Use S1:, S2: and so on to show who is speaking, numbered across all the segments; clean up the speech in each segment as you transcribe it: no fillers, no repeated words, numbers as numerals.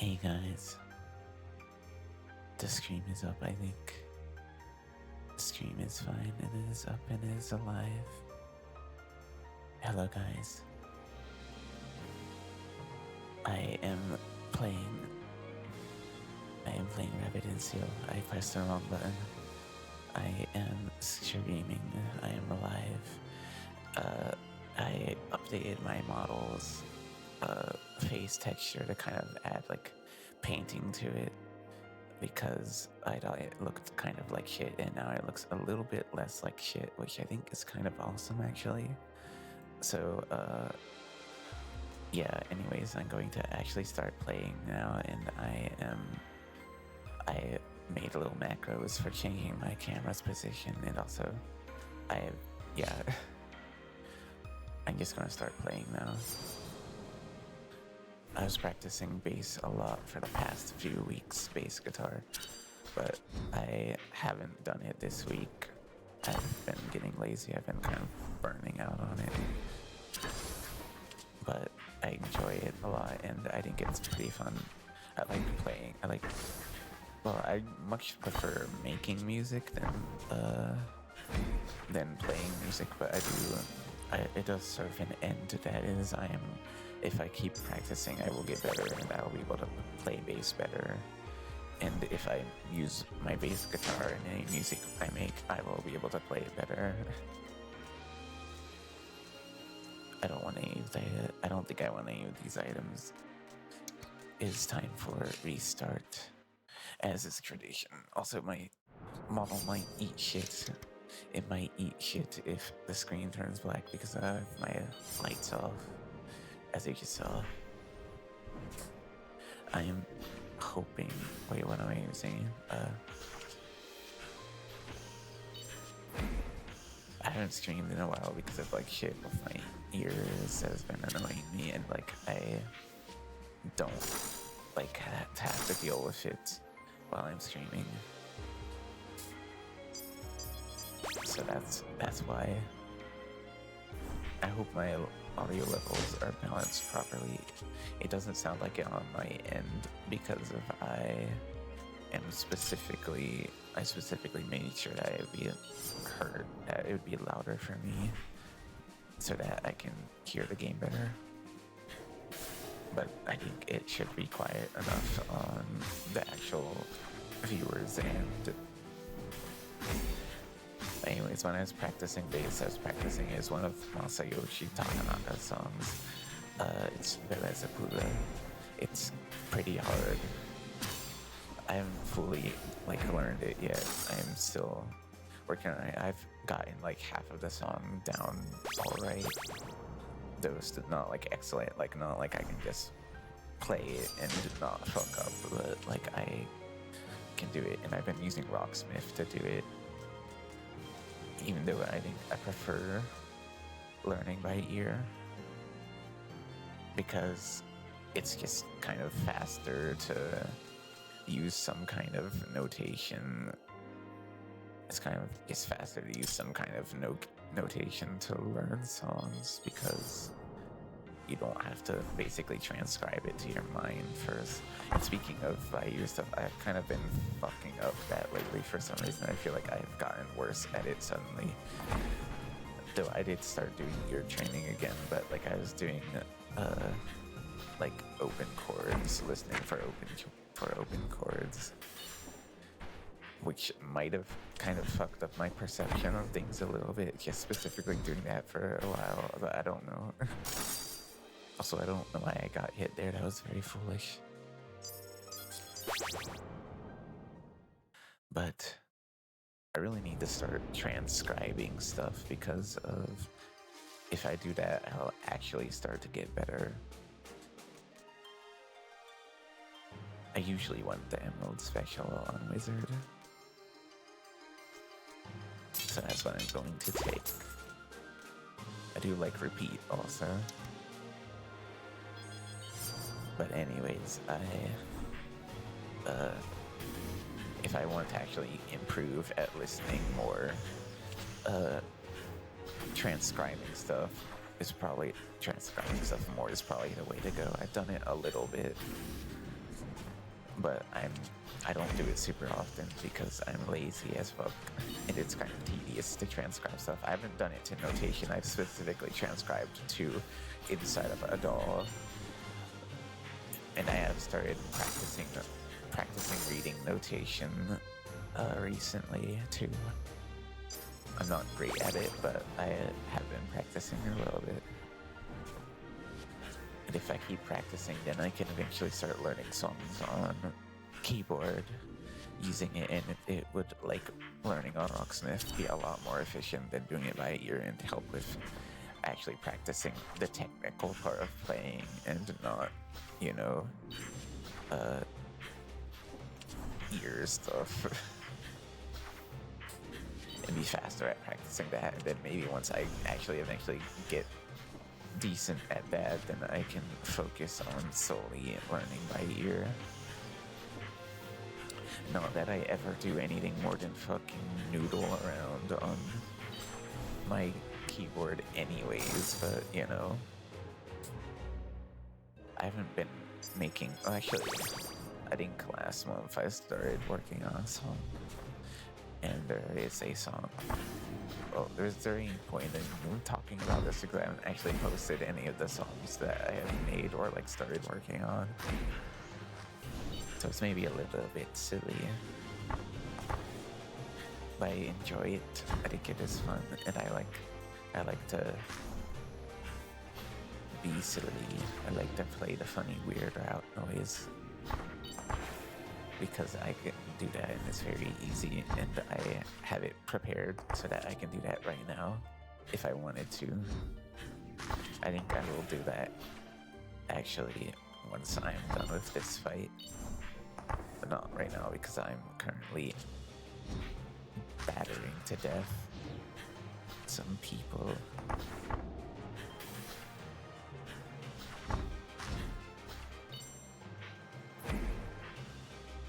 S1: Hey guys, the stream is up, I think. The stream is fine, and it is up, and it is alive. Hello guys. I am playing Rabbit and Seal. I pressed the wrong button. I am streaming. I am alive. I updated my model's face texture to kind of add like painting to it because I thought it looked kind of like shit, and now it looks a little bit less like shit, which I think is kind of awesome actually. So yeah, anyways, I'm going to actually start playing now, and I made little macros for changing my camera's position, and also I'm just gonna start playing now. I was practicing bass a lot for the past few weeks, bass guitar, but I haven't done it this week. I've been getting lazy, I've been kind of burning out on it. But I enjoy it a lot, and I think it's pretty fun. I like playing, I much prefer making music than playing music, but it does serve an end to that. If I keep practicing, I will get better, and I'll be able to play bass better. And if I use my bass guitar in any music I make, I will be able to play it better. I don't think I want any of these items. It's time for restart, as is tradition. Also, my model might eat shit. It might eat shit if the screen turns black because I have my lights off, as you just saw. I am hoping... Wait, what am I even saying? I haven't streamed in a while because of like shit with my ears that has been annoying me, and like I don't like have to deal with it while I'm streaming. So that's why. I hope my audio levels are balanced properly. It doesn't sound like it on my end because of I specifically made sure that it would be heard, that it would be louder for me so that I can hear the game better. But I think it should be quiet enough on the actual viewers' end. Anyways, when I was practicing bass, I was practicing is one of Masayoshi Takanaka's songs. It's Beleza Pura. It's pretty hard. I haven't fully learned it yet. I am still working on it. I've gotten like half of the song down alright. Though still not like excellent, not like I can just play it and not fuck up, but like I can do it, and I've been using Rocksmith to do it. Even though I think I prefer learning by ear because it's just kind of faster to use some kind of notation. It's faster to use some kind of notation to learn songs because you don't have to basically transcribe it to your mind first. And speaking of by ear stuff, I've kind of been fucking up that lately for some reason. I feel like I've gotten worse at it suddenly. Though I did start doing ear training again, but like I was doing open chords, listening for open chords, which might have kind of fucked up my perception of things a little bit, just specifically doing that for a while, but I don't know. Also, I don't know why I got hit there. That was very foolish. But I really need to start transcribing stuff because of if I do that, I'll actually start to get better. I usually want the Emerald Special on Wizard. So that's what I'm going to take. I do like repeat also. But anyways, if I want to actually improve at listening more, transcribing stuff more is probably the way to go. I've done it a little bit, but I don't do it super often because I'm lazy as fuck, and it's kind of tedious to transcribe stuff. I haven't done it to notation. I've specifically transcribed to inside of a DAW, and I have started practicing reading notation recently too. I'm not great at it, but I have been practicing a little bit. And if I keep practicing, then I can eventually start learning songs on keyboard using it, and it would, like, learning on Rocksmith be a lot more efficient than doing it by ear and help with actually practicing the technical part of playing and not, you know, ear stuff. And be faster at practicing that, and then maybe once I actually eventually get decent at that, then I can focus on solely learning by ear. Not that I ever do anything more than fucking noodle around on my keyboard anyways, but you know. I haven't been making, actually, I think last month I started working on a song, and there is a song. Well, there's any point in talking about this because I haven't actually posted any of the songs that I have made or like started working on. So it's maybe a little bit silly, but I enjoy it. I think it is fun, and I like to be silly. I like to play the funny, weird out noise because I can do that, and it's very easy, and I have it prepared so that I can do that right now if I wanted to. I think I will do that actually once I'm done with this fight. But not right now because I'm currently battering to death some people.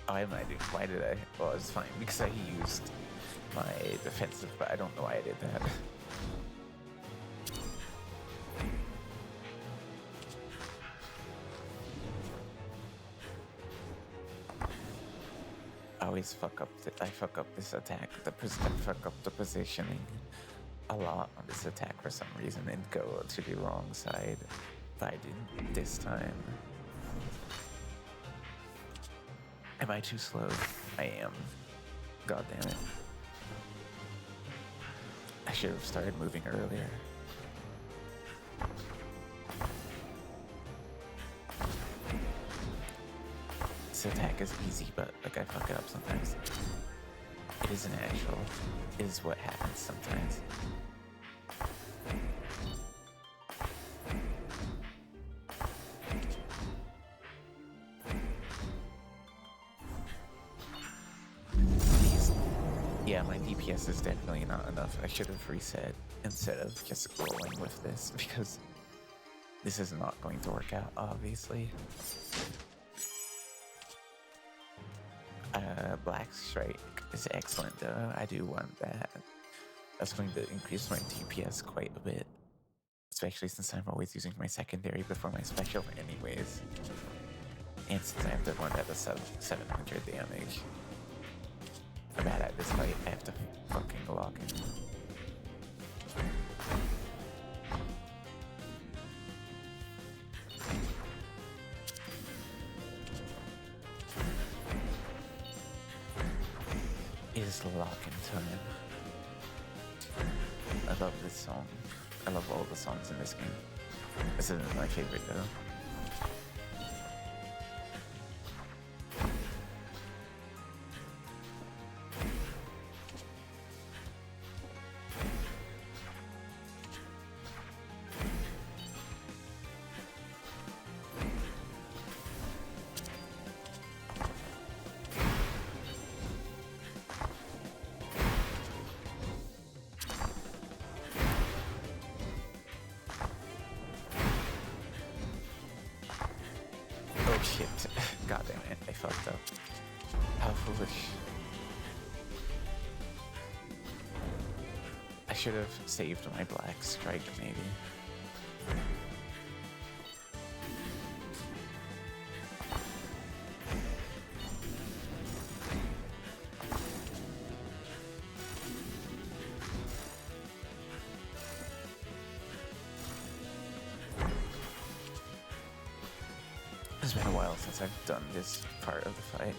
S1: Why did I? Well, it's fine because I used my defensive, but I don't know why I did that. I fuck up this attack. I fuck up the positioning a lot on this attack for some reason and go to the wrong side. But I didn't this time. Am I too slow? I am. God damn it. I should have started moving earlier. This attack is easy, but like I fuck it up sometimes. It is natural. It is what happens sometimes. Yeah, my DPS is definitely not enough. I should have reset instead of just rolling with this because this is not going to work out, obviously. Black Strike is excellent though. I do want that. That's going to increase my DPS quite a bit. Especially since I'm always using my secondary before my special anyways. And since I have to run at the 700 damage. I'm bad at this fight. I have to fucking lock in. Is lock-in time. I love this song. I love all the songs in this game. This isn't my favorite though. Shit. God damn it, I fucked up. How foolish. I should have saved my Black Strike, maybe. It's been a while since I've done this part of the fight.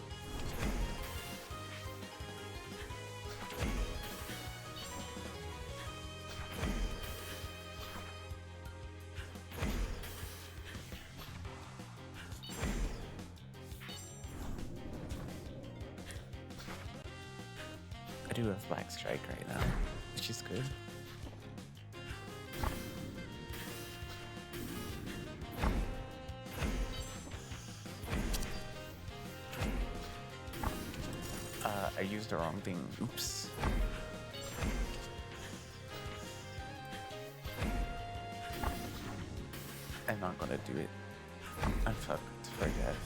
S1: I do have Black Strike right now, which is good. I used the wrong thing. Oops. I'm not gonna do it. I'm fucked for that.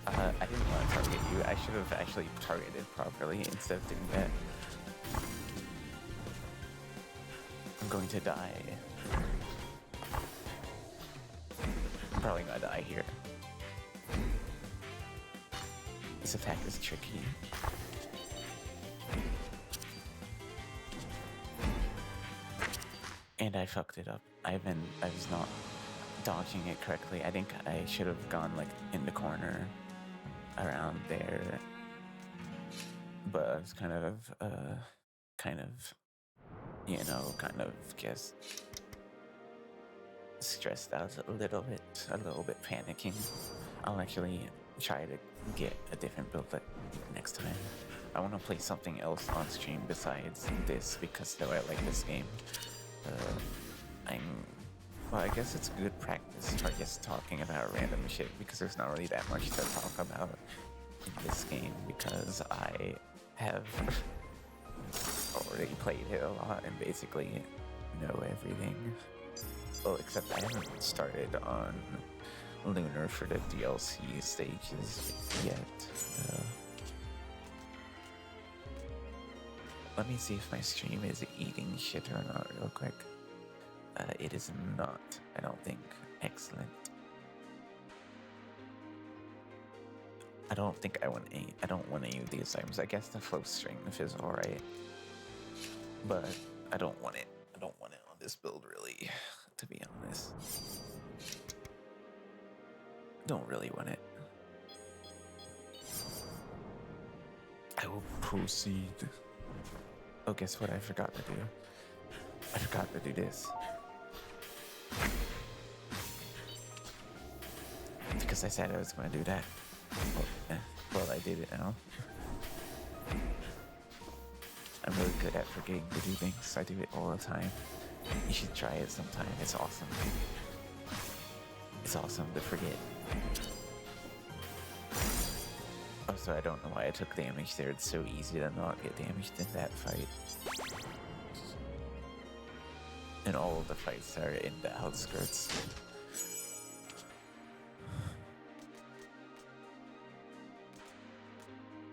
S1: I didn't want to target you. I should have actually targeted properly instead of doing that. I'm going to die. I'm probably gonna die here. This attack is tricky. And I fucked it up. I was not dodging it correctly. I think I should have gone like in the corner around there. But I was kind of, you know, just stressed out a little bit panicking. I'll actually try to get a different build next time. I want to play something else on stream besides this because though I like this game. Well, I guess it's good practice for just talking about random shit because there's not really that much to talk about in this game because I have already played it a lot and basically know everything. Well, except I haven't started on Lunar for the DLC stages yet. Let me see if my stream is eating shit or not real quick. It is not, I don't think. Excellent. I don't think I want any of these items. I guess the flow strength is alright. But I don't want it. I don't want it on this build really, to be honest. Don't really want it. I will proceed. Oh, guess what I forgot to do? I forgot to do this. Because I said I was going to do that. Well, I did it now. I'm really good at forgetting to do things. I do it all the time. You should try it sometime. It's awesome. It's awesome to forget. Also, I don't know why I took damage there. It's so easy to not get damaged in that fight. And all of the fights are in the outskirts.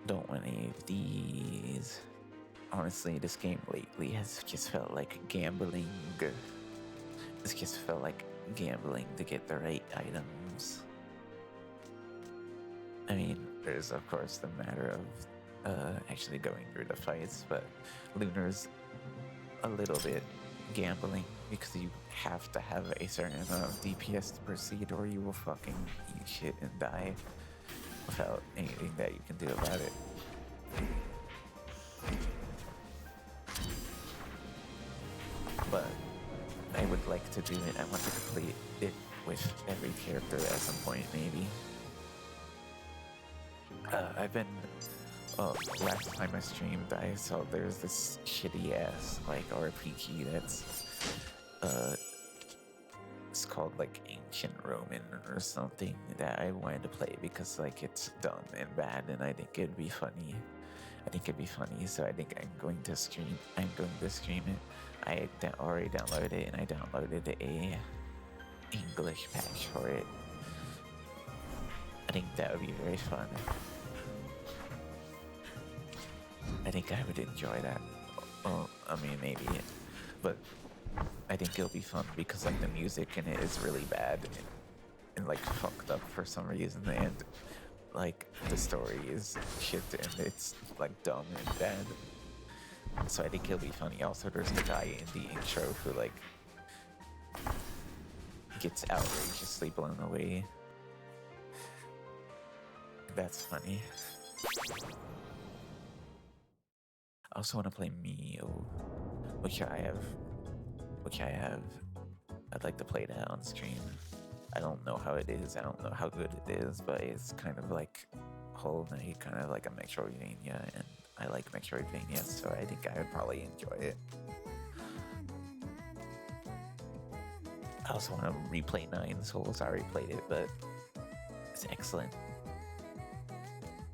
S1: Don't want any of these. Honestly, this game lately has just felt like gambling. It's just felt like gambling to get the right items. I mean, there's of course the matter of actually going through the fights, but Lunar's a little bit gambling because you have to have a certain amount of DPS to proceed or you will fucking eat shit and die without anything that you can do about it. But I would like to do it. I want to complete it with every character at some point, maybe. I've been... last time I streamed, I saw there's this shitty ass, like, RPG that's, it's called, like, Ancient Roman or something that I wanted to play because, like, it's dumb and bad and I think it'd be funny. So I think I'm going to stream it. I already downloaded it and I downloaded a English patch for it. I think that would be very fun. I think I would enjoy that. Well, I mean, maybe, but I think it'll be fun because like the music in it is really bad and like fucked up for some reason, and like the story is shit and it's like dumb and bad. So I think it'll be funny. Also, there's the guy in the intro who like gets outrageously blown away. That's funny. I also want to play Mio, which I have. I'd like to play that on stream. I don't know how it is. I don't know how good it is, but it's kind of like Hollow Knight, kind of like a Metroidvania, and I like Metroidvania, so I think I would probably enjoy it. I also want to replay Nine Souls. I already played it, but it's excellent.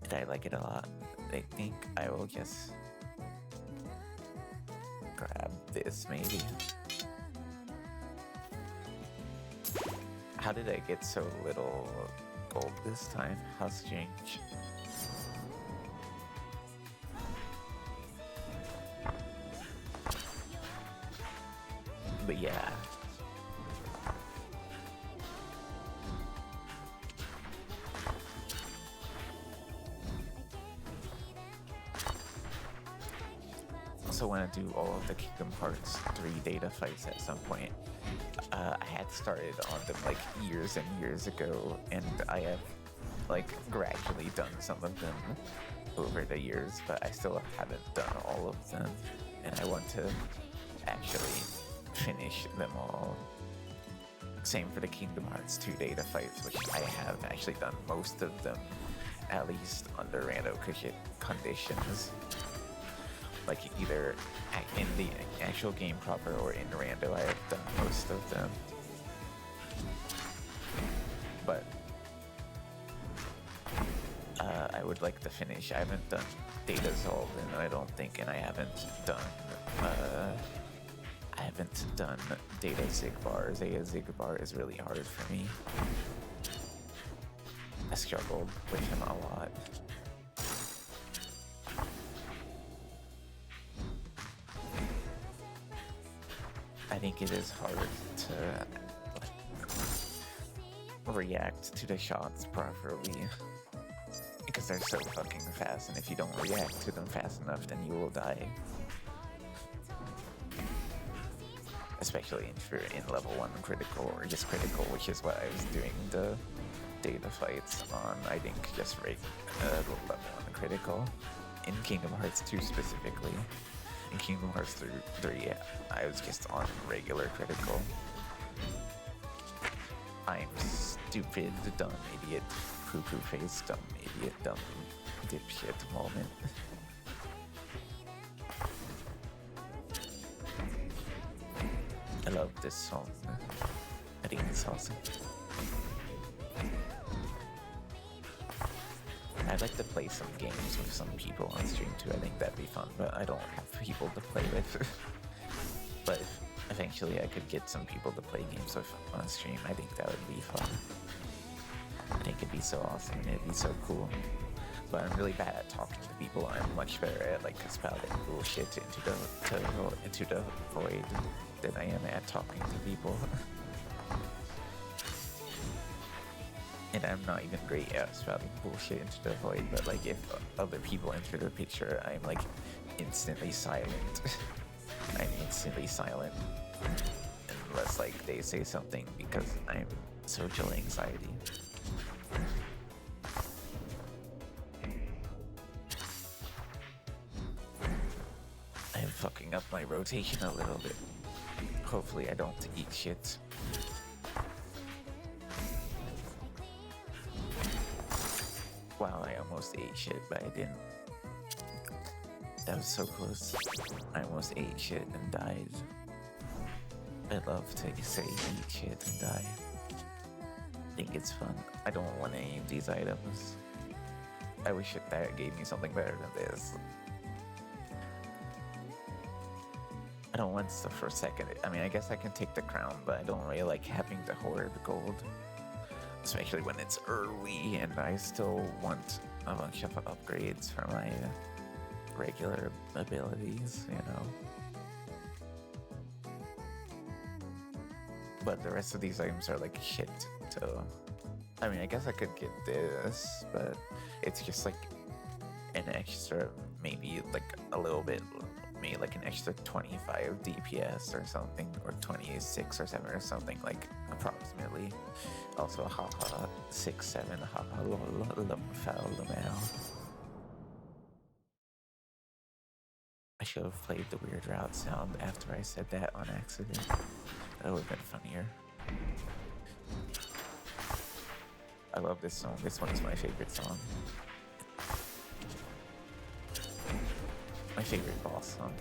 S1: And I like it a lot. I think I will just grab this, maybe. How did I get so little gold this time? How strange. But yeah. I also want to do all of the Kingdom Hearts 3 data fights at some point. I had started on them like years and years ago, and I have like gradually done some of them over the years, but I still haven't done all of them, and I want to actually finish them all. Same for the Kingdom Hearts 2 data fights, which I have actually done most of them, at least under rando conditions. Like either in the actual game proper or in rando, I have done most of them. But I would like to finish. I haven't done Data Zolden, I don't think, and I haven't done Data Zigbar. Data Zigbar is really hard for me. I struggled with him a lot. I think it is hard to react to the shots properly because they're so fucking fast, and if you don't react to them fast enough, then you will die. Especially if you're in level 1 critical or just critical, which is what I was doing the data fights on. I think just level 1 critical in Kingdom Hearts 2 specifically. In Kingdom Hearts 3, I was just on regular critical. I'm stupid, dumb idiot, poo-poo face, dumb idiot, dumb dipshit moment. I love this song. I think it's awesome. I'd like to play some games with some people on stream too. I think that'd be fun, but I don't have people to play with. But if eventually I could get some people to play games with on stream, I think that would be fun. I think it'd be so awesome and it'd be so cool. But I'm really bad at talking to people. I'm much better at like spouting bullshit into the void than I am at talking to people. And I'm not even great at spouting bullshit into the void, but like if other people enter the picture, I'm like instantly silent. I'm instantly silent unless like they say something because I'm social anxiety. I'm fucking up my rotation a little bit. Hopefully I don't eat shit. Wow, I almost ate shit, but I didn't. That was so close. I almost ate shit and died. I love to say eat shit and die. I think it's fun. I don't want any of these items. I wish that gave me something better than this. I don't want stuff for a second. I mean, I guess I can take the crown, but I don't really like having to hoard gold. Especially when it's early and I still want a bunch of upgrades for my regular abilities, you know. But the rest of these items are like shit, so... I mean, I guess I could get this, but it's just like an extra, maybe like a little bit made like an extra 25 DPS or something, or 26 or 7 or something, like approximately. Also, haha, 6, 7, haha, lol, foul, I should have played the weird route sound after I said that on accident. That would have been funnier. I love this song. This one is my favorite song. My favorite boss song.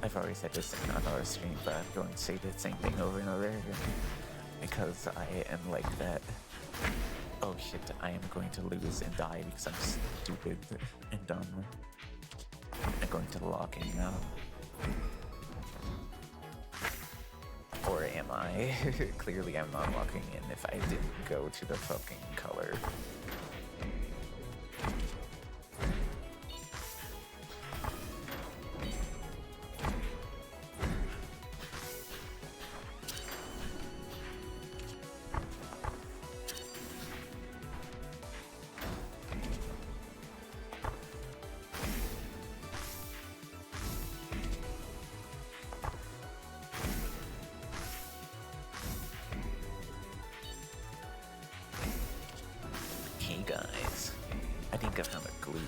S1: I've already said this in another stream, but I'm going to say the same thing over and over again. Because I am like that. Oh shit, I am going to lose and die because I'm stupid and dumb. I'm going to lock in now. Or am I? Clearly I'm not locking in if I didn't go to the fucking color. Hey guys, I think I found a glue.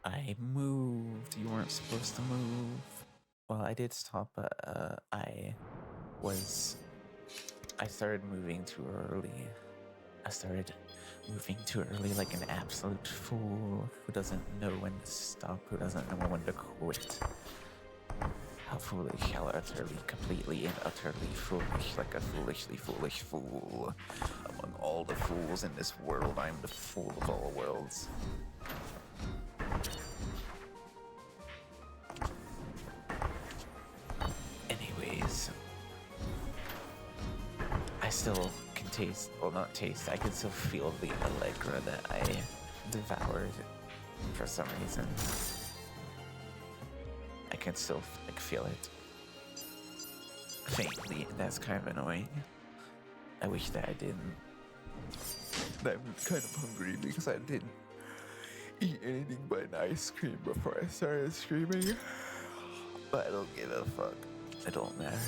S1: I moved. You weren't supposed to move. Well, I did stop, but I started moving too early. I started moving too early like an absolute fool who doesn't know when to stop, who doesn't know when to quit. How foolish, how utterly, completely and utterly foolish, like a foolishly foolish fool. Among all the fools in this world, I'm the fool of all worlds. Anyways, I still can taste, well not taste, I can still feel the Allegra that I devoured for some reason. I can still like feel it faintly, and that's kind of annoying. I wish that I didn't. I'm kind of hungry because I didn't eat anything but an ice cream before I started streaming. But I don't give a fuck. It don't matter.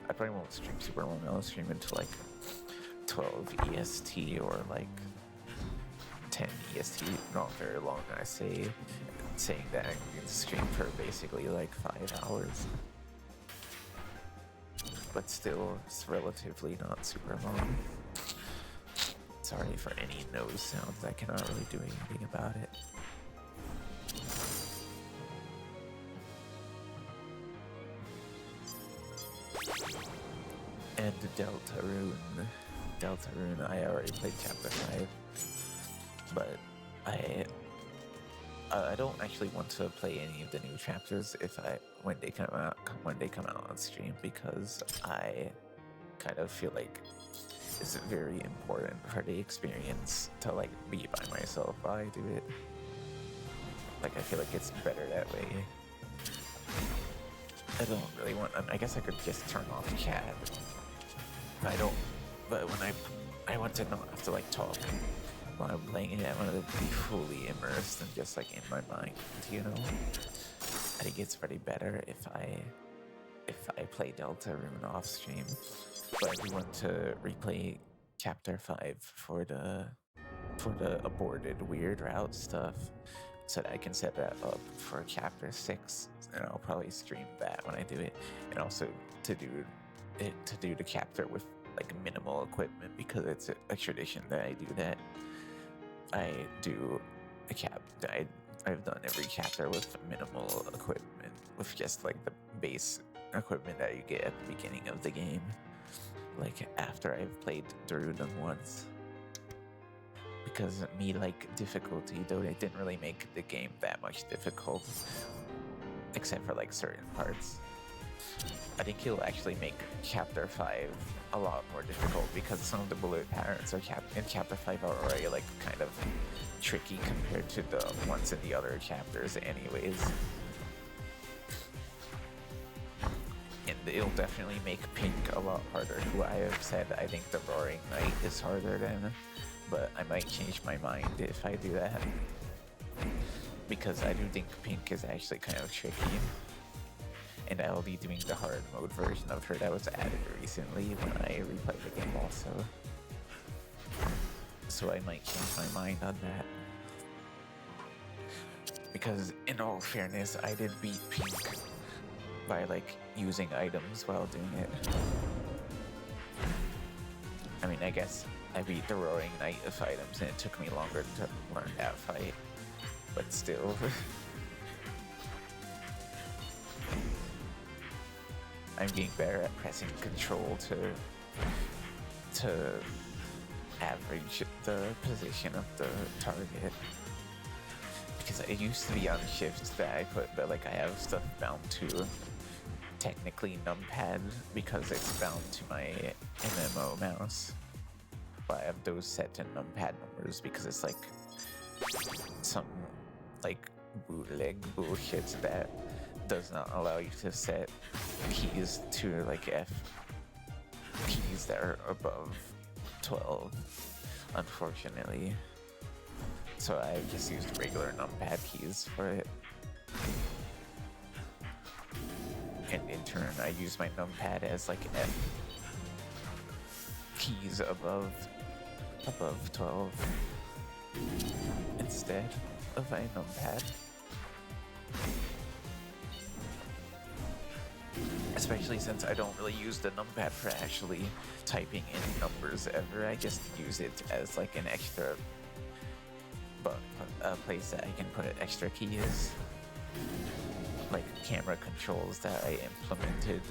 S1: I probably won't stream super long. I'll stream until like 12 EST or like 10 EST. Not very long. I saying that I can stream for basically like 5 hours. But still, it's relatively not super long. Sorry for any nose sounds. I cannot really do anything about it. And Deltarune, I already played chapter 5, but I don't actually want to play any of the new chapters when they come out on stream, because I kind of feel like it's very important for the experience to like be by myself while I do it. Like I feel like it's better that way. I don't really want. I guess I could just turn off chat. But I don't. But when I want to not have to like talk while I'm playing it. I want to be fully immersed and just like in my mind, you know. I think it's pretty better if I play Deltarune off stream. But I do want to replay chapter 5 for the aborted weird route stuff, so that I can set that up for chapter 6, and I'll probably stream that when I do it, and also to do the chapter with like minimal equipment, because it's a tradition that I do that. I do I've done every chapter with minimal equipment, with just like the base equipment that you get at the beginning of the game, like after I've played through them once. Because me like difficulty, though it didn't really make the game that much difficult, except for like certain parts. I think he'll actually make Chapter 5 a lot more difficult because some of the bullet patterns are in Chapter 5 are already like kind of tricky compared to the ones in the other chapters anyways. And it'll definitely make Pink a lot harder, who I have said I think the Roaring Knight is harder than, but I might change my mind if I do that. Because I do think Pink is actually kind of tricky. And I'll be doing the hard mode version of her that was added recently when I replayed the game also. So I might change my mind on that. Because in all fairness, I did beat Pink by like using items while doing it. I mean, I guess I beat the Roaring Knight of items and it took me longer to learn that fight. But still. I'm getting better at pressing control to average the position of the target. Because it used to be on shift that I put, but like I have stuff bound to technically numpad because it's bound to my MMO mouse. But I have those set to numpad numbers because it's like some like bootleg bullshit that does not allow you to set keys to like F keys that are above 12, unfortunately. So I just used regular numpad keys for it. And in turn, I use my numpad as like F keys above 12 instead of my numpad. Especially since I don't really use the numpad for actually typing in numbers ever. I just use it as like an extra place that I can put extra keys. Like camera controls that I implemented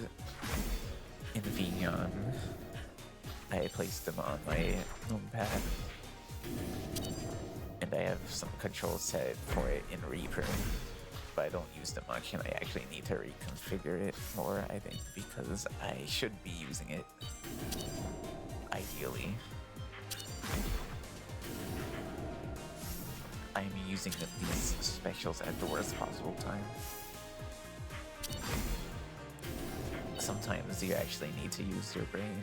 S1: in VOD. I placed them on my numpad. And I have some controls set for it in Reaper. But I don't use them much, and I actually need to reconfigure it more, I think, because I should be using it, ideally. I'm using these specials at the worst possible time. Sometimes you actually need to use your brain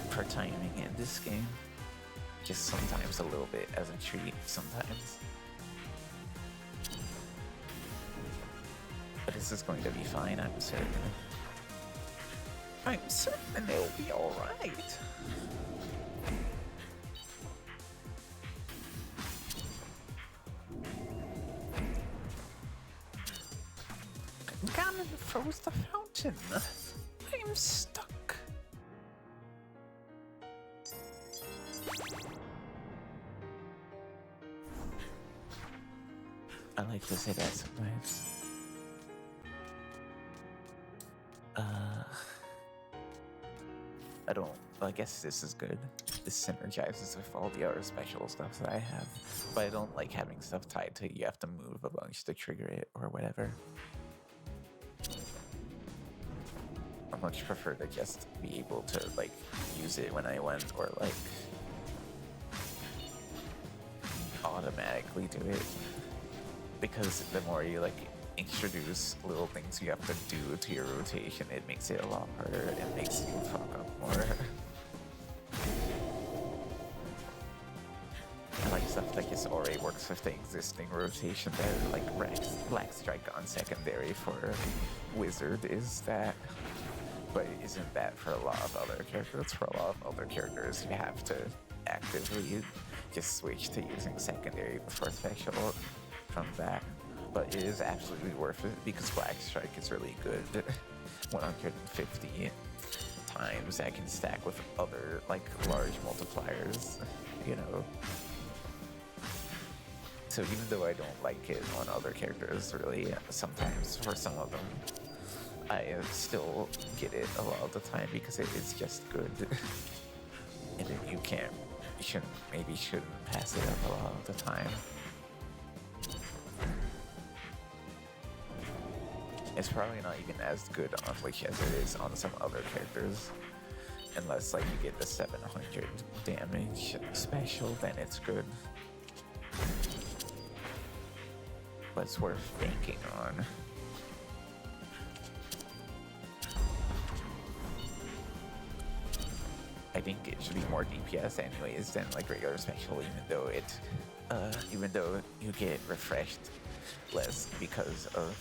S1: for timing in this game. Just sometimes a little bit as a treat, sometimes. But this is going to be fine, I'm certain. I'm certain it'll be alright. Ganon froze the fountain. I'm stuck. I like to say that sometimes. I guess this is good. This synergizes with all the other special stuff that I have. But I don't like having stuff tied to you have to move a bunch to trigger it or whatever. I much prefer to just be able to like use it when I want or like automatically do it. Because the more you like introduce little things you have to do to your rotation, it makes it a lot harder and makes you fuck up more. I like stuff that just already works with the existing rotation there, like Black Strike on secondary for Wizard is that, but it isn't that for a lot of other characters. For a lot of other characters, you have to actively just switch to using secondary before special from that. But it is absolutely worth it because Black Strike is really good. 150 times that can stack with other like large multipliers, you know. So even though I don't like it on other characters really, sometimes for some of them, I still get it a lot of the time because it is just good. And then you shouldn't pass it up a lot of the time. It's probably not even as good on Lich as it is on some other characters. Unless like you get the 700 damage special, then it's good. But it's worth thinking on. I think it should be more DPS anyways than like regular special, even though you get refreshed less because of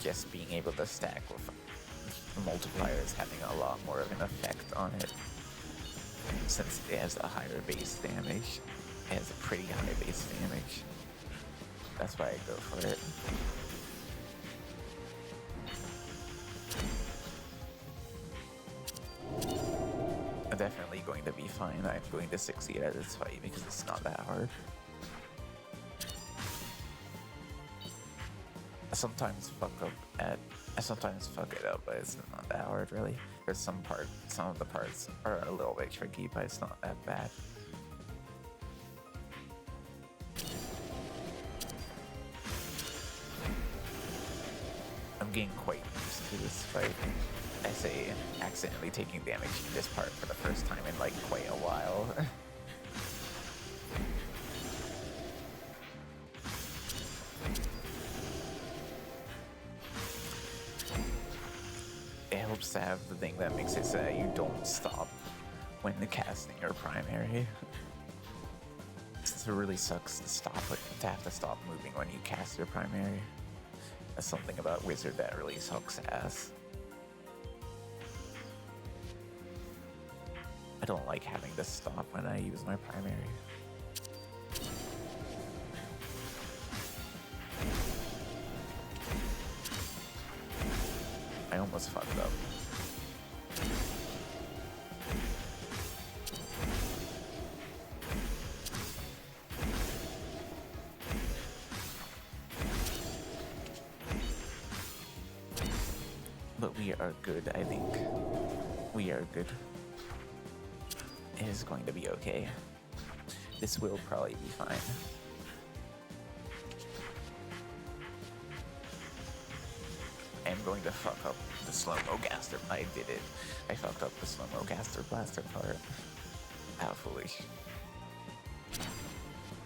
S1: just being able to stack with multipliers having a lot more of an effect on it. Since it has a higher base damage, it has a pretty high base damage. That's why I go for it. I'm definitely going to be fine. I'm going to succeed at this fight because it's not that hard. I sometimes fuck it up, but it's not that hard really. There's some of the parts are a little bit tricky, but it's not that bad. I'm getting quite used to this fight. I say accidentally taking damage in this part for the first time in like quite a while. It helps to have the thing that makes it so that you don't stop when casting your primary. It really sucks to have to stop moving when you cast your primary. That's something about Wizard that really sucks ass. I don't like having to stop when I use my primary. I almost fucked up. But we are good, I think. We are good. It is going to be okay. This will probably be fine. I'm going to fuck up the slow-mo gaster. I did it. I fucked up the slow-mo gaster blaster part. How foolish.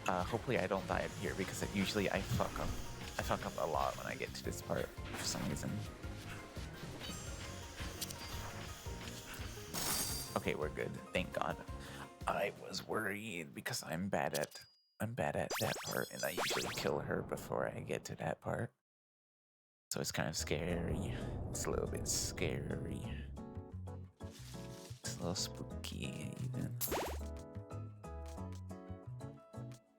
S1: Hopefully I don't die in here because usually I fuck up. I fuck up a lot when I get to this part for some reason. Okay, we're good. Thank God. I was worried because I'm bad at that part, and I usually kill her before I get to that part. So it's kind of scary. It's a little bit scary. It's a little spooky even.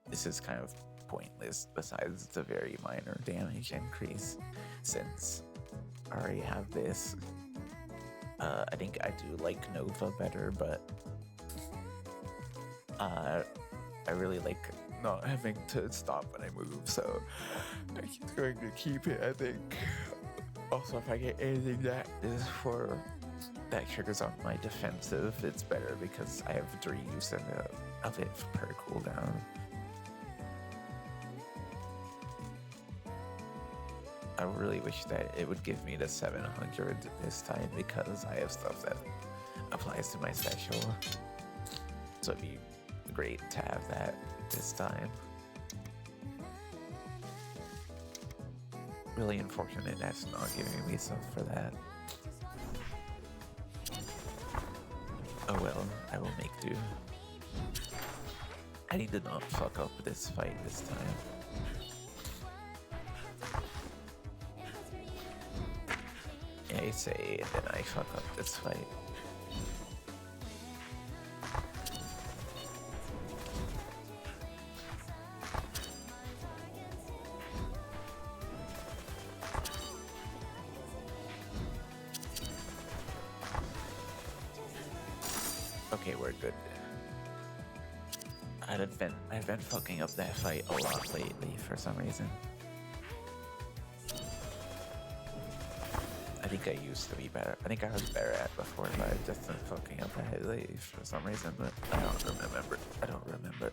S1: This is kind of pointless besides the very minor damage increase since I already have this. I think I do like Nova better, but I really like not having to stop when I move, so I'm going to keep it, I think. Also, if I get anything that triggers on my defensive, it's better because I have 3 use of it per cooldown. I really wish that it would give me the 700 this time because I have stuff that applies to my special. So it'd be great to have that this time. Really unfortunate that's not giving me stuff for that. Oh well, I will make do. I need to not fuck up this fight this time. I say, and then I fuck up this fight. Okay, we're good. I've been fucking up that fight a lot lately for some reason. I think I used to be better. I think I was better at it before, but I've just been fucking up that lately for some reason, but I don't remember. I don't remember.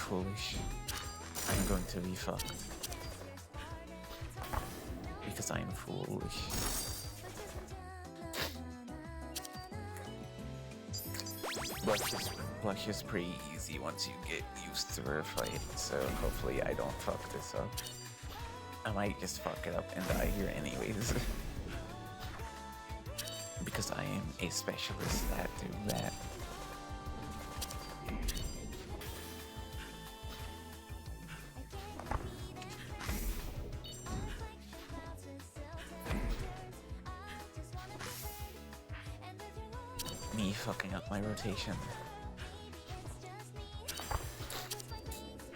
S1: foolish. I'm going to be fucked. Because I'm foolish. Blush is pretty easy once you get used to her fight, so hopefully I don't fuck this up. I might just fuck it up and die here anyways. Because I am a specialist at doing that. Me fucking up my rotation.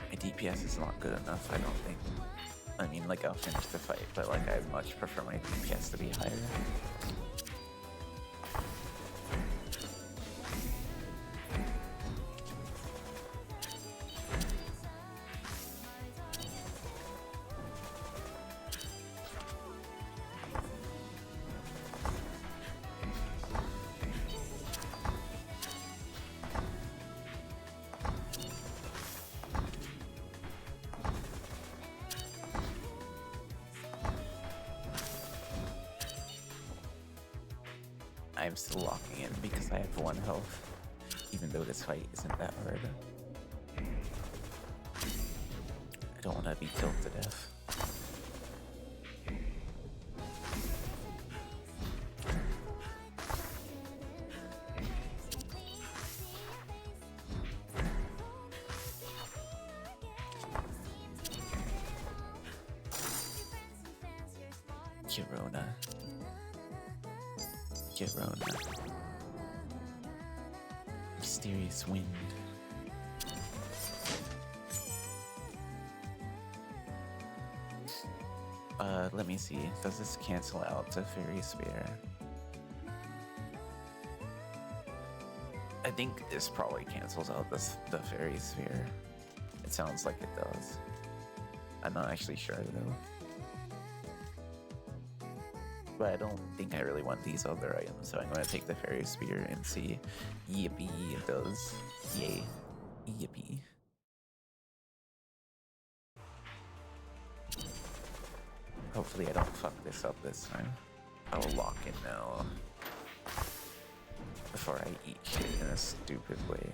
S1: My DPS is not good enough, I don't think. I mean, like, I'll finish the fight, but like, I'd much prefer my DPS to be higher. I'm still locking in because I have 1 health, even though this fight isn't that hard. I don't want to be killed to death. Kirona. Mysterious wind. Let me see. Does this cancel out the fairy spear? I think this probably cancels out the fairy sphere. It sounds like it does. I'm not actually sure though. But I don't think I really want these other items, so I'm gonna take the fairy spear and see. Yippee, it does. Yay. Yippee. Hopefully I don't fuck this up this time. I will lock in now. Before I eat shit in a stupid way.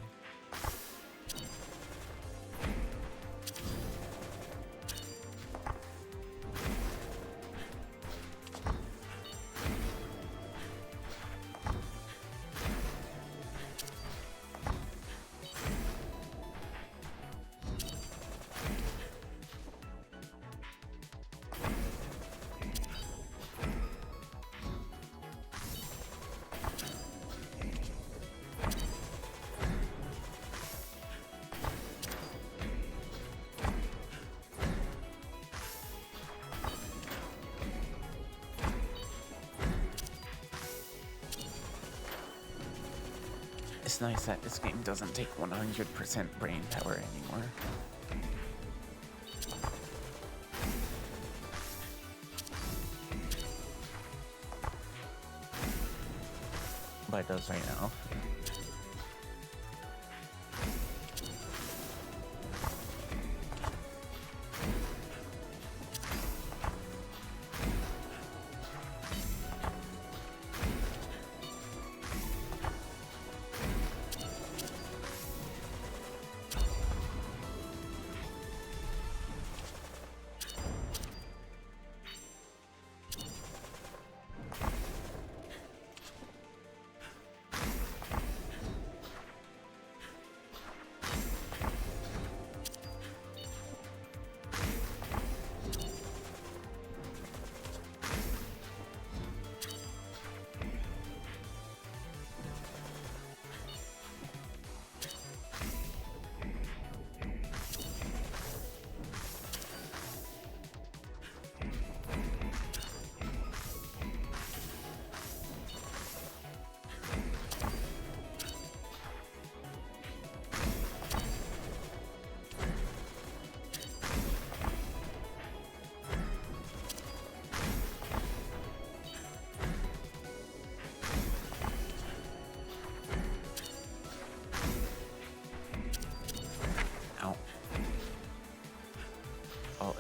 S1: It's nice that this game doesn't take 100% brain power anymore. But it does right now.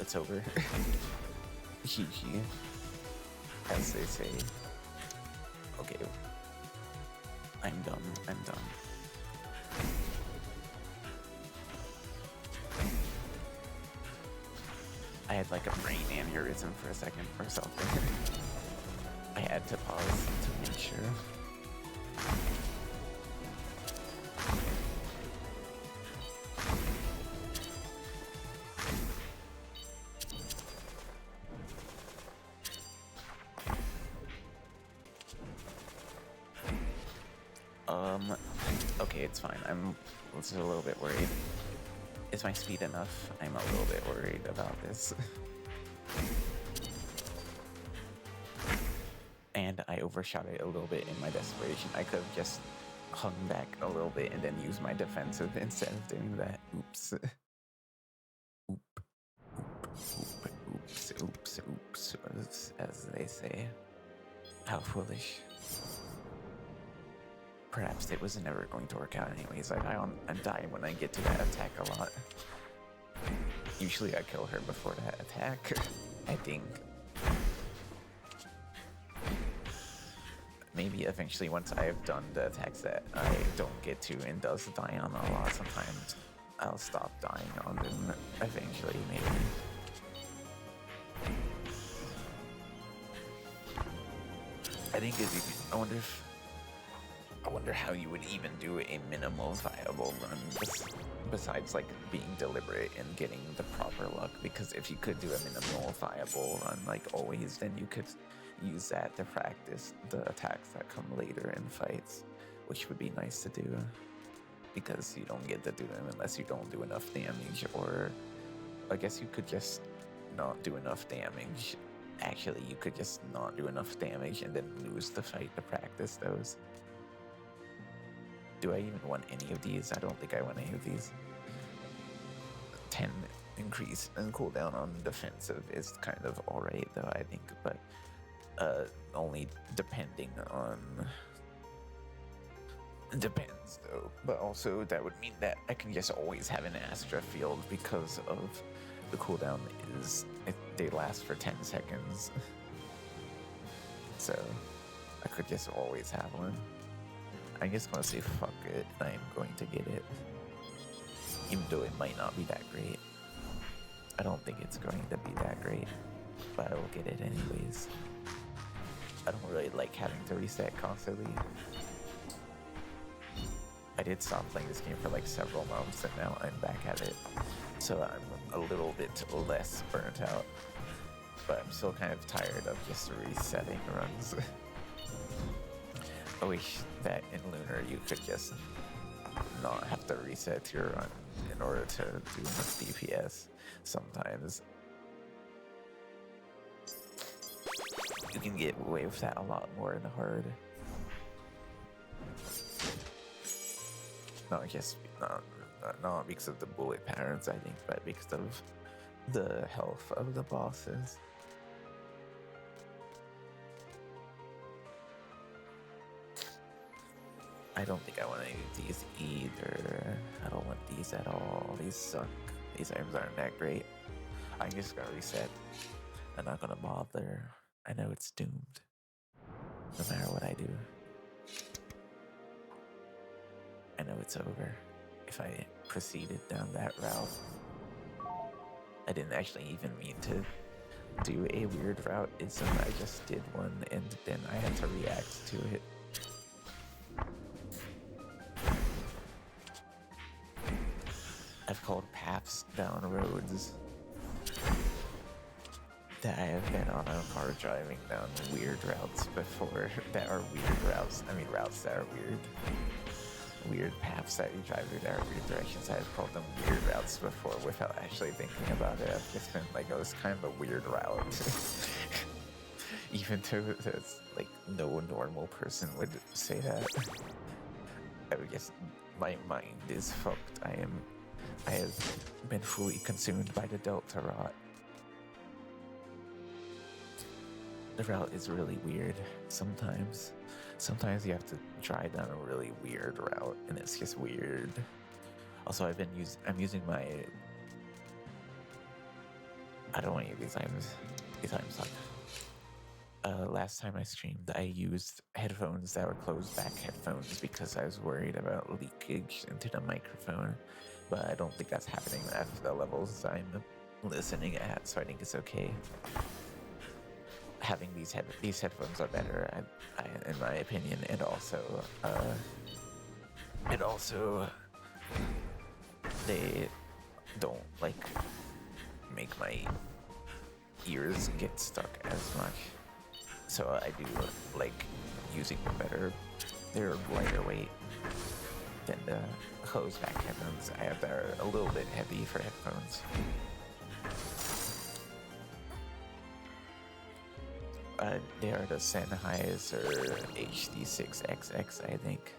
S1: it's over. GG, as they say. Okay, I'm done. I had like a brain aneurysm for a second or something. I had to pause to make sure. Okay, it's fine. I'm just a little bit worried. Is my speed enough? I'm a little bit worried about this. And I overshot it a little bit in my desperation. I could have just hung back a little bit and then used my defensive instead of doing that. Oops. Oops, as they say. How foolish. Perhaps it was never going to work out anyways. I die when I get to that attack a lot. Usually I kill her before that attack, I think. Maybe eventually once I have done the attacks that I don't get to and does die on a lot, sometimes I'll stop dying on them eventually, maybe. I think I wonder how you would even do a minimal viable run besides like being deliberate and getting the proper luck, because if you could do a minimal viable run like always, then you could use that to practice the attacks that come later in fights, which would be nice to do because you don't get to do them unless you don't do enough damage, or I guess you could just not do enough damage. Actually, you could just not do enough damage and then lose the fight to practice those. Do I even want any of these? I don't think I want any of these. 10 increase in cooldown on defensive is kind of alright though, I think, but only depending on... Depends though, but also that would mean that I can just always have an Astra field because of the cooldown they last for 10 seconds. So I could just always have one. I'm just gonna say fuck it, and I'm going to get it. Even though it might not be that great. I don't think it's going to be that great, but I will get it anyways. I don't really like having to reset constantly. I did stop playing this game for like several months, and now I'm back at it. So I'm a little bit less burnt out, but I'm still kind of tired of just resetting runs. I wish that in Lunar you could just not have to reset your run in order to do enough DPS sometimes. You can get away with that a lot more in hard. Not because of the bullet patterns, I think, but because of the health of the bosses. I don't think I want any of these either. I don't want these at all. These suck. These items aren't that great. I'm just gonna reset. I'm not gonna bother. I know it's doomed. No matter what I do. I know it's over if I proceeded down that route. I didn't actually even mean to do a weird route. I just did one and then I had to react to it. I've called paths down roads that I have been on hard driving down weird routes before that are weird routes. I mean routes that are weird. Weird paths that you drive through that are weird directions. I've called them weird routes before without actually thinking about it. I've just been like, oh, it's kind of a weird route. Even though that's like no normal person would say that. I would guess my mind is fucked. I have been fully consumed by the Delta rot. The route is really weird sometimes. Sometimes you have to drive down a really weird route, and it's just weird. Also, I'm using my I don't want you these times. These times suck. Last time I streamed, I used headphones that were closed back headphones because I was worried about leakage into the microphone, but I don't think that's happening at the levels I'm listening at, so I think it's okay. Having these headphones are better, in my opinion, and also they don't like make my ears get stuck as much. So I do like using them better. They're lighter weight than the closed back headphones I have that are a little bit heavy for headphones. They are the Sennheiser HD6XX, I think.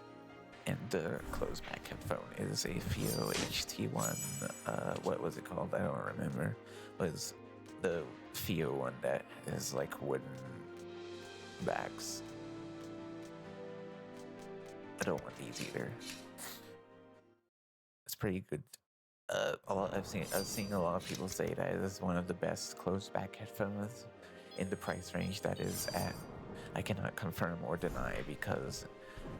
S1: And the closed back headphone is a FIO HT1. What was it called? I don't remember. It was the FIO one that is like wooden backs. I don't want these either. It's pretty good. I've seen a lot of people say that it is one of the best closed back headphones in the price range that is at. I cannot confirm or deny because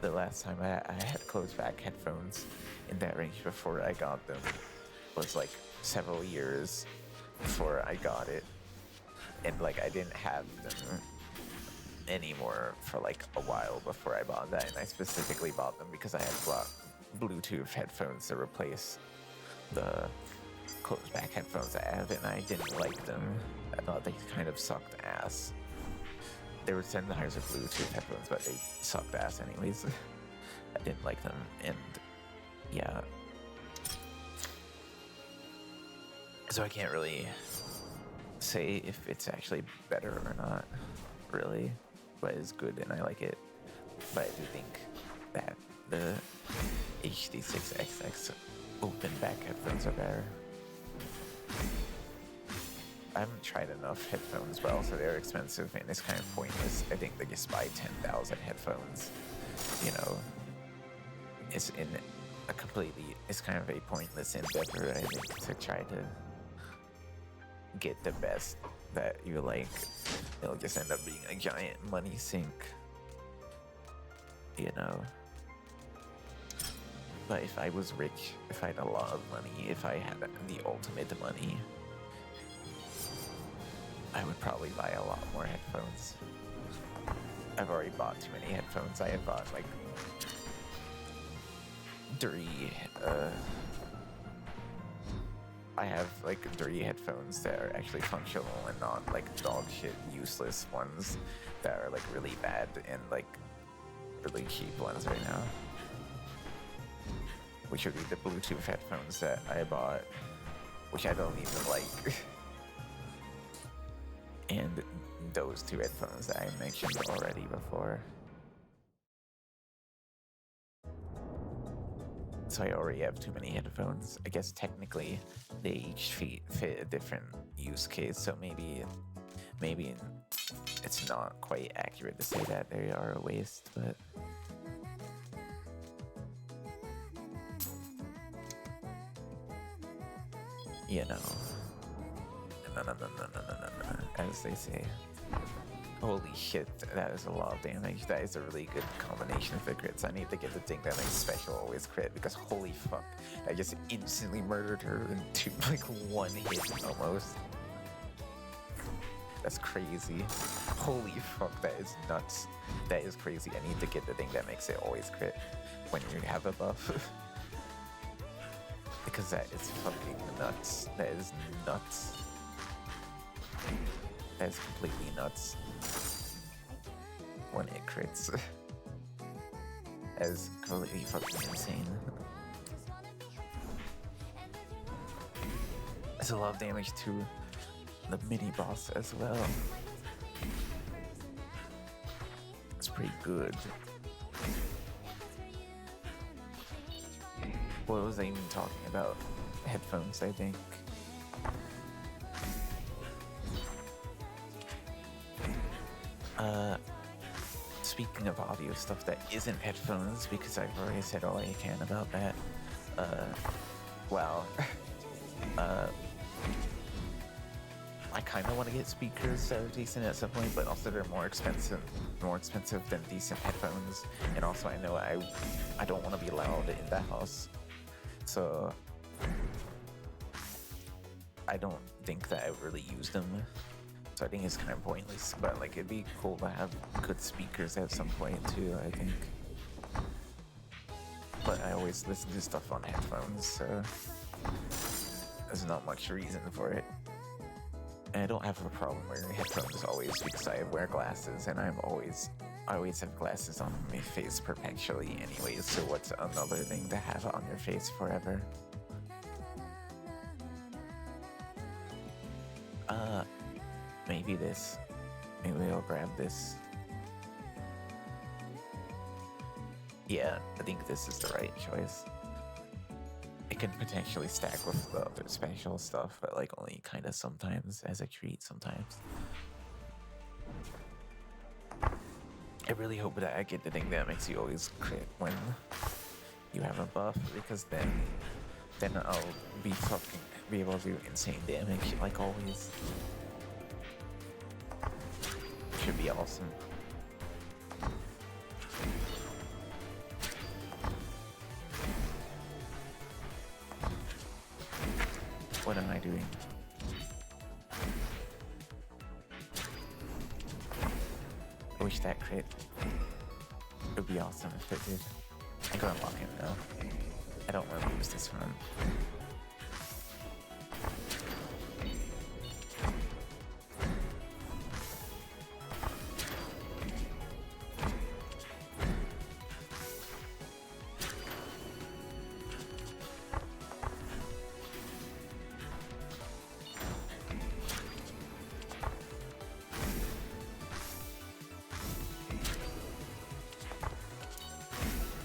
S1: the last time I had closed back headphones in that range before I got them was like several years before I got it, and like I didn't have them anymore for like a while before I bought that, and I specifically bought them because I had bought Bluetooth headphones to replace the closed back headphones I have, and I didn't like them. I thought they kind of sucked ass. They were Sennheiser Bluetooth headphones, but they sucked ass anyways. I didn't like them, and yeah. So I can't really say if it's actually better or not, really. But it's good and I like it. But I do think that the HD6XX open back headphones are better. I haven't tried enough headphones, but also they're expensive and it's kind of pointless. I think they just buy 10,000 headphones. You know, it's kind of a pointless endeavor, I think, to try to get the best that you like. It'll just end up being a giant money sink, you know. But if I was rich, if I had a lot of money, if I had the ultimate money, I would probably buy a lot more headphones. I've already bought too many headphones. I have bought like 3 I have like 3 headphones that are actually functional and not like dog shit useless ones that are like really bad and like really cheap ones right now, which would be the Bluetooth headphones that I bought, which I don't even like, and those 2 headphones that I mentioned already before. So I already have too many headphones. I guess technically they each fit a different use case, so maybe it's not quite accurate to say that they are a waste, but you know, no, as they say. Holy shit, that is a lot of damage. That is a really good combination of the crits. I need to get the thing that makes special always crit, because holy fuck, I just instantly murdered her in like 1 hit almost. That's crazy. Holy fuck, that is nuts. That is crazy. I need to get the thing that makes it always crit when you have a buff. Because that is fucking nuts. That is nuts. That is completely nuts. When it crits. That is completely fucking insane. That's a lot of damage to the mini boss as well. It's pretty good. What was I even talking about? Headphones, I think. Speaking of audio stuff that isn't headphones, because I've already said all I can about that, I kind of want to get speakers that are decent at some point, but also they're more expensive than decent headphones. And also, I know I don't want to be loud in the house, so I don't think that I really use them. So I think it's kind of pointless. But like, it'd be cool to have good speakers at some point too, I think. But I always listen to stuff on headphones, so there's not much reason for it. And I don't have a problem wearing headphones always because I wear glasses and I always have glasses on my face perpetually anyways, so what's another thing to have on your face forever? Maybe this. Maybe I'll grab this. Yeah, I think this is the right choice. It can potentially stack with the other special stuff, but like only kind of sometimes, as a treat sometimes. I really hope that I get the thing that makes you always crit when you have a buff, because then I'll be able to do insane damage like always. Should be awesome. What am I doing? I wish that crit. It would be awesome if it did. I'm gonna lock him now. I don't want to lose this one.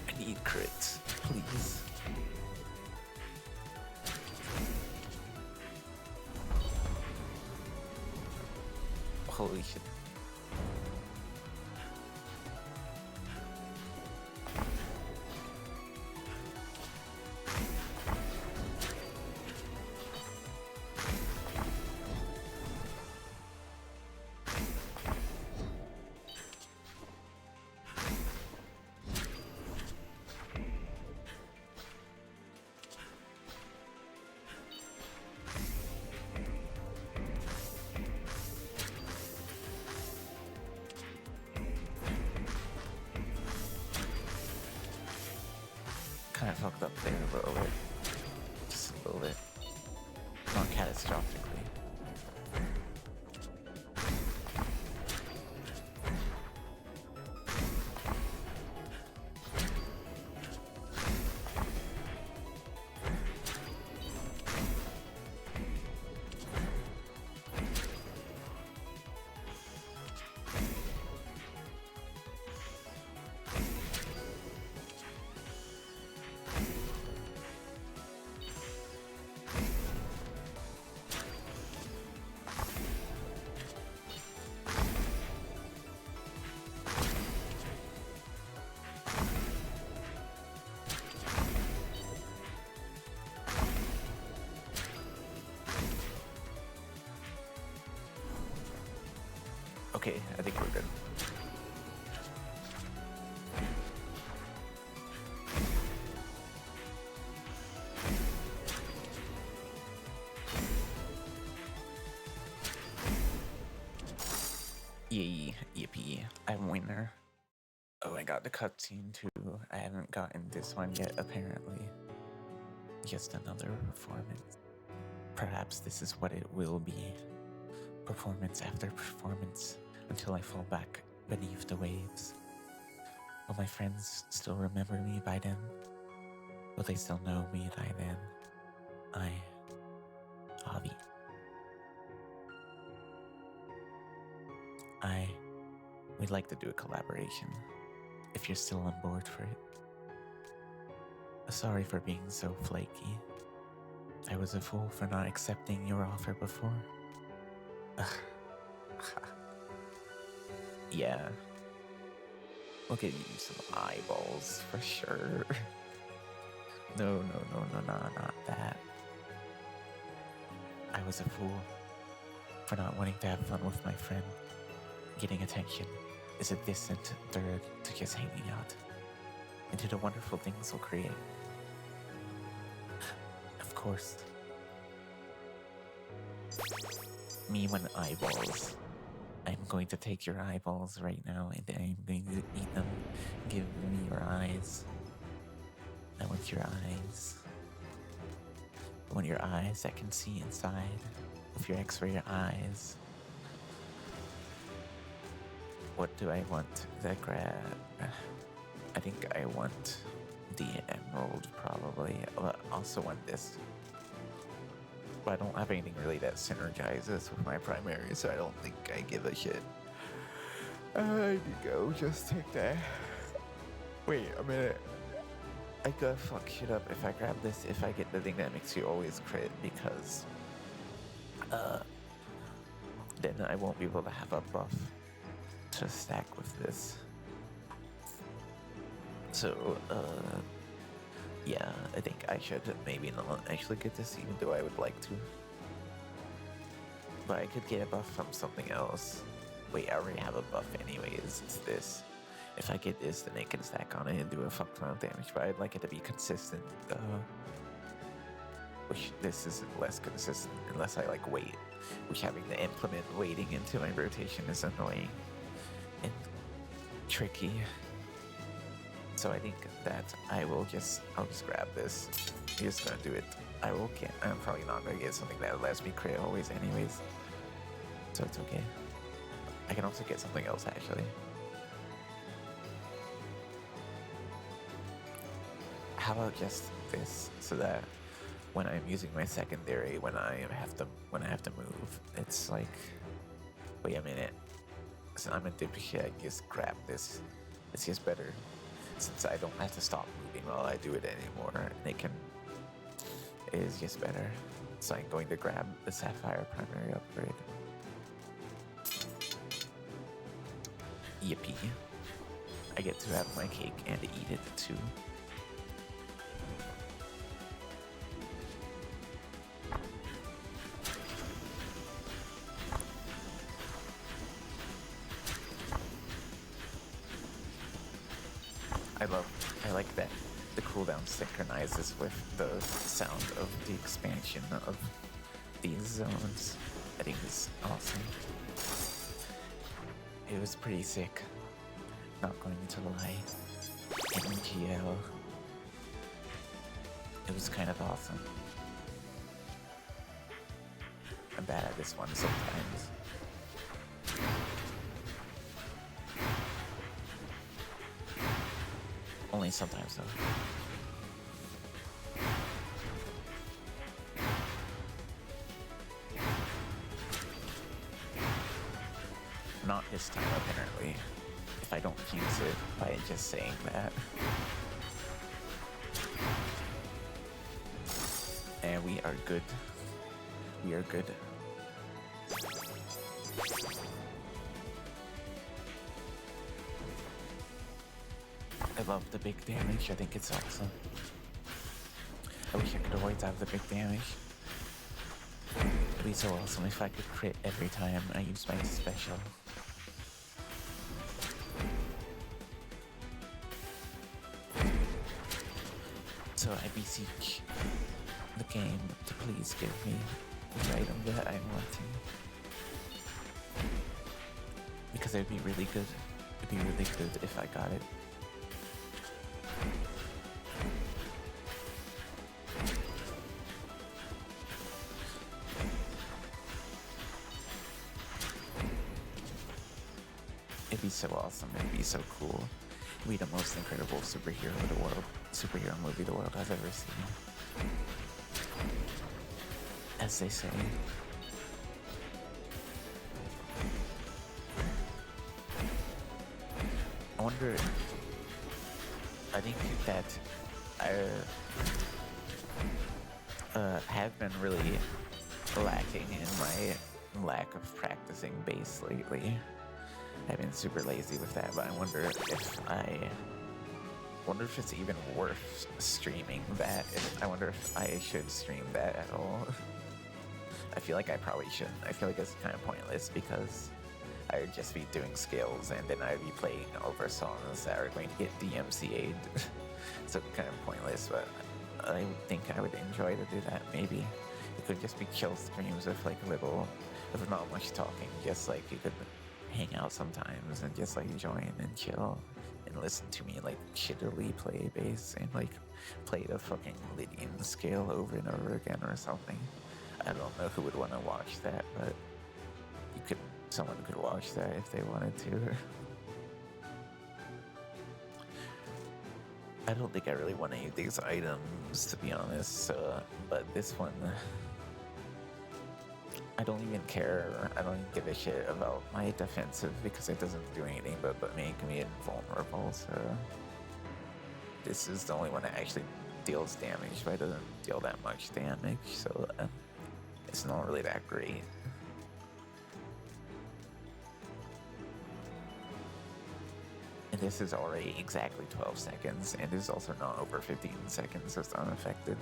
S1: I need crits, please. Holy shit. Kind of fucked up there a little bit. Just a little bit. Not catastrophically. Okay, I think we're good. Yay, yippee, I'm winner. Oh, I got the cutscene too. I haven't gotten this one yet, apparently. Just another performance. Perhaps this is what it will be. Performance after performance, until I fall back beneath the waves. Will my friends still remember me by then? Will they still know me by then? Avi. We'd like to do a collaboration, if you're still on board for it. Sorry for being so flaky. I was a fool for not accepting your offer before. Yeah. We'll give you some eyeballs for sure. No, not that. I was a fool for not wanting to have fun with my friend. Getting attention is a distant third to just hanging out, and to the wonderful things we'll create. Of course, me when eyeballs. I'm going to take your eyeballs right now and I'm going to eat them. Give me your eyes. I want your eyes. I want your eyes that can see inside with your X-ray eyes. What do I want to grab? I think I want the emerald probably. I also want this. But I don't have anything really that synergizes with my primary, so I don't think I give a shit. I need to go just take that. Wait a minute. I gotta fuck shit up if I grab this, if I get the thing that makes you always crit, because then I won't be able to have a buff to stack with this. So, yeah, I think I should maybe not actually get this, even though I would like to. But I could get a buff from something else. Wait, I already have a buff anyways, it's this. If I get this, then I can stack on it and do a fuck ton of damage, but I'd like it to be consistent. Which this is less consistent unless I like wait. Which having to implement waiting into my rotation is annoying and tricky. So I think that I'll just grab this. I'm just gonna do it. I'm probably not gonna get something that lets me crit always anyways. So it's okay. I can also get something else actually. How about just this, so that when I'm using my secondary, when I have to move, it's like, wait a minute. So I'm a dipshit, I just grab this. It's just better, since I don't have to stop moving while I do it anymore, and it is just better. So I'm going to grab the Sapphire primary upgrade. Yippee. I get to have my cake and eat it too. I like that the cooldown synchronizes with the sound of the expansion of these zones. I think it's awesome. It was pretty sick, not going to lie. MGL. It was kind of awesome. I'm bad at this one sometimes. Only sometimes though. Not this time apparently, if I don't fuse it by just saying that. And we are good. We are good. I love the big damage, I think it's awesome. I wish I could always have the big damage. It'd be so awesome if I could crit every time I use my special. So I beseech the game to please give me the item that I'm wanting. Because it'd be really good. It'd be really good if I got it. It'd be so awesome, it'd be so cool. It'd be the most incredible superhero movie the world has ever seen. As they say. I wonder, I think that I have been really lacking in my lack of practicing bass lately. I've been super lazy with that, but I wonder if it's even worth streaming that. I wonder if I should stream that at all. I feel like I probably shouldn't. I feel like it's kind of pointless because I would just be doing scales and then I'd be playing over songs that are going to get DMCA'd. So kind of pointless, but I think I would enjoy to do that. Maybe it could just be chill streams with like little, with not much talking. Just like you could hang out sometimes and just like join and chill and listen to me like shittily play bass and like play the fucking Lydian scale over and over again or something. I don't know who would want to watch that, but someone could watch that if they wanted to. I don't think I really want any of these items, to be honest, but this one, I don't even care. I don't even give a shit about my defensive because it doesn't do anything but make me invulnerable, so this is the only one that actually deals damage, but it doesn't deal that much damage, so it's not really that great. And this is already exactly 12 seconds, and is also not over 15 seconds, so it's unaffected.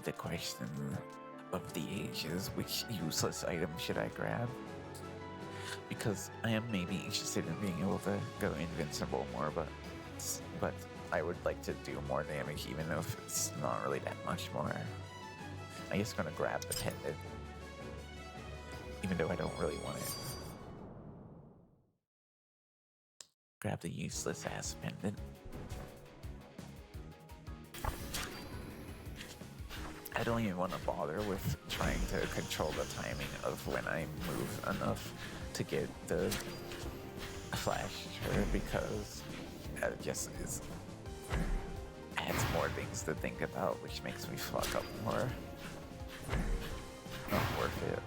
S1: The question of the age is, which useless item should I grab? Because I am maybe interested in being able to go invincible more, but I would like to do more damage, even if it's not really that much more. I'm just gonna grab the pendant, even though I don't really want it. Grab the useless ass pendant. I don't even want to bother with trying to control the timing of when I move enough to get the flash because it just adds more things to think about, which makes me fuck up more. Not worth it.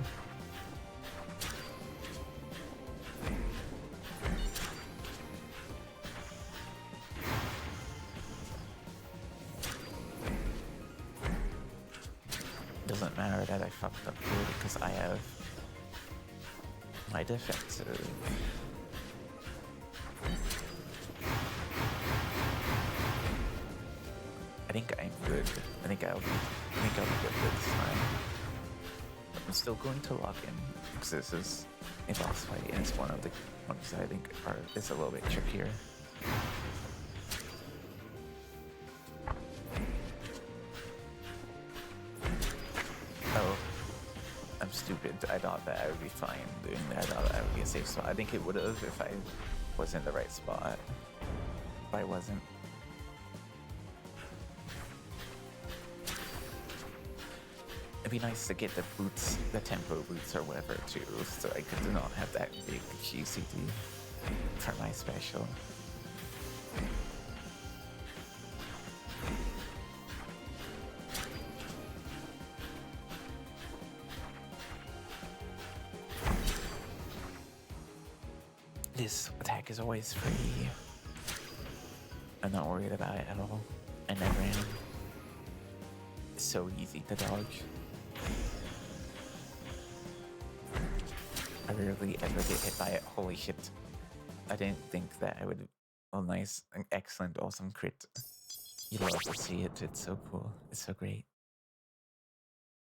S1: Doesn't matter that I fucked up here because I have my defensive. I think I'm good. I think I'll be good this time. I'm still going to lock in because this is a boss fight and it's one of the ones I think is a little bit trickier. Oh, I'm stupid. I thought that I would be fine doing that. I thought that would be a safe spot. I think it would have if I was in the right spot. But I wasn't. It'd be nice to get the boots, the tempo boots or whatever too, so I could not have that big GCD for my special. This attack is always free. I'm not worried about it at all. I never am. It's so easy to dodge. I rarely ever get hit by it. Holy shit. I didn't think that I would... Oh, nice. An excellent, awesome crit. You love to see it. It's so cool. It's so great.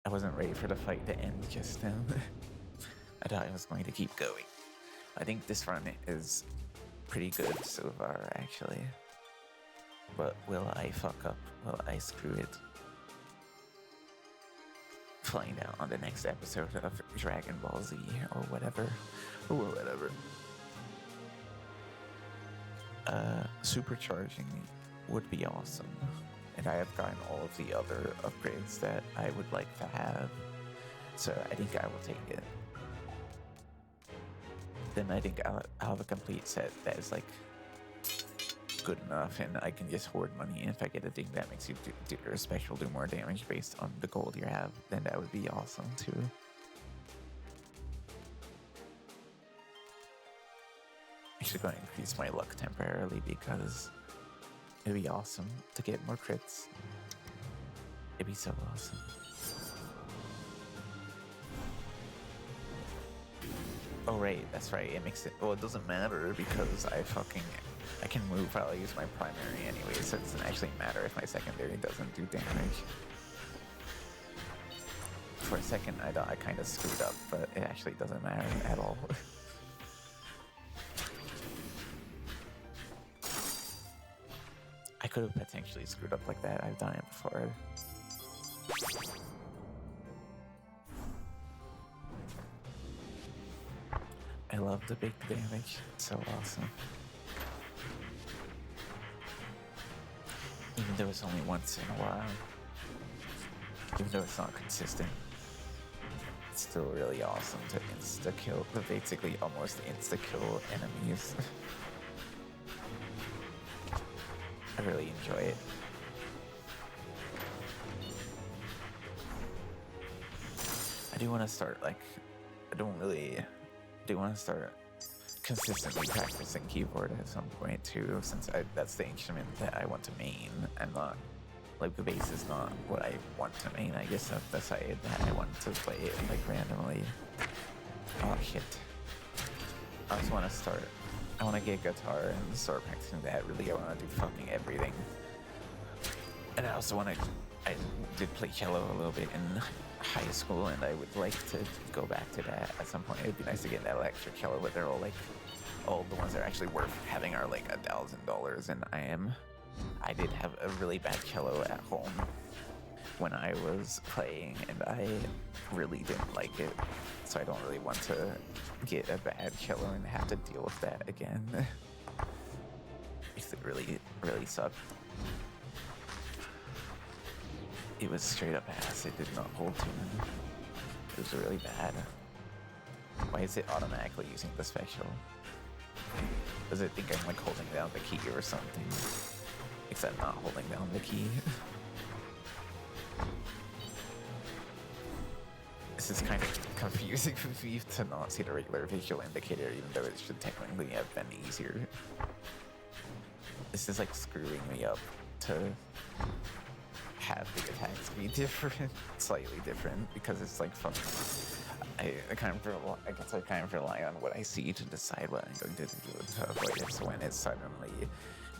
S1: I wasn't ready for the fight to end just now. I thought I was going to keep going. I think this run is pretty good so far, actually. But will I fuck up? Will I screw it? Find out on the next episode of Dragon Ball Z or whatever. Supercharging would be awesome. And I have gotten all of the other upgrades that I would like to have. So I think I will take it. Then I think I'll have a complete set that is like good enough and I can just hoard money. And if I get a thing that makes you do your special do more damage based on the gold you have, then that would be awesome too. Actually going to increase my luck temporarily because it'd be awesome to get more crits. It'd be so awesome. Oh right, that's right. It makes it. Well, it doesn't matter because I can move while I use my primary anyway, so it doesn't actually matter if my secondary doesn't do damage. For a second, I thought I kind of screwed up, but it actually doesn't matter at all. I could have potentially screwed up like that. I've done it before. I love the big damage. It's so awesome. Even though it's only once in a while. Even though it's not consistent. It's still really awesome to insta-kill, to basically almost insta-kill enemies. I really enjoy it. I do want to start, like, I do want to start consistently practicing keyboard at some point too, since that's the instrument that I want to main, and not, like, the bass is not what I want to main. I guess I've decided that I want to play it, like, randomly. Oh shit. I just want to start, I want to get guitar and start practicing that. Really, I want to do fucking everything. And I also want to, I did play cello a little bit in high school, and I would like to go back to that at some point. It'd be nice to get that electric cello, but they're all, like, all the ones that are actually worth having are like $1,000, and I did have a really bad cello at home when I was playing, and I really didn't like it, so I don't really want to get a bad cello and have to deal with that again. It really, really sucked. It was straight up ass. It did not hold tune. It was really bad. Why is it automatically using the special? Does it think I'm, like, holding down the key or something? Except not holding down the key. This is kind of confusing for me to not see the regular visual indicator, even though it should technically have been easier. This is, like, screwing me up to have the attacks be different, slightly different, because it's like fucking. I guess I kind of rely on what I see to decide what I'm going to do to avoid it. So when it's suddenly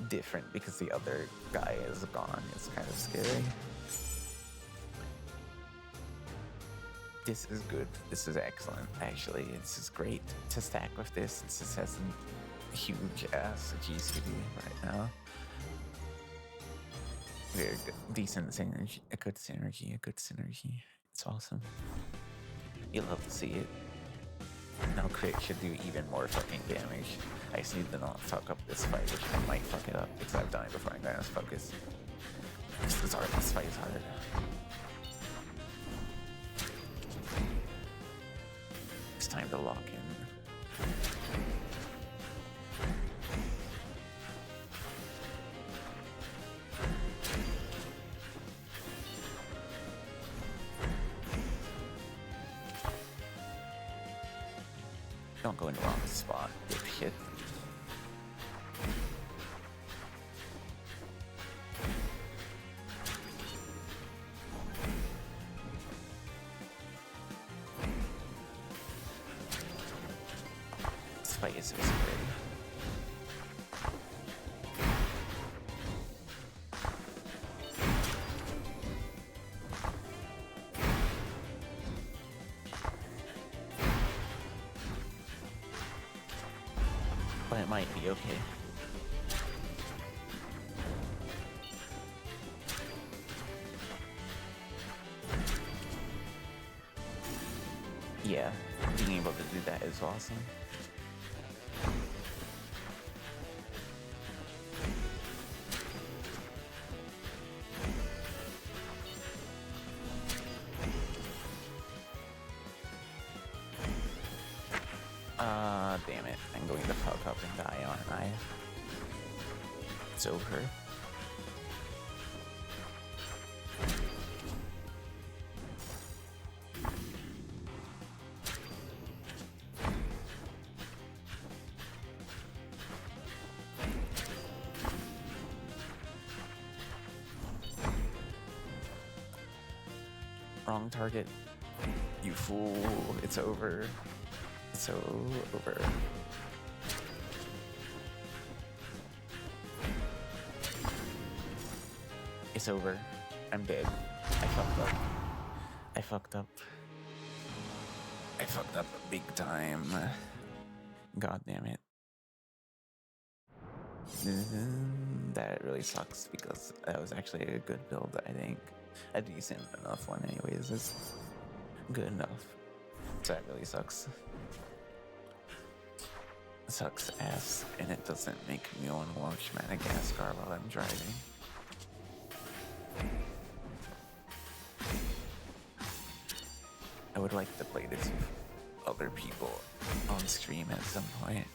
S1: different because the other guy is gone, it's kind of scary. This is good. This is excellent. Actually, this is great to stack with this. This has a huge ass GCD right now. Very good, decent synergy, a good synergy. It's awesome. You'll love to see it. Now crit should do even more fucking damage. I just need to not fuck up this fight, which I might fuck it up because I've done it before. I'm gonna focus. This is hard. This fight is hard. It's time to lock in. Don't go in the wrong spot, dipshit. This fight is so scary. But it might be okay. Yeah, being able to do that is awesome. Damn it. I'm going to fuck up and die, aren't I? It's over. Wrong target. You fool. It's over. so over. It's over. I'm dead. I fucked up. I fucked up. I fucked up big time. God damn it. That really sucks because that was actually a good build, I think. A decent enough one anyways. It's good enough. So that really sucks. Sucks ass, and it doesn't make me want to watch Madagascar while I'm driving. I would like to play this with other people on stream at some point.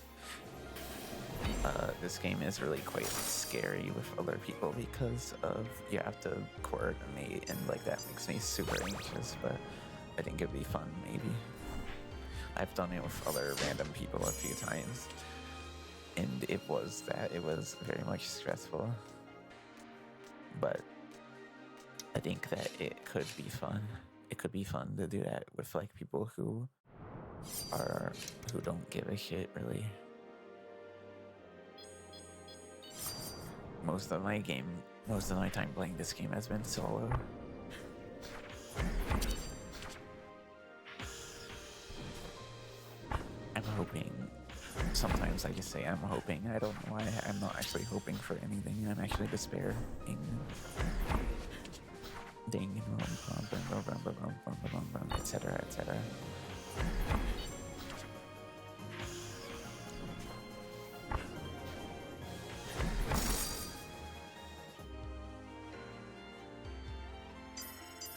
S1: This game is really quite scary with other people because of you have to coordinate, and like that makes me super anxious, but I think it'd be fun maybe. I've done it with other random people a few times, and it was very much stressful, but I think that it could be fun. It could be fun to do that with like people who don't give a shit really. Most of my time playing this game has been solo. I'm hoping. Sometimes I just say I'm hoping. I don't know why. I'm not actually hoping for anything. I'm actually despairing. Ding, etc., etc.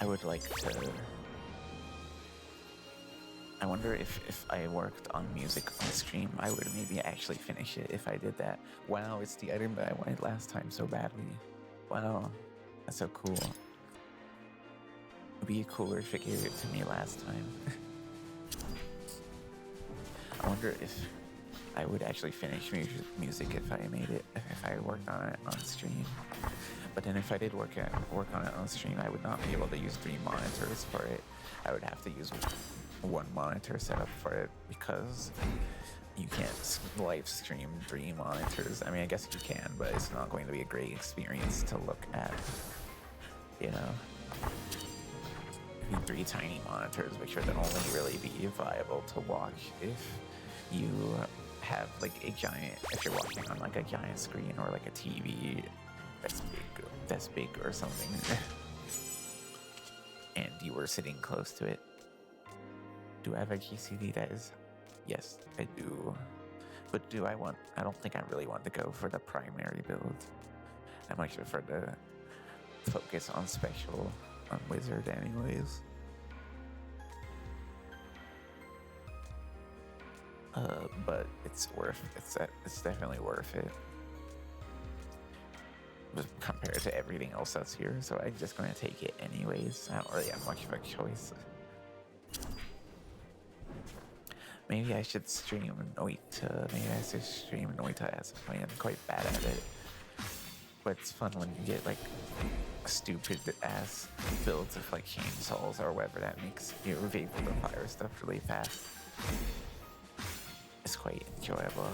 S1: I would like to... I wonder if I worked on music on stream, I would maybe actually finish it if I did that. Wow, it's the item that I wanted last time so badly. Wow, that's so cool. It'd be cooler if it gave it to me last time. I wonder if I would actually finish music if I made it, if I worked on it on stream. But then if I did work on it on stream, I would not be able to use 3 monitors for it. I would have to use 1 monitor setup for it because you can't live stream 3 monitors. I mean, I guess you can, but it's not going to be a great experience to look at, you know? I mean, 3 tiny monitors, which would only really be viable to watch if you have like a giant, if you're watching on like a giant screen or like a TV that's big or something, and you were sitting close to it. Do I have a GCD that is? Yes, I do. But I don't think I really want to go for the primary build. I much prefer to focus on special, on wizard anyways. But it's definitely worth it. Compared to everything else that's here, so I'm just going to take it anyways. I don't really have much of a choice. Maybe I should stream Noita. Maybe I should stream Noita as a plan. I'm quite bad at it. But it's fun when you get like stupid ass builds of like chainsaws or whatever that makes you able to fire stuff really fast. It's quite enjoyable.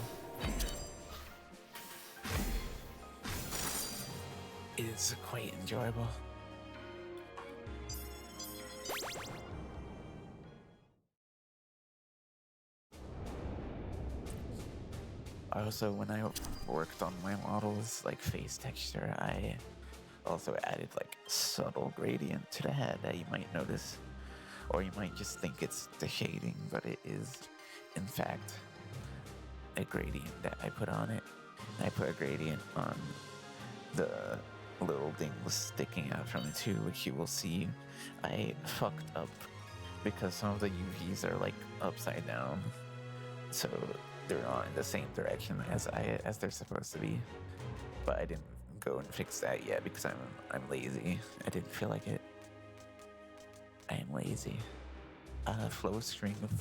S1: It's quite enjoyable. Also, when I worked on my models, like face texture, I also added like subtle gradient to the head that you might notice, or you might just think it's the shading, but it is in fact a gradient that I put on it. I put a gradient on the little things sticking out from it too, which you will see I fucked up because some of the UVs are like upside down, so they're not in the same direction as they're supposed to be. But I didn't go and fix that yet because I'm lazy. I didn't feel like it. I am lazy. Flow strength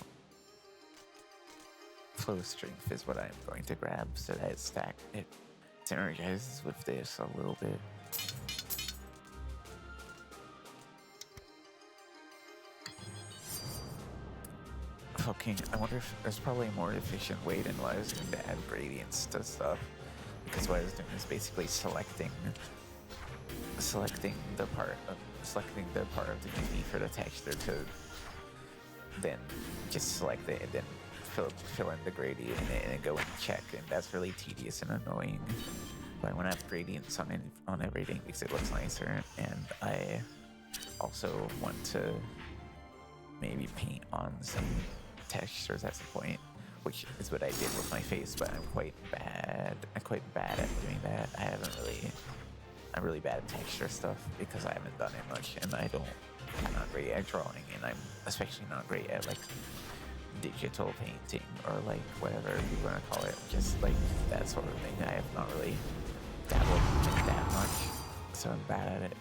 S1: is what I'm going to grab so that it synergizes with this a little bit. fucking, I wonder if there's probably a more efficient way than what I was doing to add gradients to stuff. Because what I was doing is basically selecting the part of the UV for the texture to then just select it and then fill in the gradient in it and then go and check, and that's really tedious and annoying. But I want to have gradients on everything because it looks nicer, and I also want to maybe paint on some textures at some point, which is what I did with my face, but I'm quite bad at doing that. I'm really bad at texture stuff because I haven't done it much, and I'm not great at drawing, and I'm especially not great at like digital painting or like whatever you want to call it, just like that sort of thing. I have not really dabbled in that much, so I'm bad at it.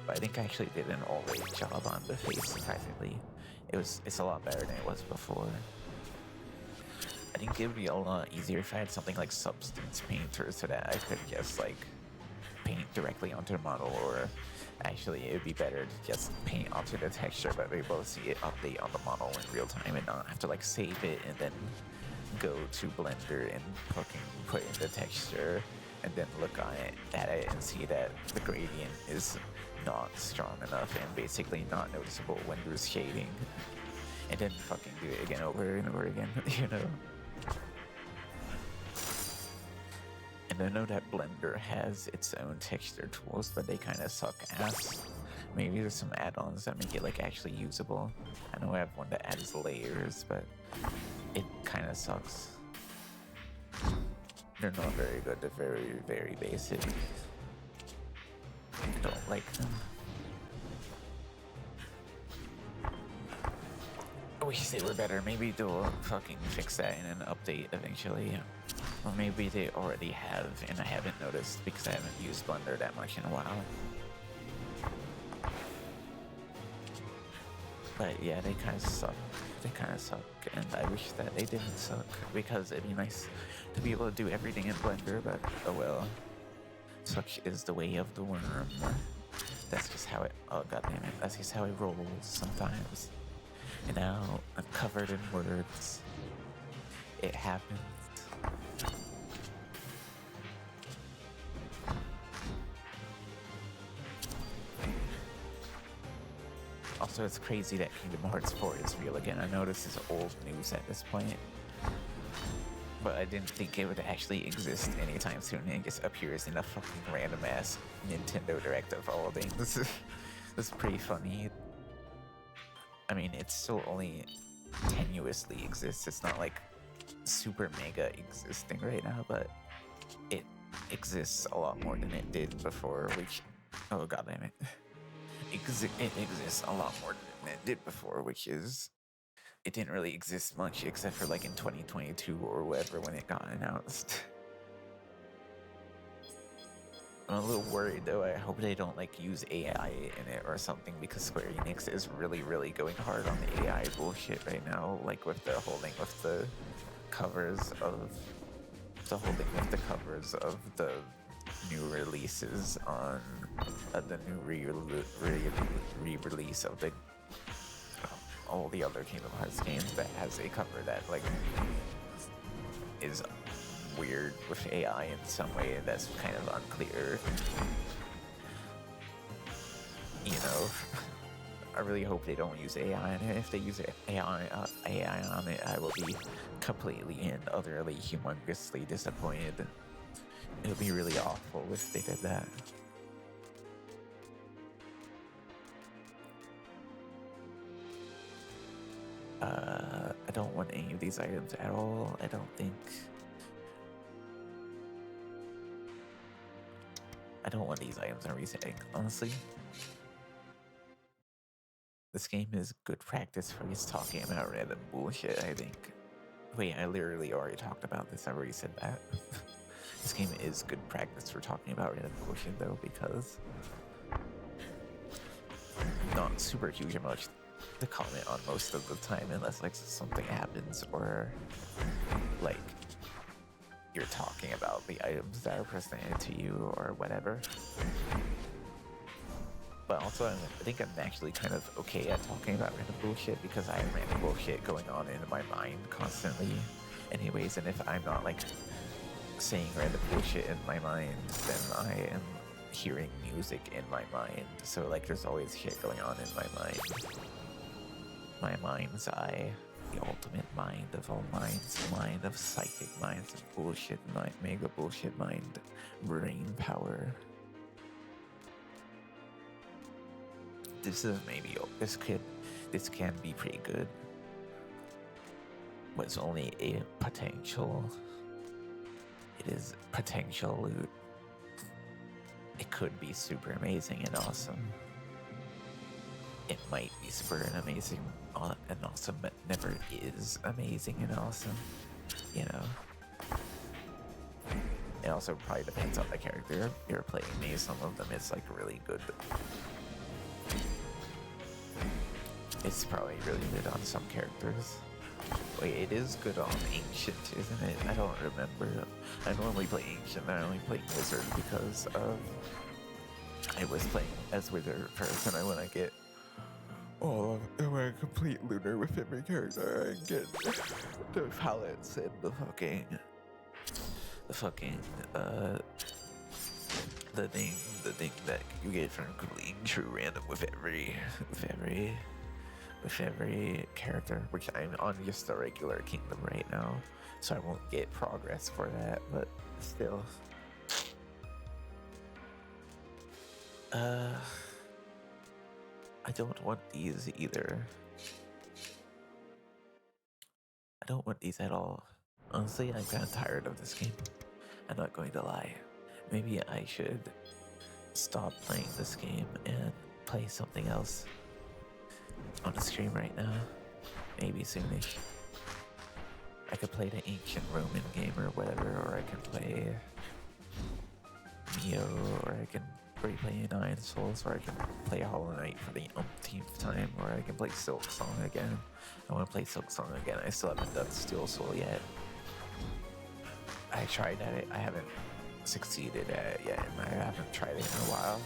S1: But I think I actually did an alright job on the face, surprisingly. It's a lot better than it was before. I think it would be a lot easier if I had something like Substance Painter so that I could just like paint directly onto the model, or actually it would be better to just paint onto the texture but be able to see it update on the model in real time and not have to like save it and then go to Blender and fucking put in the texture and then look at it and see that the gradient is not strong enough and basically not noticeable when there's shading, and then fucking do it again over and over again, you know? And I know that Blender has its own texture tools, but they kind of suck ass. Maybe there's some add-ons that make it like actually usable. I know I have one that adds layers, but it kind of sucks. They're not very good. They're very, very basic. I don't like them. I wish they were better. Maybe they'll fucking fix that in an update eventually. Or maybe they already have and I haven't noticed because I haven't used Blender that much in a while. But yeah, they kind of suck. And I wish that they didn't suck because it'd be nice to be able to do everything in Blender, but oh well. Such is the way of the worm. That's just how it, oh god damn it, that's just how it rolls sometimes. And now I'm covered in words. It happens. Also, it's crazy that Kingdom Hearts 4 is real again. I know this is old news at this point, but I didn't think it would actually exist anytime soon, and it just appears in a fucking random ass Nintendo Direct of all things. This is pretty funny. I mean, it still only tenuously exists. It's not like super mega existing right now, but it exists a lot more than it did before, which, oh god damn it. It exists a lot more than it did before, which is, it didn't really exist much except for like in 2022 or whatever when it got announced. I'm a little worried though. I hope they don't like use AI in it or something, because Square Enix is really going hard on the AI bullshit right now, like with the holding with the covers of the new releases on the new re-release of the all the other Kingdom Hearts games that has a cover that like is weird with AI in some way that's kind of unclear. You know, I really hope they don't use AI on it. If they use AI on it, I will be completely and utterly humongously disappointed. It would be really awful if they did that. I don't want any of these items at all, I don't think. I don't want these items on resetting, honestly. This game is good practice for just talking about random bullshit, I think. Wait, I literally already talked about this, I already said that. This game is good practice for talking about random bullshit though, because not super huge much to comment on most of the time unless like something happens or like you're talking about the items that are presented to you or whatever. But also, I think I'm actually kind of okay at talking about random bullshit because I have random bullshit going on in my mind constantly anyways, and if I'm not, like, saying random bullshit in my mind, then I am hearing music in my mind. So, like, there's always shit going on in my mind. My mind's eye, the ultimate mind of all minds, mind of psychic minds, of bullshit mind, mega bullshit mind, brain power. This is maybe, this can be pretty good, but it's only a potential. It is potential loot. It could be super amazing and awesome. It might be super amazing and awesome, but never is amazing and awesome, you know? It also probably depends on the character you're playing. Maybe some of them it's like really good. It's probably really good on some characters. Wait, it is good on Ancient, isn't it? I don't remember. I normally play Ancient, I only play Wizard because I was playing as Wizard first, and I want to get all of, I want to complete Lunar with every character and get the palettes and the fucking, the thing that you get from completing true random with every character, which I'm on just the regular kingdom right now, so I won't get progress for that, but still. I don't want these either. I don't want these at all. Honestly, I'm kind of tired of this game. I'm not going to lie. Maybe I should stop playing this game and play something else on the stream right now. Maybe soonish. I could play the ancient Roman game or whatever, or I can play Neo, or I can replay Nine Souls, or I can play Hollow Knight for the umpteenth time, or I can play Silk Song again. I want to play Silk Song again. I still haven't done Steel Soul yet. I tried at it. I haven't succeeded at it yet, and I haven't tried it in a while.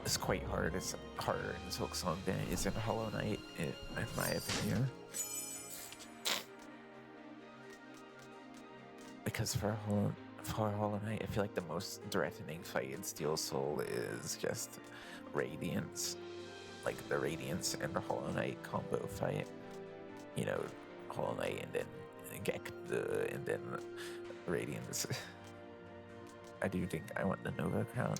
S1: It's quite hard. It's harder in Silk Song than it is in Hollow Knight, in my opinion. Because for Hollow Knight, I feel like the most threatening fight in Steel Soul is just Radiance. Like the Radiance and the Hollow Knight combo fight. You know, Hollow Knight and then Gekta and then Radiance. I do think I want the Nova Crown.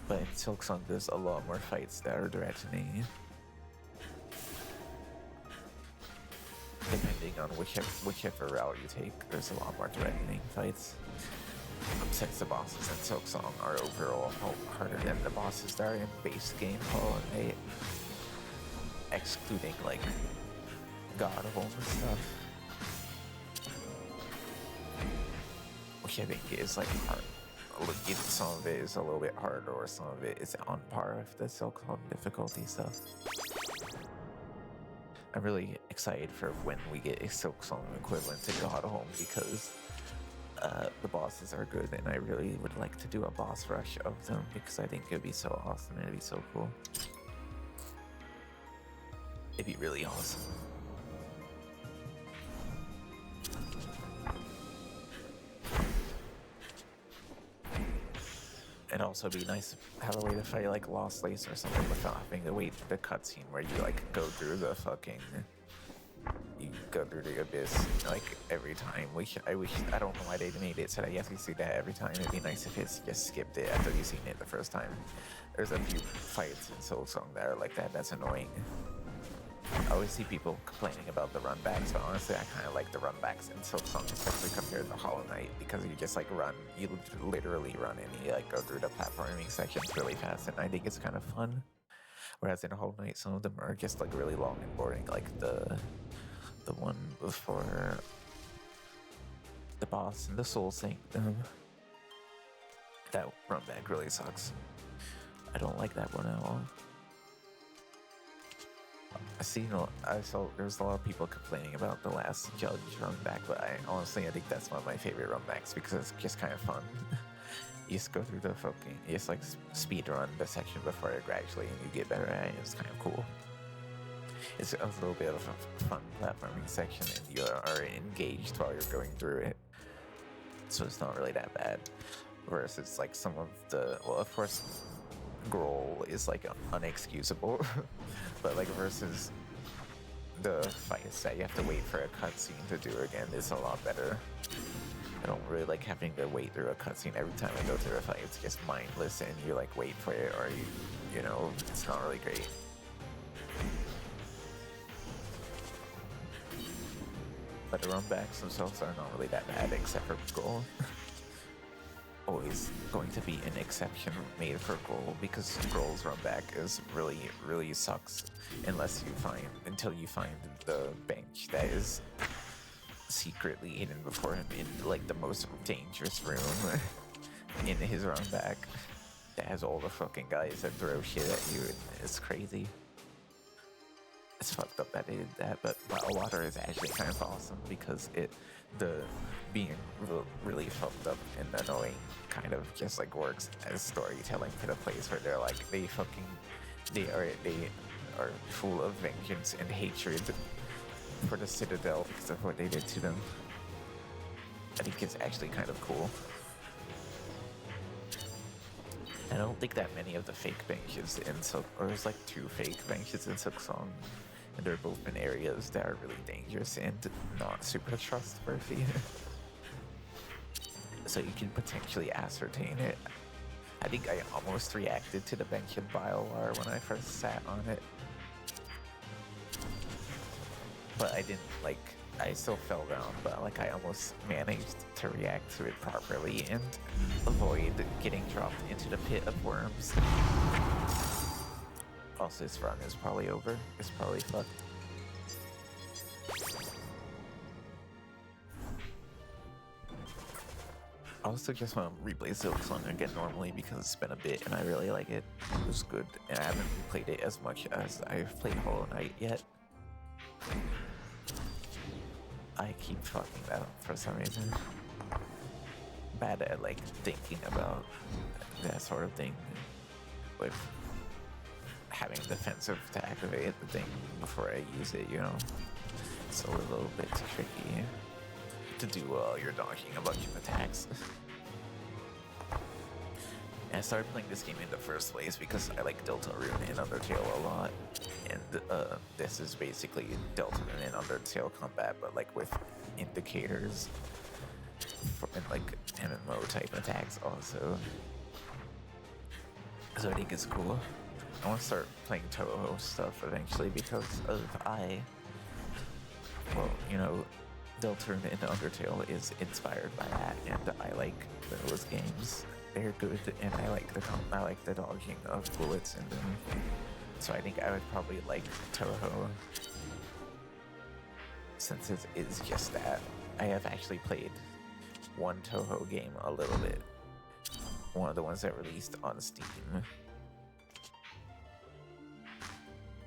S1: But in Silk Song, there's a lot more fights that are threatening. Depending on whichever route you take, there's a lot more threatening fights. Since the bosses in Silk Song are overall harder than the bosses that are in base game Hollow Knight, excluding like God of War and stuff, which I think is like hard. Some of it is a little bit harder, or some of it is on par with the Silk Song difficulty stuff. I'm really excited for when we get a Silk Song equivalent to God Home, because the bosses are good, and I really would like to do a boss rush of them because I think it'd be so awesome and it'd be so cool. It'd be really awesome. It'd also be nice to have a way to fight like Lost Lace or something without having to wait for the cutscene where you like go through the fucking, you go through the abyss like every time. I don't know why they made it so that you have to see that every time. It'd be nice if it's just skipped it after you've seen it the first time. There's a few fights in Soul Song that are like that. That's annoying. I always see people complaining about the runbacks, but honestly, I kind of like the runbacks in Silk Song, especially compared to Hollow Knight, because you just like run, you literally run, and you like go through the platforming sections really fast, and I think it's kind of fun. Whereas in Hollow Knight, some of them are just like really long and boring, like the one before the boss in the Soul Sanctum. That runback really sucks. I don't like that one at all. I saw there's a lot of people complaining about the last Judge run back, but I think that's one of my favorite run backs because it's just kind of fun. You just go through you just like speed run the section before it gradually, and you get better at it. It's kind of cool. It's a little bit of a fun platforming section, and you are engaged while you're going through it, so it's not really that bad. Versus like some of of course, Grohl is like unexcusable, but like versus the fights that you have to wait for a cutscene to do again is a lot better. I don't really like having to wait through a cutscene every time I go through a fight. It's just mindless, and you like wait for it, or you know, it's not really great. But the runbacks themselves are not really that bad, except for Grohl. Always going to be an exception made for Grohl, because Grohl's runback is really sucks until you find the bench that is secretly hidden before him in like the most dangerous room in his runback that has all the fucking guys that throw shit at you. It's crazy. It's fucked up that they did that, but Bottle Water is actually kind of awesome because being really fucked up and annoying kind of just like works as storytelling for the place where they are full of vengeance and hatred for the Citadel because of what they did to them. I think it's actually kind of cool. I don't think that many of the fake benches there's like 2 fake benches in Silksong, and they're both in areas that are really dangerous and not super trustworthy. So you can potentially ascertain it. I think I almost reacted to the bench in Biowar when I first sat on it. But I didn't I still fell down, but like I almost managed to react to it properly and avoid getting dropped into the pit of worms. Also, this run is probably over. It's probably fucked. I also just want to replay Silksong again normally because it's been a bit and I really like it. It was good, and I haven't played it as much as I've played Hollow Knight yet. I keep fucking that up for some reason. Bad at like thinking about that sort of thing with having defensive to activate the thing before I use it, you know? It's a little bit tricky to do while you're dodging a bunch of attacks. And I started playing this game in the first place because I like Deltarune and Undertale a lot, and this is basically Deltarune and Undertale combat, but like with indicators and like MMO type attacks also. So I think it's cool. I want to start playing Toho stuff eventually because Deltarune and Undertale is inspired by that, and I like those games. They're good, and I like the dodging of bullets in them. So I think I would probably like Toho, since it is just that. I have actually played one Toho game a little bit. One of the ones that released on Steam.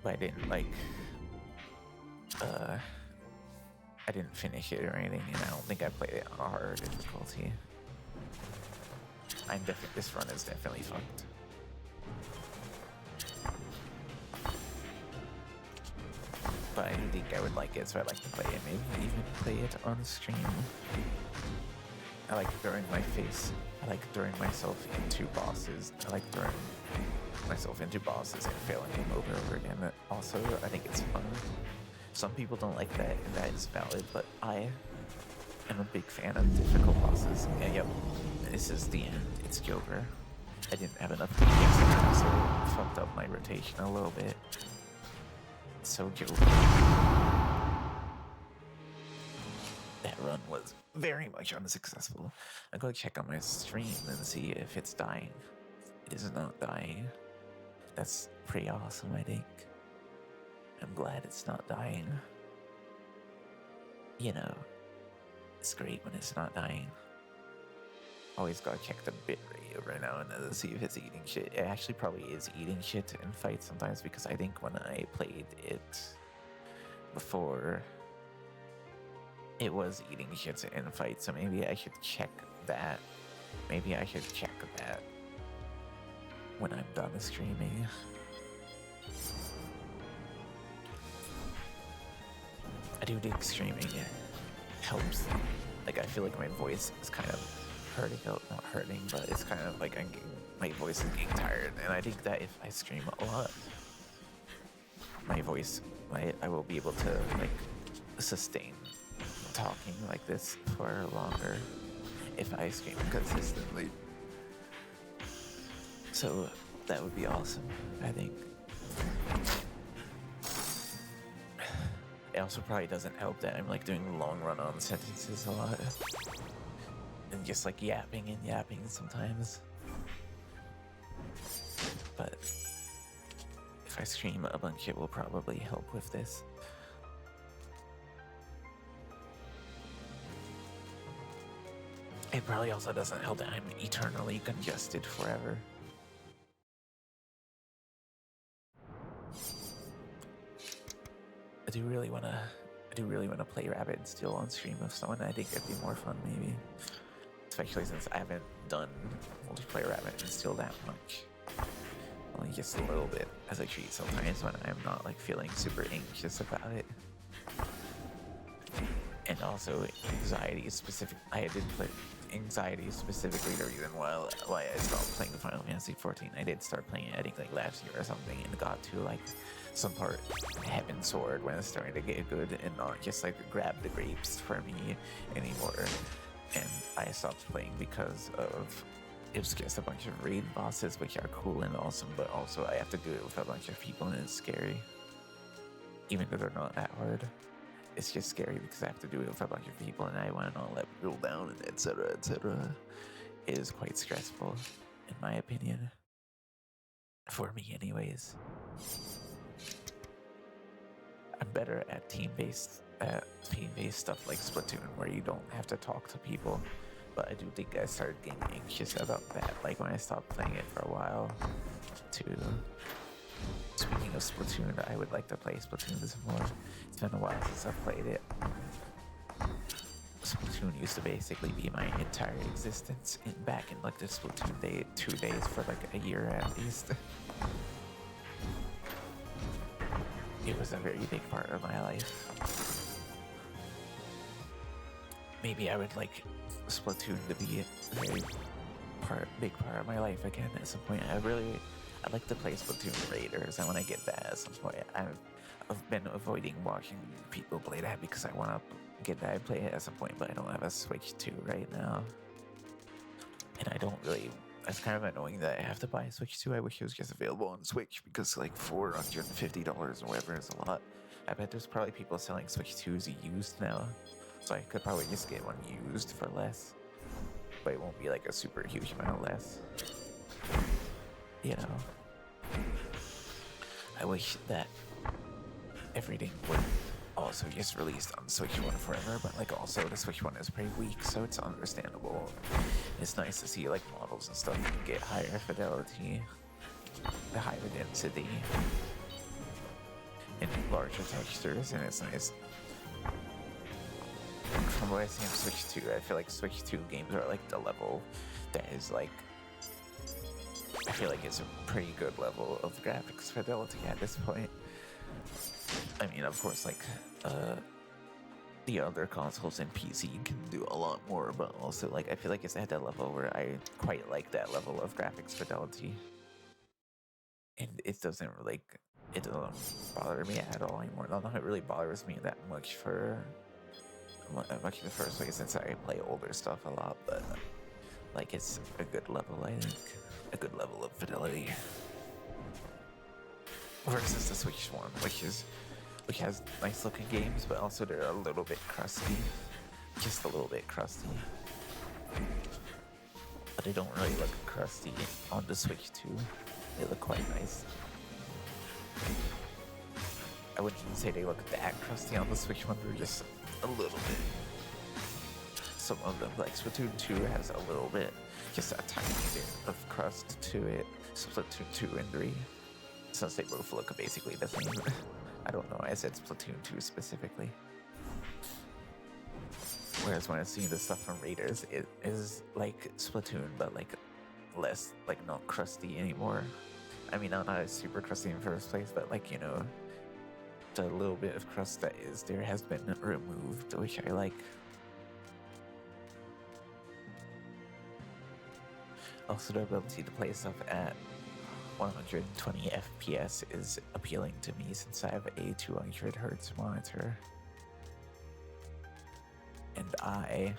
S1: But I didn't finish it or anything, and I don't think I played it on a harder difficulty. This run is definitely fucked. But I think I would like it, so I'd like to play it. Maybe even play it on stream. I like throwing throwing myself into bosses. I like throwing myself into bosses and failing them over and over again. Also, I think it's fun. Some people don't like that, and that is valid, but I am a big fan of difficult bosses. And yep, this is the end. It's Joker. I didn't have enough DPS, so it fucked up my rotation a little bit. So Joker. That run was very much unsuccessful. I'm going to check on my stream and see if it's dying. It is not dying. That's pretty awesome, I think. I'm glad it's not dying. You know, it's great when it's not dying. Always gotta check the bit rate every now and then to see if it's eating shit. It actually probably is eating shit in fights sometimes, because I think when I played it before, it was eating shit in fights, so maybe I should check that. Maybe I should check that when I'm done streaming. I do think streaming helps. Like, I feel like my voice is kind of hurting out, not hurting, but it's kind of like my voice is getting tired, and I think that if I stream a lot, my voice, I will be able to like sustain talking like this for longer if I stream consistently. So that would be awesome, I think. It also probably doesn't help that I'm like doing long run-on sentences a lot. And just like yapping sometimes. But if I stream a bunch, it will probably help with this. It probably also doesn't help that I'm eternally congested forever. I do really wanna play Rabbit and Steel on stream with someone. I think it'd be more fun, maybe. Especially since I haven't done multiplayer Rabbit and Steel that much. Only just a little bit as a treat sometimes when I'm not like feeling super anxious about it. And also anxiety specific. I did play anxiety specifically the reason why I stopped playing Final Fantasy 14. I did start playing it, I think like last year or something, and got to like some part Heaven Sword when it's starting to get good and not just like grab the grapes for me anymore. And I stopped playing because of it was just a bunch of raid bosses, which are cool and awesome, but also I have to do it with a bunch of people and it's scary. Even though they're not that hard. It's just scary because I have to do it with a bunch of people and I want to not let people down, and etc. etc. It is quite stressful, in my opinion. For me, anyways. I'm better at team-based stuff like Splatoon, where you don't have to talk to people. But I do think I started getting anxious about that, like when I stopped playing it for a while, too. Speaking of Splatoon, I would like to play Splatoon some more. It's been a while since I've played it. Splatoon used to basically be my entire existence back in like the Splatoon 2 days for like a year at least. It was a very big part of my life. Maybe I would like Splatoon to be a very big part of my life again at some point. I'd like to play Splatoon Raiders, and when I get that at some point, I've been avoiding watching people play that because I want to get that and play it at some point, but I don't have a Switch 2 right now. And I don't really... It's kind of annoying that I have to buy a Switch 2. I wish it was just available on Switch, because like $450 or whatever is a lot. I bet there's probably people selling Switch 2s used now, so I could probably just get one used for less. But it won't be like a super huge amount less. You know, I wish that everything would also just released on Switch 1 forever, but like also the Switch 1 is pretty weak, so it's understandable. It's nice to see like models and stuff get higher fidelity, the higher density, and larger textures, and it's nice. From what I see on Switch 2, I feel like Switch 2 games are like the level that is like, I feel like it's a pretty good level of graphics fidelity at this point. I mean, of course, like, the other consoles and PC can do a lot more, but also, like, I feel like it's at that level where I quite like that level of graphics fidelity. And it doesn't bother me at all anymore. Not that it really bothers me that much much in the first place, since I play older stuff a lot, but, like, it's a good level, I think. A good level of fidelity. Versus the Switch 1, which has nice looking games, but also they're a little bit crusty. Just a little bit crusty. But they don't really look crusty on the Switch 2. They look quite nice. I wouldn't say they look that crusty on the Switch 1, they're just a little bit. some of them, like Splatoon 2 has a little bit, just a tiny bit of crust to it. Splatoon 2 and 3, since they both look basically the same. I don't know, I said Splatoon 2 specifically. Whereas when I see the stuff from Raiders, it is like Splatoon, but like less, like not crusty anymore. I mean, not super crusty in the first place, but like, you know, the little bit of crust that is there has been removed, which I like. Also, the ability to play stuff at 120 FPS is appealing to me since I have a 200 Hz monitor. And I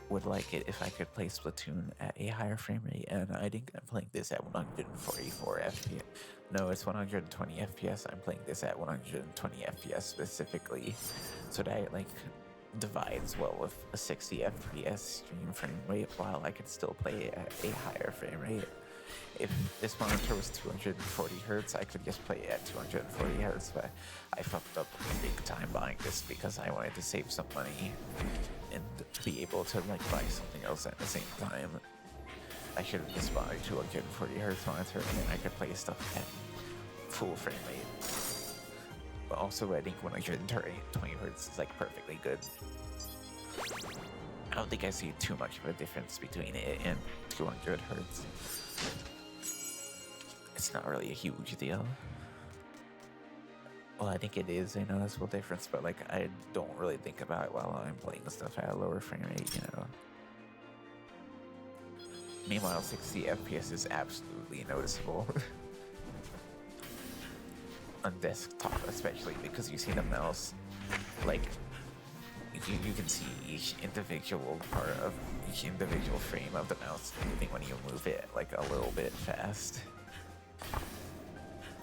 S1: would like it if I could play Splatoon at a higher frame rate, and I think I'm playing this at 144 FPS. No, it's 120 FPS. I'm playing this at 120 FPS specifically, so that it, like, divides well with a 60 FPS stream frame rate, while I can still play at a higher frame rate. If this monitor was 240 Hz, I could just play it at 240 Hz, but I fucked up big time buying this because I wanted to save some money and be able to like buy something else at the same time. I should have just bought a 240 Hz monitor and then I could play stuff at full frame rate. But also I think 120 Hz is like perfectly good. I don't think I see too much of a difference between it and 200 Hz. It's not really a huge deal. Well, I think it is a noticeable difference, but like I don't really think about it while I'm playing stuff at a lower frame rate, you know. Meanwhile, 60 FPS is absolutely noticeable. On desktop especially, because you see the mouse, like, you can see each individual part of each individual frame of the mouse moving when you move it like a little bit fast.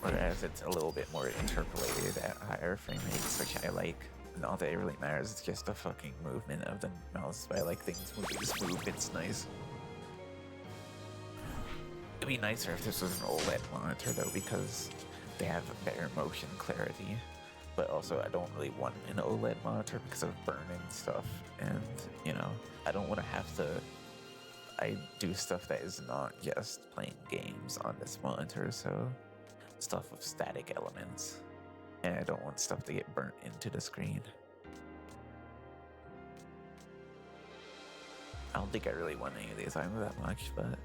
S1: Whereas it's a little bit more interpolated at higher frame rates, which I like. Not that it really matters, it's just the fucking movement of the mouse. But I like things moving smooth, it's nice. It'd be nicer if this was an OLED monitor though, because they have better motion clarity. But also I don't really want an OLED monitor because of burning stuff, and you know, I don't want to have to I do stuff that is not just playing games on this monitor, so stuff with static elements, and I don't want stuff to get burnt into the screen. I don't think I really want any of these items that much, but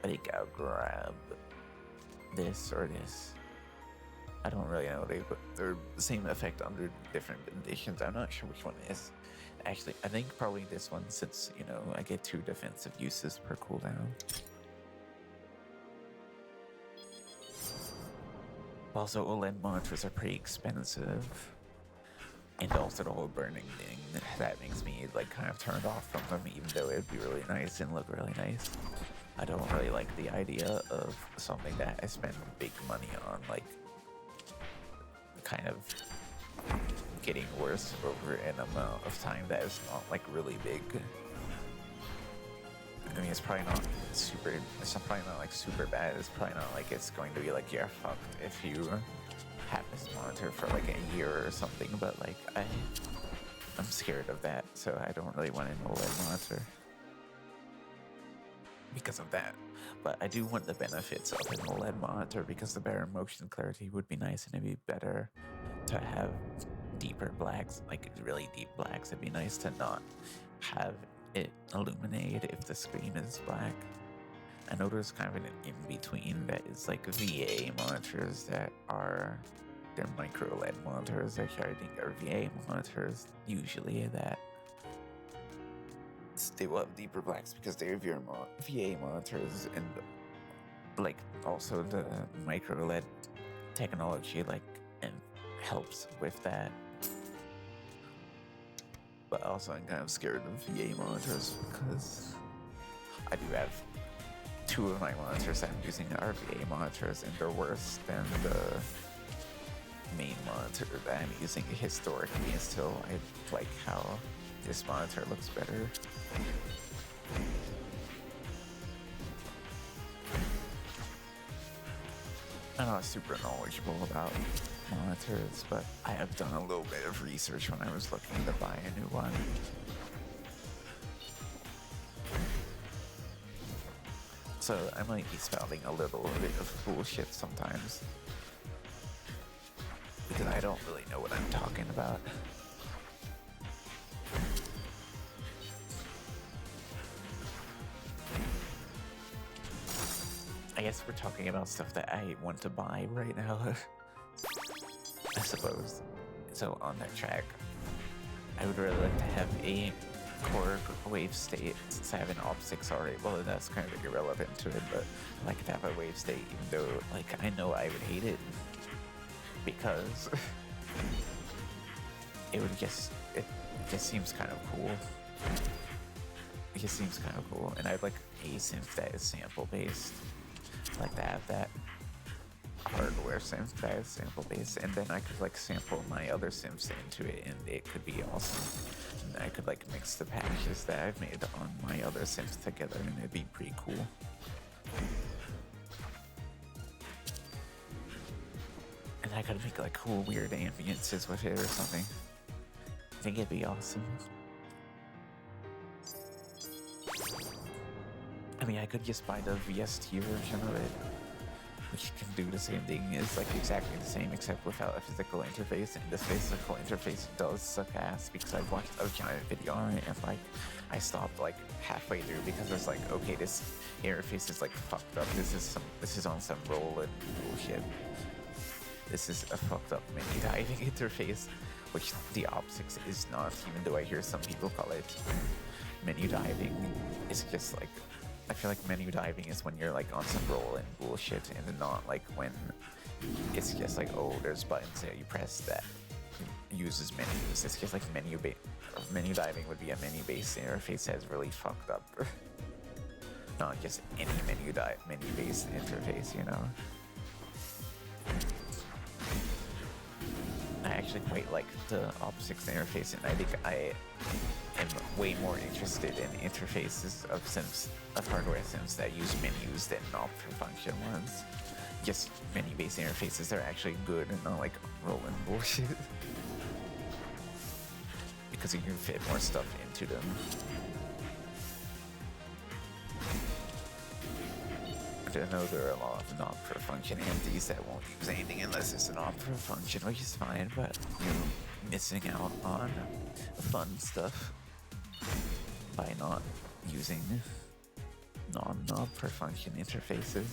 S1: I think I'll grab this or this. I don't really know, they're the same effect under different conditions. I'm not sure which one is. Actually, I think probably this one, since, you know, I get 2 defensive uses per cooldown. Also, OLED monitors are pretty expensive. And also the whole burning thing, that makes me like kind of turned off from them, even though it'd be really nice and look really nice. I don't really like the idea of something that I spend big money on, like, kind of getting worse over an amount of time that is not like really big. I mean, it's probably not like super bad. It's probably not like it's going to be like you're fucked if you have this monitor for like a year or something, but like I'm scared of that, so I don't really want an OLED monitor because of that. But I do want the benefits of an OLED monitor, because the better motion clarity would be nice, and it'd be better to have deeper blacks, like really deep blacks. It'd be nice to not have it illuminate if the screen is black. I know there's kind of an in-between that is like VA monitors that are, they're micro LED monitors, which I think are VA monitors usually, that they will have deeper blacks because they're VA monitors, and like also the micro LED technology like helps with that. But also I'm kind of scared of VA monitors because I do have 2 of my monitors that I'm using are VA monitors, and they're worse than the main monitor that I'm using historically, and still I like how this monitor looks better. I'm not super knowledgeable about monitors, but I have done a little bit of research when I was looking to buy a new one. So I might be spouting a little bit of bullshit sometimes, because I don't really know what I'm talking about. I guess we're talking about stuff that I want to buy right now, I suppose. So on that track, I would really like to have a core wave state, since I have an op6 already. Well, that's kind of irrelevant to it, but I like to have a wave state, even though, like, I know I would hate it, because it just seems kind of cool. It just seems kind of cool, and I'd like a synth that is sample based. I like to have that hardware synth that is sample based, and then I could like sample my other synths into it, and it could be awesome. And I could like mix the patches that I've made on my other synths together, and it'd be pretty cool. And I could make like cool weird ambiances with it or something. I think it'd be awesome. I mean, I could just buy the VST version of it, which can do the same thing. It's like exactly the same, except without a physical interface. And this physical interface does suck ass, because I watched a giant video on it, and like I stopped like halfway through because it's like, okay, this interface is like fucked up. This is on some roll and bullshit. This is a fucked up menu diving interface, which the op6 is not, even though I hear some people call it menu diving. It's just like, I feel like menu diving is when you're like on some roll and bullshit, and not like when it's just like, oh, there's buttons that you press that uses menus. It's just like menu diving would be a menu-based interface that's really fucked up. Not just any menu-based interface, you know? I actually quite like the op6 interface, and I think I am way more interested in interfaces of synths, of hardware synths that use menus than not-for-function ones. Just menu-based interfaces that are actually good and not like rolling bullshit. Because you can fit more stuff into them. I know there are a lot of not-for-function entities that won't use anything unless it's an not-for-function, which is fine, but you're missing out on fun stuff by not using non-not-for-function interfaces.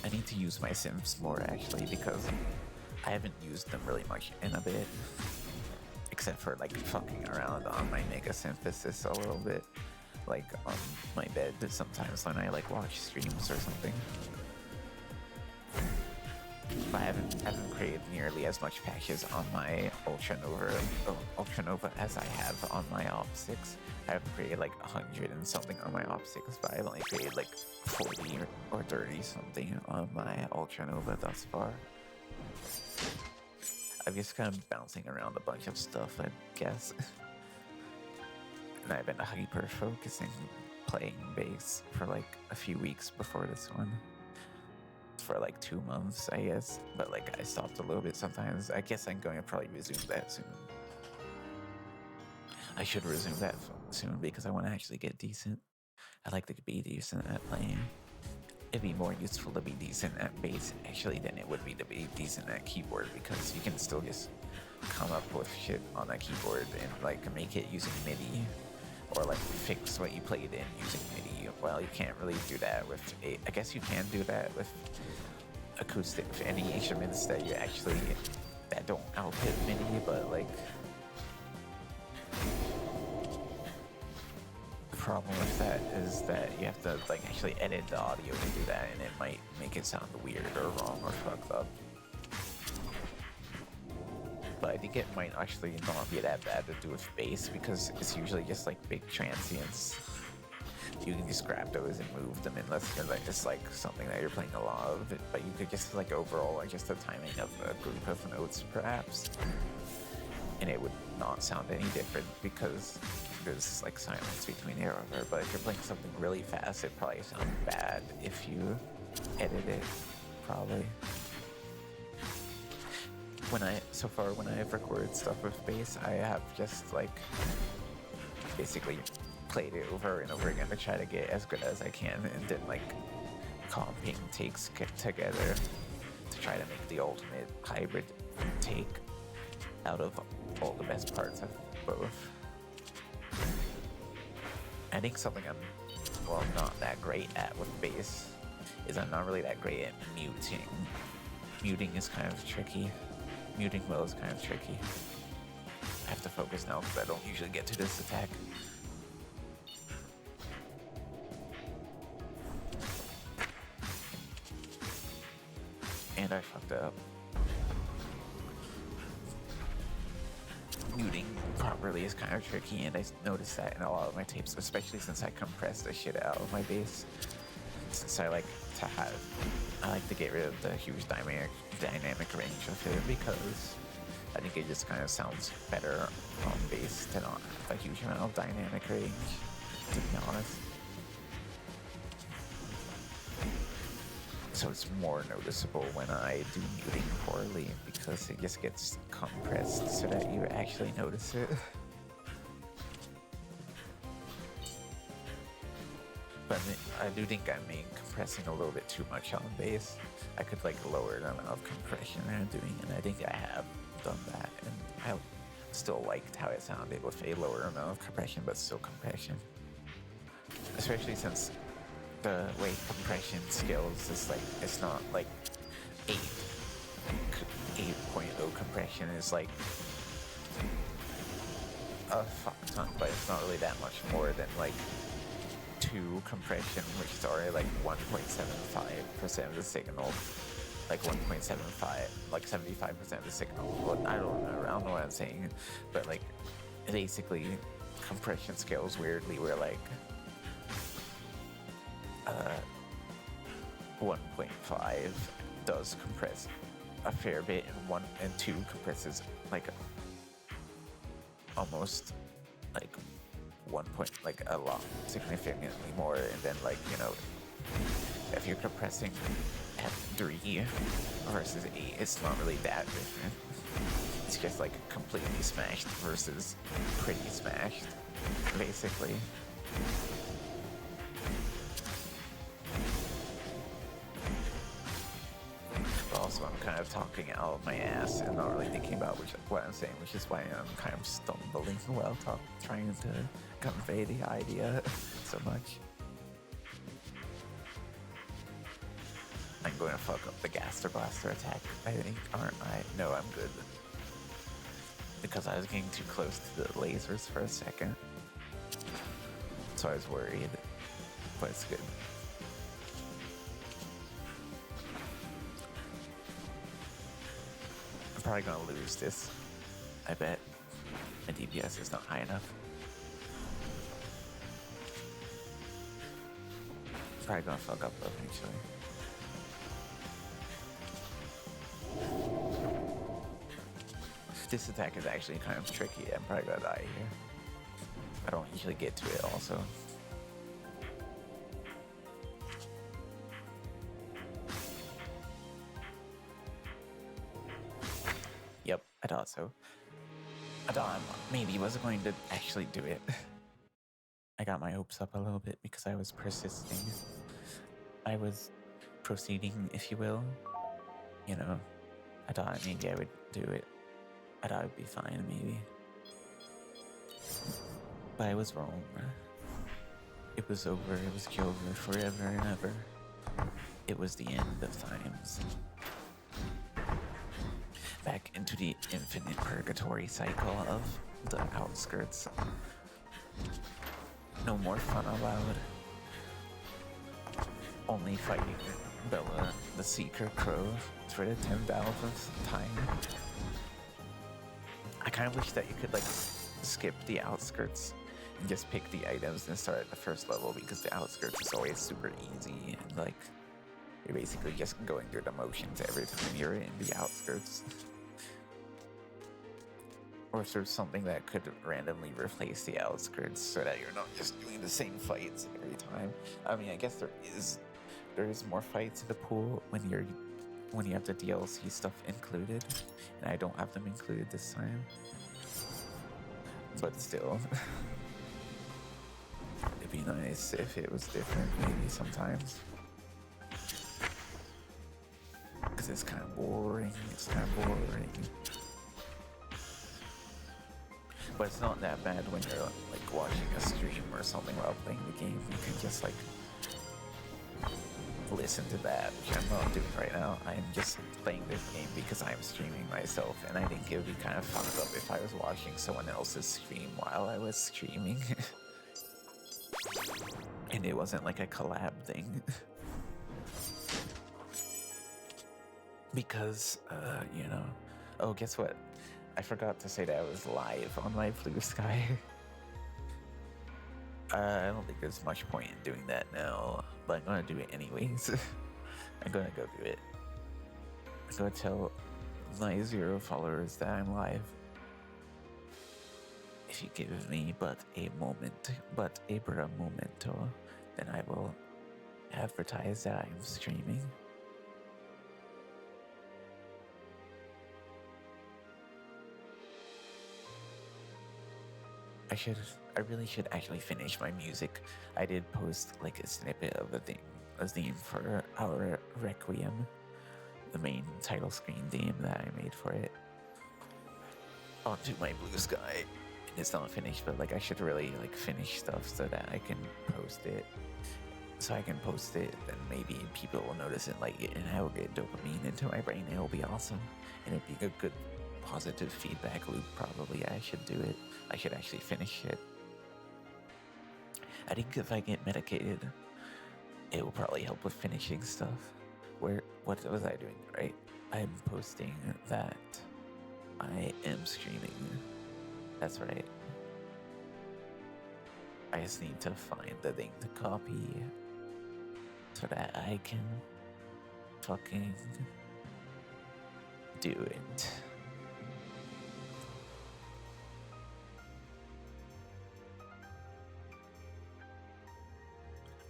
S1: I need to use my synths more, actually, because I haven't used them really much in a bit. Except for like fucking around on my mega synthesis a little bit, like on my bed sometimes when I like watch streams or something. But I haven't created nearly as much patches on my Ultra Nova as I have on my op6. I haven't created like 100 and something on my op6, but I've only created like 40 or 30 something on my Ultra Nova thus far. I'm just kind of bouncing around a bunch of stuff, I guess. And I've been hyper-focusing playing bass for like a few weeks before this one. For like 2 months, I guess. But like I stopped a little bit sometimes. I guess I'm going to probably resume that soon. I should resume that soon because I want to actually get decent. I like to be decent at playing. It'd be more useful to be decent at bass actually than it would be to be decent at keyboard, because you can still just come up with shit on a keyboard and like make it using MIDI, or like fix what you played in using MIDI. Well, you can't really do that with I guess you can do that with acoustic, with any instruments that that don't output MIDI, but like problem with that is that you have to like actually edit the audio to do that, and it might make it sound weird or wrong or fucked up. But I think it might actually not be that bad to do with bass, because it's usually just like big transients. You can just grab those and move them unless it's like something that you're playing a lot of. But you could just like overall adjust the timing of a group of notes perhaps. and it would not sound any different because there's like silence between the over. But if you're playing something really fast, it probably sounds bad if you edit it, probably. When I've recorded stuff with bass, I have just like basically played it over and over again to try to get as good as I can, and then like comping takes together to try to make the ultimate hybrid take out of all the best parts of both. I think something I'm not that great at with bass is I'm not really that great at muting. Muting is kind of tricky. Muting low is kind of tricky. I have to focus now because I don't usually get to this attack. And I fucked up. Muting properly is kind of tricky, and I noticed that in a lot of my tapes, especially since I compress the shit out of my bass. Since I like to get rid of the huge dynamic range of it, because I think it just kind of sounds better on bass to not have a huge amount of dynamic range, to be honest. So it's more noticeable when I do muting poorly, because it just gets compressed so that you actually notice it. But I do think I'm compressing a little bit too much on bass. I could like lower the amount of compression I'm doing, and I think I have done that. And I still liked how it sounded with a lower amount of compression, but still compression. Especially since the way compression scales is like, it's not like 8.0 compression is like a fuck ton, but it's not really that much more than like 2 compression, which is already like 1.75% of the signal, like 1.75, like 75% of the signal. Well, I don't know what I'm saying, but like basically compression scales weirdly where like 1.5 does compress a fair bit, and 2 compresses like almost like 1 point, like a lot, significantly more. And then like, you know, if you're compressing at 3 versus 8, it's not really that different. It's just like completely smashed versus pretty smashed, basically. Also, I'm kind of talking out of my ass and not really thinking about what I'm saying, which is why I'm kind of stumbling while trying to convey the idea so much. I'm going to fuck up the Gaster Blaster attack, I think, aren't I? No, I'm good. Because I was getting too close to the lasers for a second. So I was worried, but it's good. Probably gonna lose this, I bet. My DPS is not high enough. Probably gonna fuck up though, actually. This attack is actually kind of tricky. I'm probably gonna die here. I don't usually get to it also. Yep, I thought so. I thought I maybe wasn't going to actually do it. I got my hopes up a little bit because I was persisting. I was proceeding, if you will. You know, I thought maybe I would do it. I thought it'd be fine, maybe. But I was wrong. It was over, it was over forever and ever. It was the end of times. Back into the infinite purgatory cycle of the outskirts. No more fun allowed. Only fighting Bella the Seeker Crow for the 10,000th time. I kind of wish that you could like skip the outskirts and just pick the items and start at the first level, because the outskirts is always super easy and like you're basically just going through the motions every time you're in the outskirts. Or if there's something that could randomly replace the outskirts so that you're not just doing the same fights every time. I mean, I guess there is more fights in the pool when you have the DLC stuff included, and I don't have them included this time. But still, it'd be nice if it was different maybe sometimes. Because it's kind of boring, But it's not that bad when you're like watching a stream or something while playing the game. You can just like listen to that, which I'm not doing right now. I'm just playing this game because I'm streaming myself, and I think it would be kind of fun if I was watching someone else's stream while I was streaming. And it wasn't like a collab thing. Because, you know... Oh, guess what? I forgot to say that I was live on my bluesky. I don't think there's much point in doing that now, but I'm gonna do it anyways. I'm gonna go do it. I'm gonna tell my 0 followers that I'm live. If you give me but a momento, then I will advertise that I'm streaming. I really should actually finish my music. I did post like a snippet of the theme for our Requiem, the main title screen theme that I made for it, onto my bluesky. It's not finished, but like I should really like finish stuff so that I can post it. So I can post it, then maybe people will notice it, like, and I will get dopamine into my brain. It'll be awesome, and it'll be a good positive feedback loop. Probably I should do it. I should actually finish it. I think if I get medicated, it will probably help with finishing stuff. What was I doing, right? I'm posting that I am streaming. That's right. I just need to find the thing to copy so that I can fucking do it.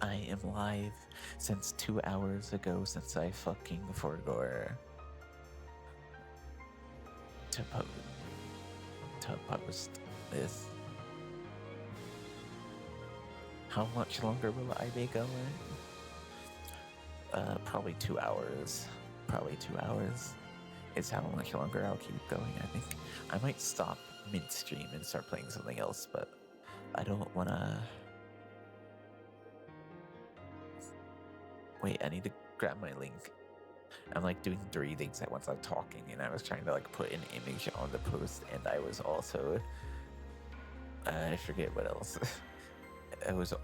S1: I am live since 2 hours ago, since I fucking forgot to post this. How much longer will I be going? Probably 2 hours. Probably 2 hours is how much longer I'll keep going, I think. I might stop mid-stream and start playing something else, but I don't wanna... Wait, I need to grab my link. I'm like doing 3 things at once. I'm talking, and I was trying to like put an image on the post, and I was also... I forget what else. I was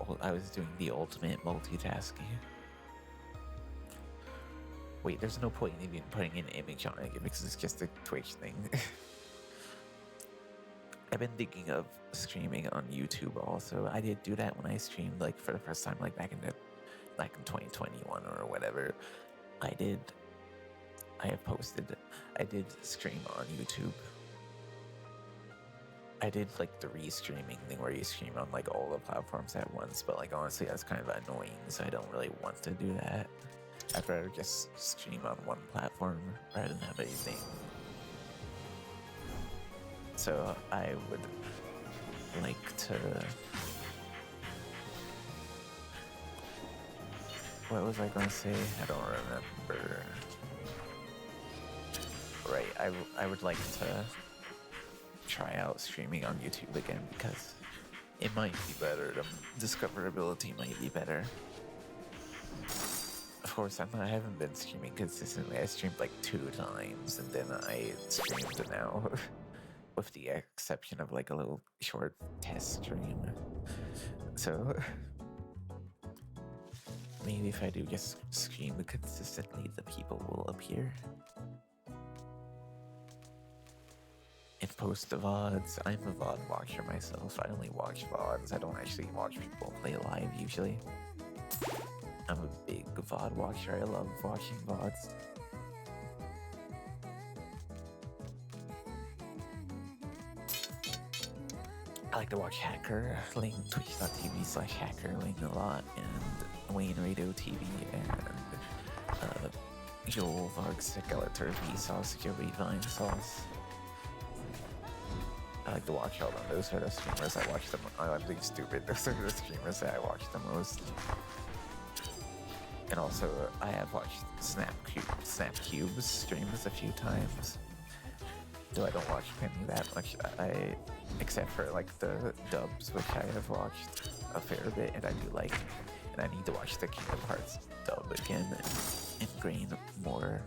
S1: doing the ultimate multitasking. Wait, there's no point in even putting an image on it because it's just a Twitch thing. I've been thinking of streaming on YouTube also. I did do that when I streamed like for the first time, like back in 2021 or whatever. I did stream on YouTube. I did like the re-streaming thing where you stream on like all the platforms at once, but like honestly that's kind of annoying, so I don't really want to do that. I'd rather just stream on one platform rather than have anything. So I would like to... What was I going to say? I don't remember. Right, I would like to try out streaming on YouTube again because it might be better. The discoverability might be better. Of course, I haven't been streaming consistently. I streamed like 2 times and then I streamed now, with the exception of like a little short test stream. So maybe if I do just stream consistently, the people will appear. And post the VODs. I'm a VOD watcher myself. I only watch VODs. I don't actually watch people play live usually. I'm a big VOD watcher. I love watching VODs. I like to watch Hackerling, twitch.tv/Hackerling a lot, and Wayne Radio TV, and Joel Varg's Skeletor Vsauce, Joey Vine Sauce. I like to watch all of those sort of streamers. I watch them. I'm being stupid. Those are the streamers that I watch the most. And also, I have watched Snapcube's streams a few times. Though I don't watch Penny that much. Except for like the dubs, which I have watched a fair bit, and I do like. And I need to watch the Kingdom Hearts dub again and ingrain more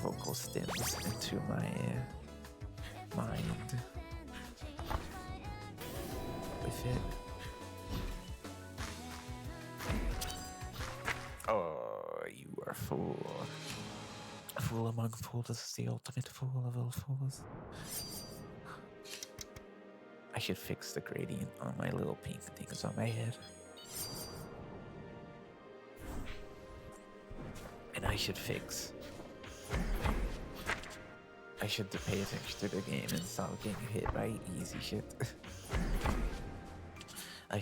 S1: vocal stems into my mind with it. Oh, you are a fool. A fool among fools is the ultimate fool of all fools. I should fix the gradient on my little pink things on my head. And I should pay attention to the game and stop getting hit by easy shit. I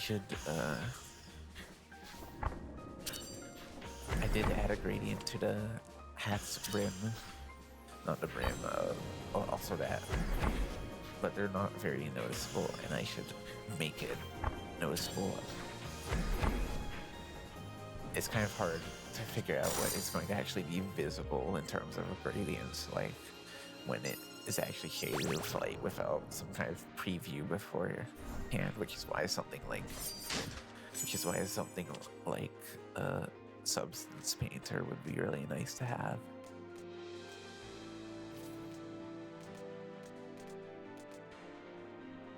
S1: did add a gradient to the hat's brim. Not the brim, also that. But they're not very noticeable, and I should make it noticeable. It's kind of hard to figure out what is going to actually be visible in terms of gradients, like when it is actually shaded with light without some kind of preview beforehand, which is why something like Substance Painter would be really nice to have.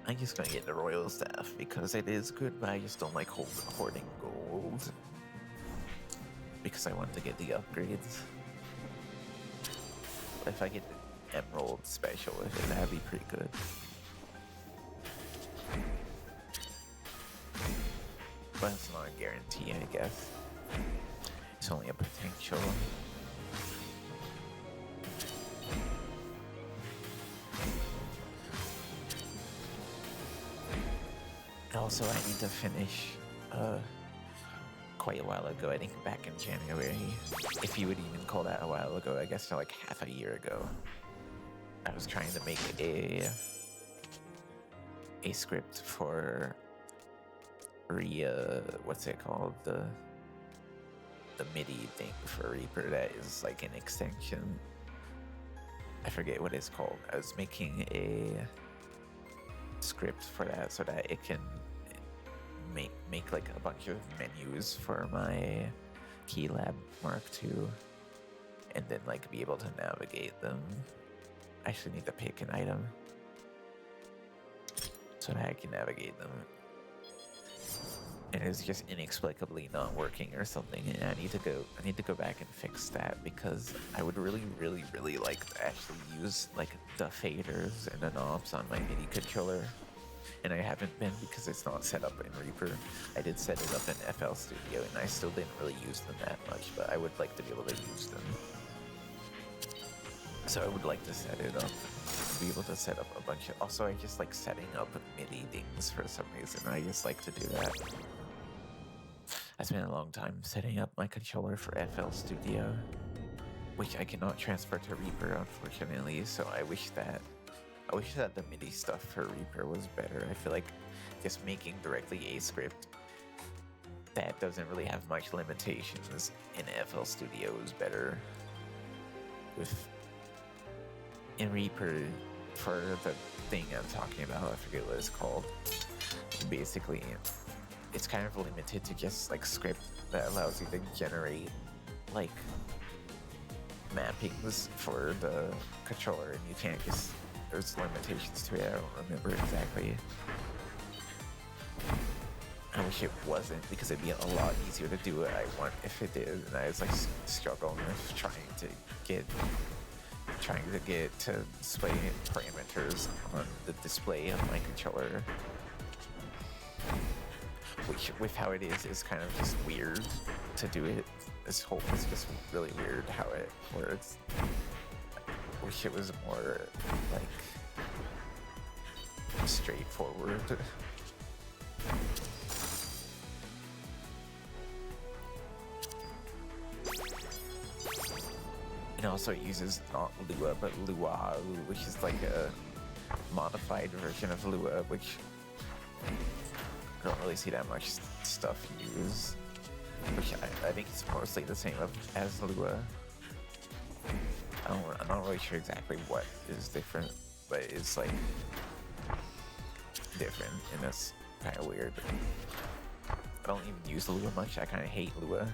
S1: I'm just gonna get the Royal Staff because it is good, but I just don't like hoarding gold because I want to get the upgrades. But if I get the Emerald Special with it, that'd be pretty good. But it's not a guarantee, I guess. It's only a potential. Also, I need to finish quite a while ago, I think back in January, if you would even call that a while ago, I guess like half a year ago, I was trying to make a script for what's it called, the MIDI thing for Reaper that is like an extension. I forget what it's called. I was making a script for that so that it can make like a bunch of menus for my Keylab Mark II, and then like be able to navigate them. I actually need to pick an item so that I can navigate them. And it's just inexplicably not working or something, and I need to go back and fix that, because I would really like to actually use like the faders and the knobs on my MIDI controller, and I haven't been because it's not set up in Reaper. I did set it up in FL Studio, and I still didn't really use them that much, but I would like to be able to use them. So I would like to set it up, be able to set up a bunch of... Also, I just like setting up MIDI things for some reason. I just like to do that. I spent a long time setting up my controller for FL Studio, which I cannot transfer to Reaper, unfortunately, so I wish that the MIDI stuff for Reaper was better. I feel like just making directly a script that doesn't really have much limitations in FL Studio is better. In Reaper, for the thing I'm talking about, I forget what it's called, basically it's kind of limited to just like script that allows you to generate like mappings for the controller, and you can't just... There's limitations to it. I don't remember exactly. I wish it wasn't, because it'd be a lot easier to do what I want if it did, and I was like struggling with trying to get to display parameters on the display of my controller, which with how it is kind of just weird to do it. This whole is just really weird how it works. I wish it was more like straightforward. And also it uses not Lua, but Luau, which is like a modified version of Lua, which I don't really see that much stuff used. Which I think it's mostly the same as Lua. I'm not really sure exactly what is different, but it's like different, and that's kind of weird. I don't even use Lua much. I kind of hate Lua.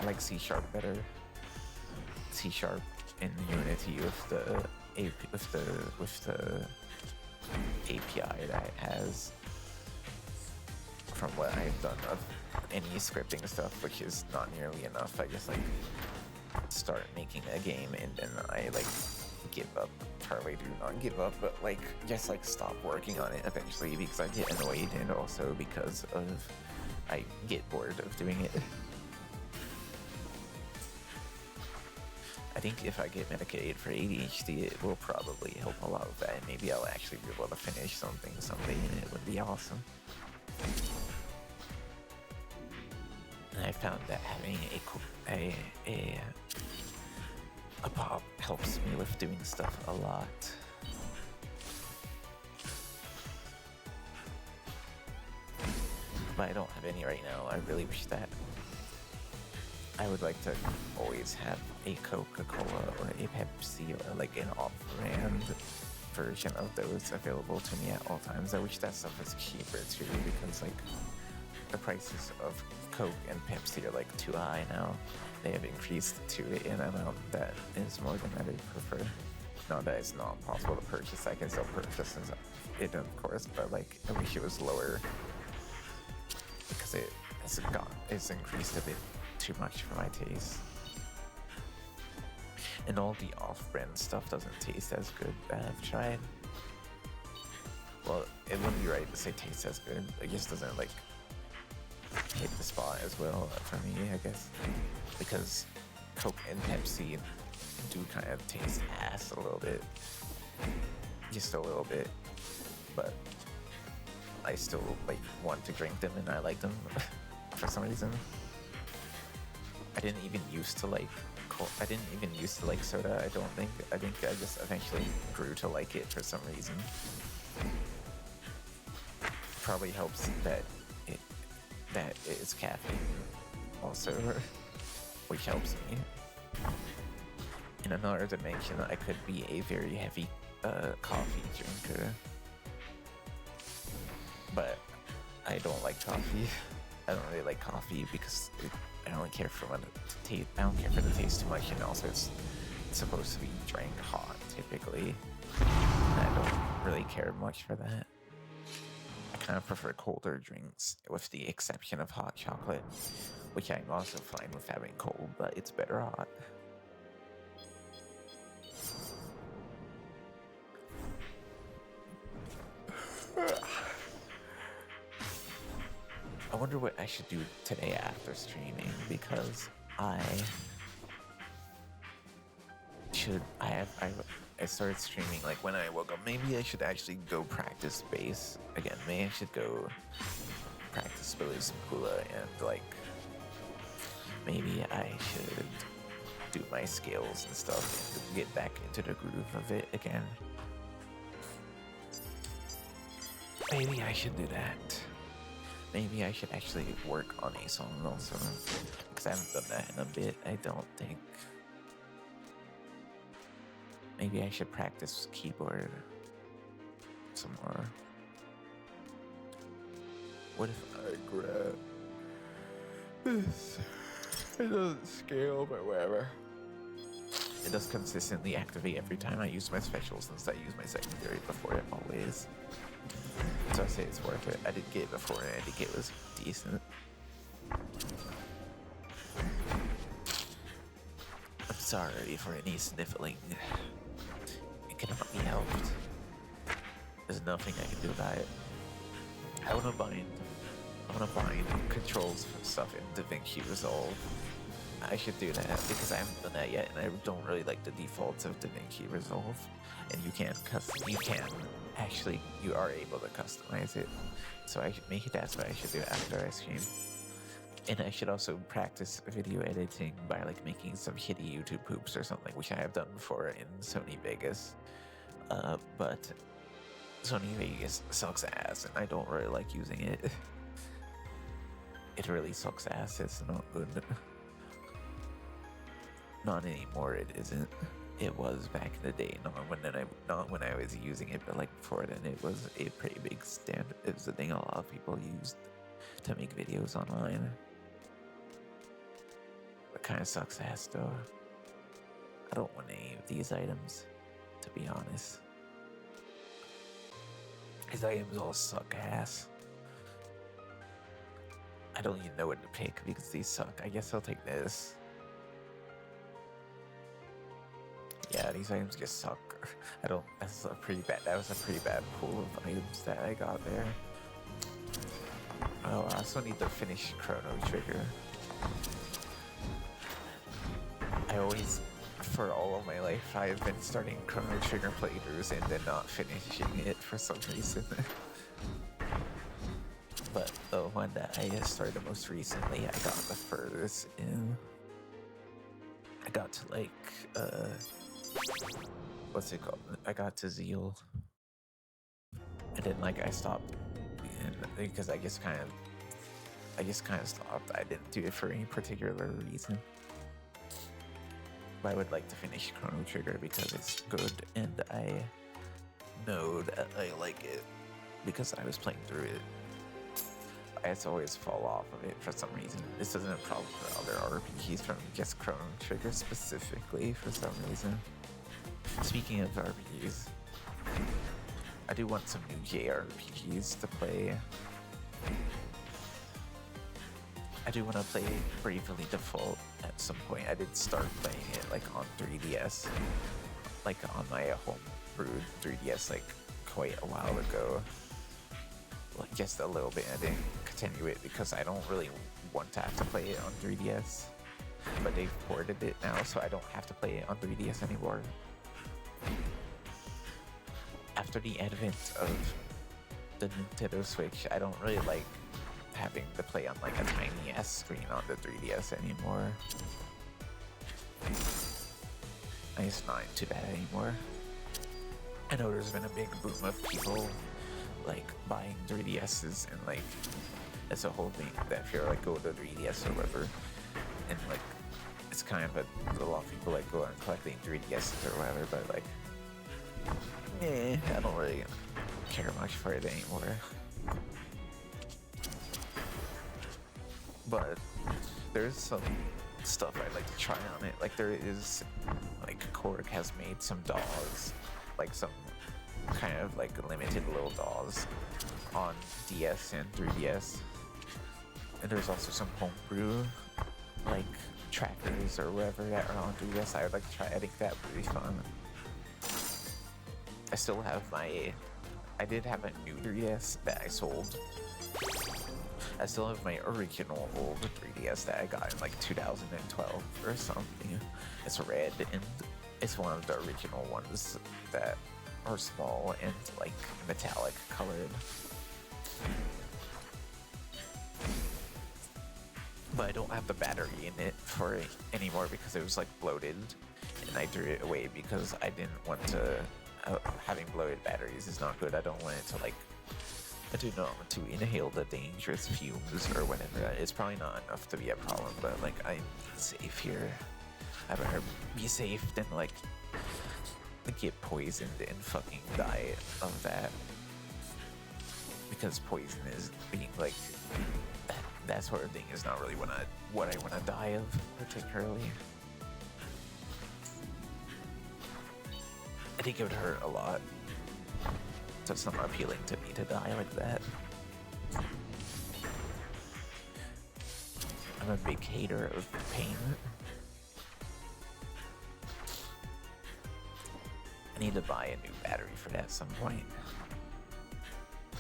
S1: I like C# better. C# in Unity with the API that it has. From what I've done of any scripting stuff, which is not nearly enough. I just like start making a game and then I like give up partway through, not give up, but like just like stop working on it eventually because I get annoyed, and also because of I get bored of doing it. I think if I get medicated for ADHD, it will probably help a lot with that, and maybe I'll actually be able to finish something someday, and it would be awesome. And I found that having a pop helps me with doing stuff a lot. But I don't have any right now. I really wish that I would like to always have a Coca-Cola or a Pepsi or like an off-brand version of those available to me at all times. I wish that stuff was cheaper too, because like the prices of Coke and Pepsi are like too high now. They have increased to an amount that is more than I would prefer. Not that it's not possible to purchase. I can still purchase it, of course, but like I wish it was lower because it's increased a bit too much for my taste. And all the off-brand stuff doesn't taste as good that I've tried. Well, it wouldn't be right to say tastes as good. It just doesn't like hit the spot as well for me, I guess, because Coke and Pepsi do kind of taste ass a little bit, just a little bit, but I still like want to drink them and I like them for some reason. I didn't even used to like soda. I don't think. I think I just eventually grew to like it for some reason. Probably helps that it's caffeine also, which helps me. In another dimension, I could be a very heavy coffee drinker, but I don't like coffee. I don't really like coffee because I don't care for the taste. I don't care for the taste too much, and also it's supposed to be drank hot typically. And I don't really care much for that. I kind of prefer colder drinks, with the exception of hot chocolate, which I'm also fine with having cold, but it's better hot. I wonder what I should do today after streaming, because I started streaming like when I woke up. Maybe I should actually go practice bass again. Maybe I should go practice bluesky and like maybe I should do my scales and stuff and get back into the groove of it again. Maybe I should do that. Maybe I should actually work on a song also, because I haven't done that in a bit, I don't think. Maybe I should practice keyboard some more. What if I grab this? It doesn't scale, but whatever. It does consistently activate every time I use my special, since I use my secondary before it always. So I say it's worth it. I did get it before and I think it was decent. I'm sorry for any sniffling. It cannot be helped. There's nothing I can do about it. I wanna bind controls for stuff in DaVinci Resolve. I should do that because I haven't done that yet, and I don't really like the defaults of DaVinci Resolve. And you can actually, you are able to customize it. So maybe that's what I should do after I stream. And I should also practice video editing by like making some shitty YouTube poops or something, which I have done before in Sony Vegas. But Sony Vegas sucks ass, and I don't really like using it. It really sucks ass. It's not good. Not anymore. It isn't. It was back in the day. Not when I was using it, but like before then, it was a pretty big standard. It was a thing a lot of people used to make videos online. It kind of sucks ass though. I don't want any of these items, to be honest. These items all suck ass. I don't even know what to pick because these suck. I guess I'll take this. Yeah, these items just suck. That was a pretty bad pool of items that I got there. Oh, I also need to finish Chrono Trigger. I always, for all of my life, I have been starting Chrono Trigger playthroughs and then not finishing it for some reason. But the one that I started most recently, I got the furthest in. I got to like, what's it called? I got to Zeal. And then like I stopped because I just kind of stopped. I didn't do it for any particular reason. But I would like to finish Chrono Trigger because it's good and I know that I like it because I was playing through it. I just always fall off of it for some reason. This isn't a problem for other RPGs from just Chrono Trigger specifically for some reason. Speaking of RPGs, I do want some new JRPGs to play. I do want to play Bravely Default at some point. I did start playing it like on 3DS, like on my homebrewed 3DS like quite a while ago. Like just a little bit. I didn't continue it because I don't really want to have to play it on 3DS. But they've ported it now, so I don't have to play it on 3DS anymore. After the advent of the Nintendo Switch, I don't really like having to play on like a tiny ass screen on the 3DS anymore. It's not too bad anymore. I know there's been a big boom of people like buying 3DSs and like it's a whole thing that if you're like go to 3DS or whatever, and like it's kind of a lot of people like go on collecting 3DSs or whatever, but like I don't really care much for it anymore. But there's some stuff I'd like to try on it. Like there is, like Korg has made some dolls, like some kind of like limited little dolls on DS and 3DS. And there's also some homebrew like trackers or whatever that are on 3DS I would like to try. I think that would be fun. I still have I did have a new 3DS that I sold. I still have my original old 3DS that I got in like 2012 or something. It's red and it's one of the original ones that are small and like metallic colored. But I don't have the battery in it for it anymore because it was like bloated and I threw it away because I didn't want to, having bloated batteries is not good. I don't want it to like, I do not want to inhale the dangerous fumes or whatever. It's probably not enough to be a problem, but like I'm safe here. I better be safe than like get poisoned and fucking die of that. Because poison is being like, that sort of thing is not really what I want to die of particularly. I think it would hurt a lot. So it's not appealing to me to die like that. I'm a big hater of pain. I need to buy a new battery for that at some point.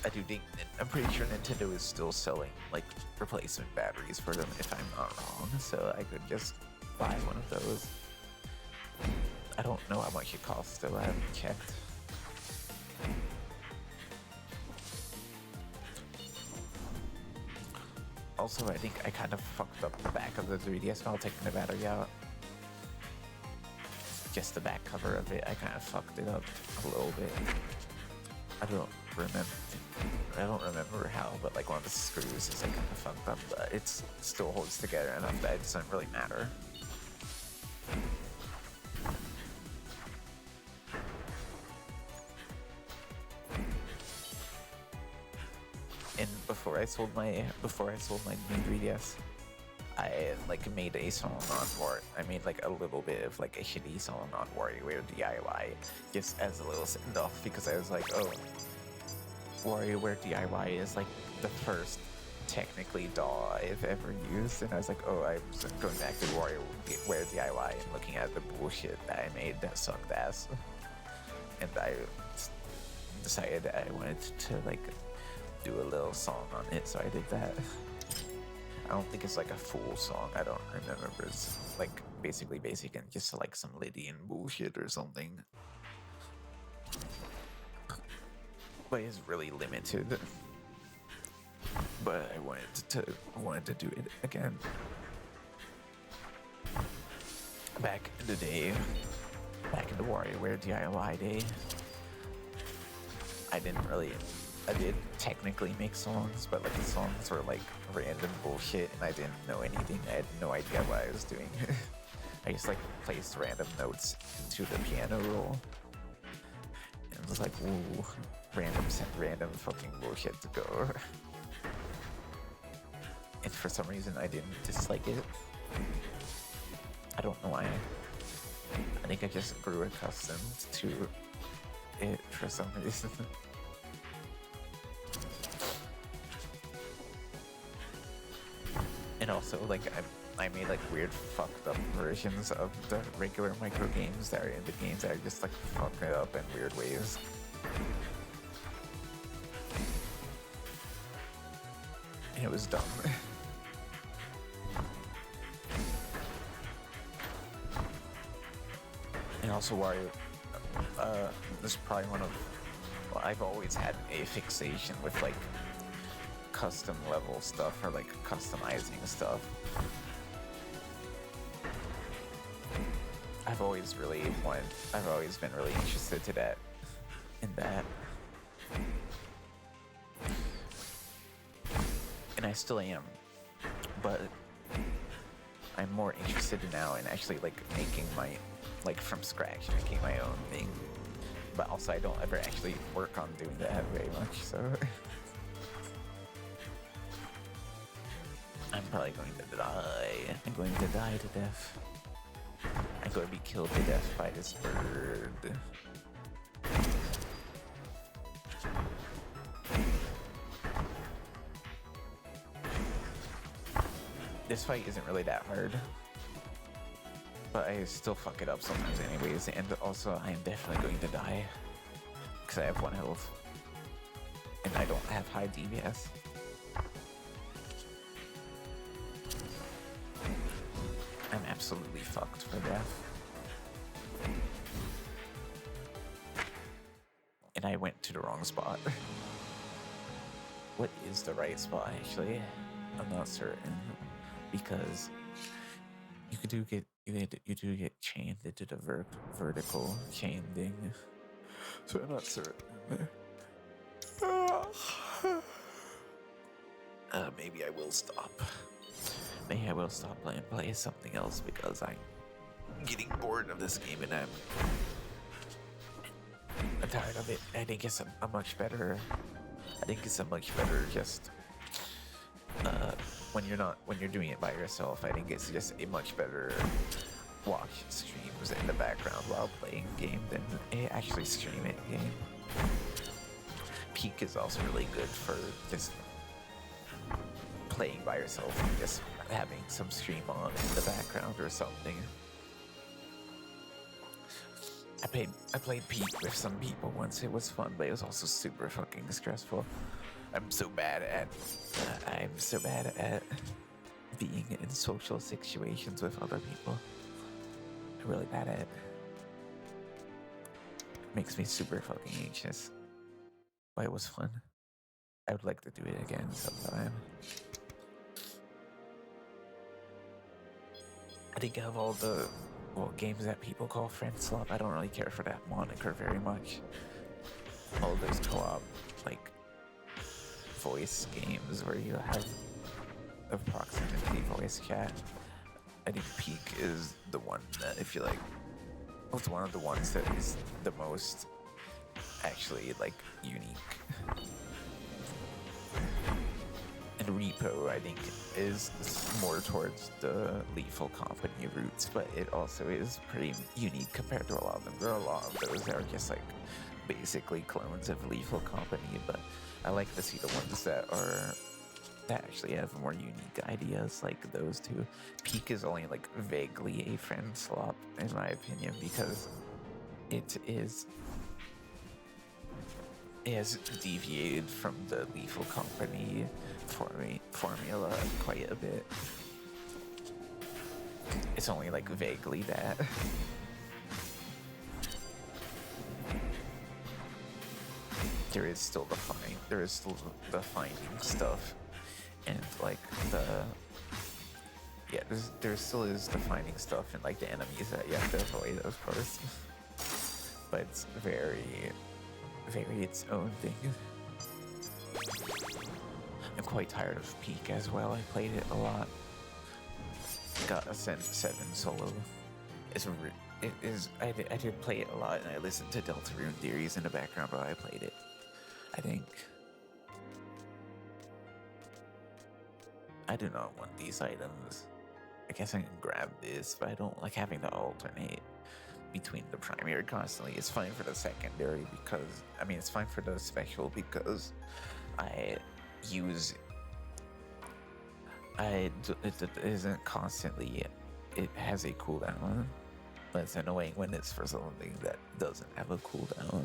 S1: I do think, I'm pretty sure Nintendo is still selling like replacement batteries for them if I'm not wrong, so I could just buy one of those. I don't know how much it costs though, I haven't checked. Also, I think I kind of fucked up the back of the 3DS while taking the battery out. Just the back cover of it, I kind of fucked it up a little bit. I don't remember how, but like one of the screws is like kind of fucked up, but it still holds together enough that it doesn't really matter. And before I sold my new 3DS, I like made a song on I made like a little bit of like a shitty song on WarioWare DIY, just as a little send off, because I was like, oh, WarioWare DIY is like the first technically DAW I've ever used, and I was like, oh, I'm going back to WarioWare DIY and looking at the bullshit that I made that sucked ass, and I decided that I wanted to like do a little song on it, so I did that. I don't think it's like a full song. I don't remember, but it's like basically basic and just like some Lydian bullshit or something. But it's really limited. But I wanted to do it again. Back in the day, back in the WarioWare DIY day, I did technically make songs, but like the songs were like random bullshit and I didn't know anything. I had no idea what I was doing. I just like placed random notes into the piano roll and it was like, ooh, random fucking bullshit to go. And for some reason I didn't dislike it. I don't know why. I think I just grew accustomed to it for some reason. And also, like, I made like weird fucked up versions of the regular micro games that are in the games that are just like fucking it up in weird ways. And it was dumb. And also Wario, this is probably one of, well, I've always had a fixation with like custom level stuff or like customizing stuff. I've always been really interested in that. And I still am, but I'm more interested now in actually like making from scratch, making my own thing. But also I don't ever actually work on doing that very much, so I'm probably going to die. I'm going to die to death. I'm going to be killed to death by this bird. This fight isn't really that hard, but I still fuck it up sometimes anyways, and also I am definitely going to die because I have 1 health and I don't have high DPS. I'm absolutely fucked for death. And I went to the wrong spot. What is the right spot, actually? I'm not certain, because you do get chained into the vertical chain thing. So I'm not certain. Maybe I will stop. Maybe I will stop and play something else because I'm getting bored of this game and I'm tired of it. I think it's a much better just when you're doing it by yourself. I think it's just a much better watch streams in the background while playing game than actually stream it game. Peak is also really good for just playing by yourself and just having some stream on in the background or something. I played Peak with some people once. It was fun, but it was also super fucking stressful. I'm so bad at being in social situations with other people. I'm really bad at it. Makes me super fucking anxious. But it was fun. I would like to do it again sometime. I think of all the games that people call friend swap, I don't really care for that moniker very much. All those co-op like voice games where you have a proximity voice chat. I think Peak is the one that I feel like it's one of the ones that is the most actually like unique. And Repo, I think, is more towards the Lethal Company roots, but it also is pretty unique compared to a lot of them. There are a lot of those that are just like basically clones of Lethal Company, but I like to see the ones that actually have more unique ideas like those two. Peak is only like vaguely a friend swap in my opinion because it has deviated from the Lethal Company formula quite a bit. It's only like vaguely that. There is still the finding stuff, and like there still is the finding stuff and like the enemies that you have to avoid, of course. But it's very its own thing. I'm quite tired of Peak as well. I played it a lot. Got Ascent 7 solo. I did play it a lot, and I listened to Deltarune theories in the background while I played it. I think I do not want these items. I guess I can grab this, but I don't like having to alternate between the primary constantly. It's fine for the secondary because, I mean, it's fine for the special because it isn't constantly, it has a cooldown, but it's annoying when it's for something that doesn't have a cooldown.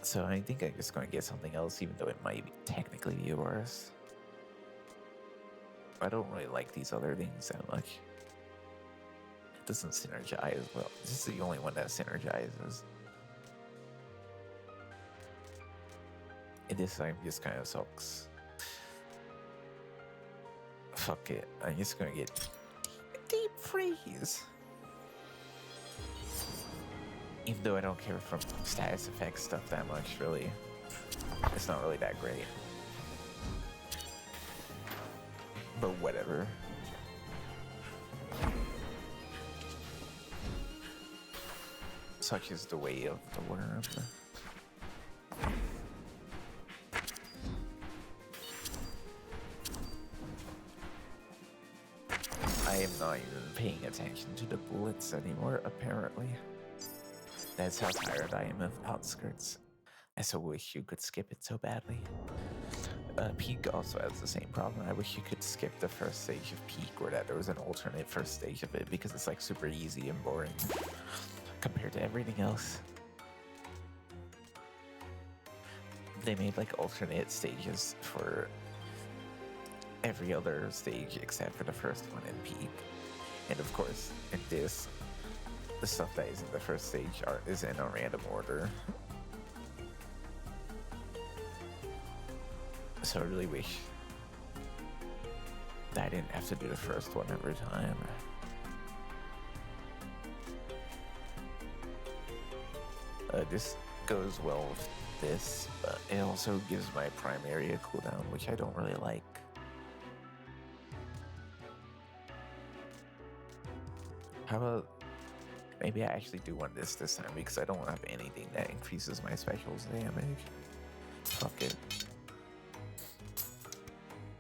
S1: So I think I'm just going to get something else, even though it might technically be worse. I don't really like these other things that much. It doesn't synergize well. This is the only one that synergizes. And this time just kind of sucks. Fuck it. I'm just going to get deep freeze. Even though I don't care for status effect stuff that much, really. It's not really that great. But whatever. Such is the way of the worm. I am not even paying attention to the bullets anymore, apparently. That's how tired I am of Outskirts. I so wish you could skip it so badly. Peak also has the same problem. I wish you could skip the first stage of Peak, or that there was an alternate first stage of it, because it's like super easy and boring compared to everything else. They made like alternate stages for every other stage except for the first one in Peak. And of course, in this, the stuff that is in the first stage is in a random order. So I really wish that I didn't have to do the first one every time. This goes well with this, but it also gives my primary a cooldown, which I don't really like. How about maybe I actually do want this time because I don't have anything that increases my specials damage. Fuck it.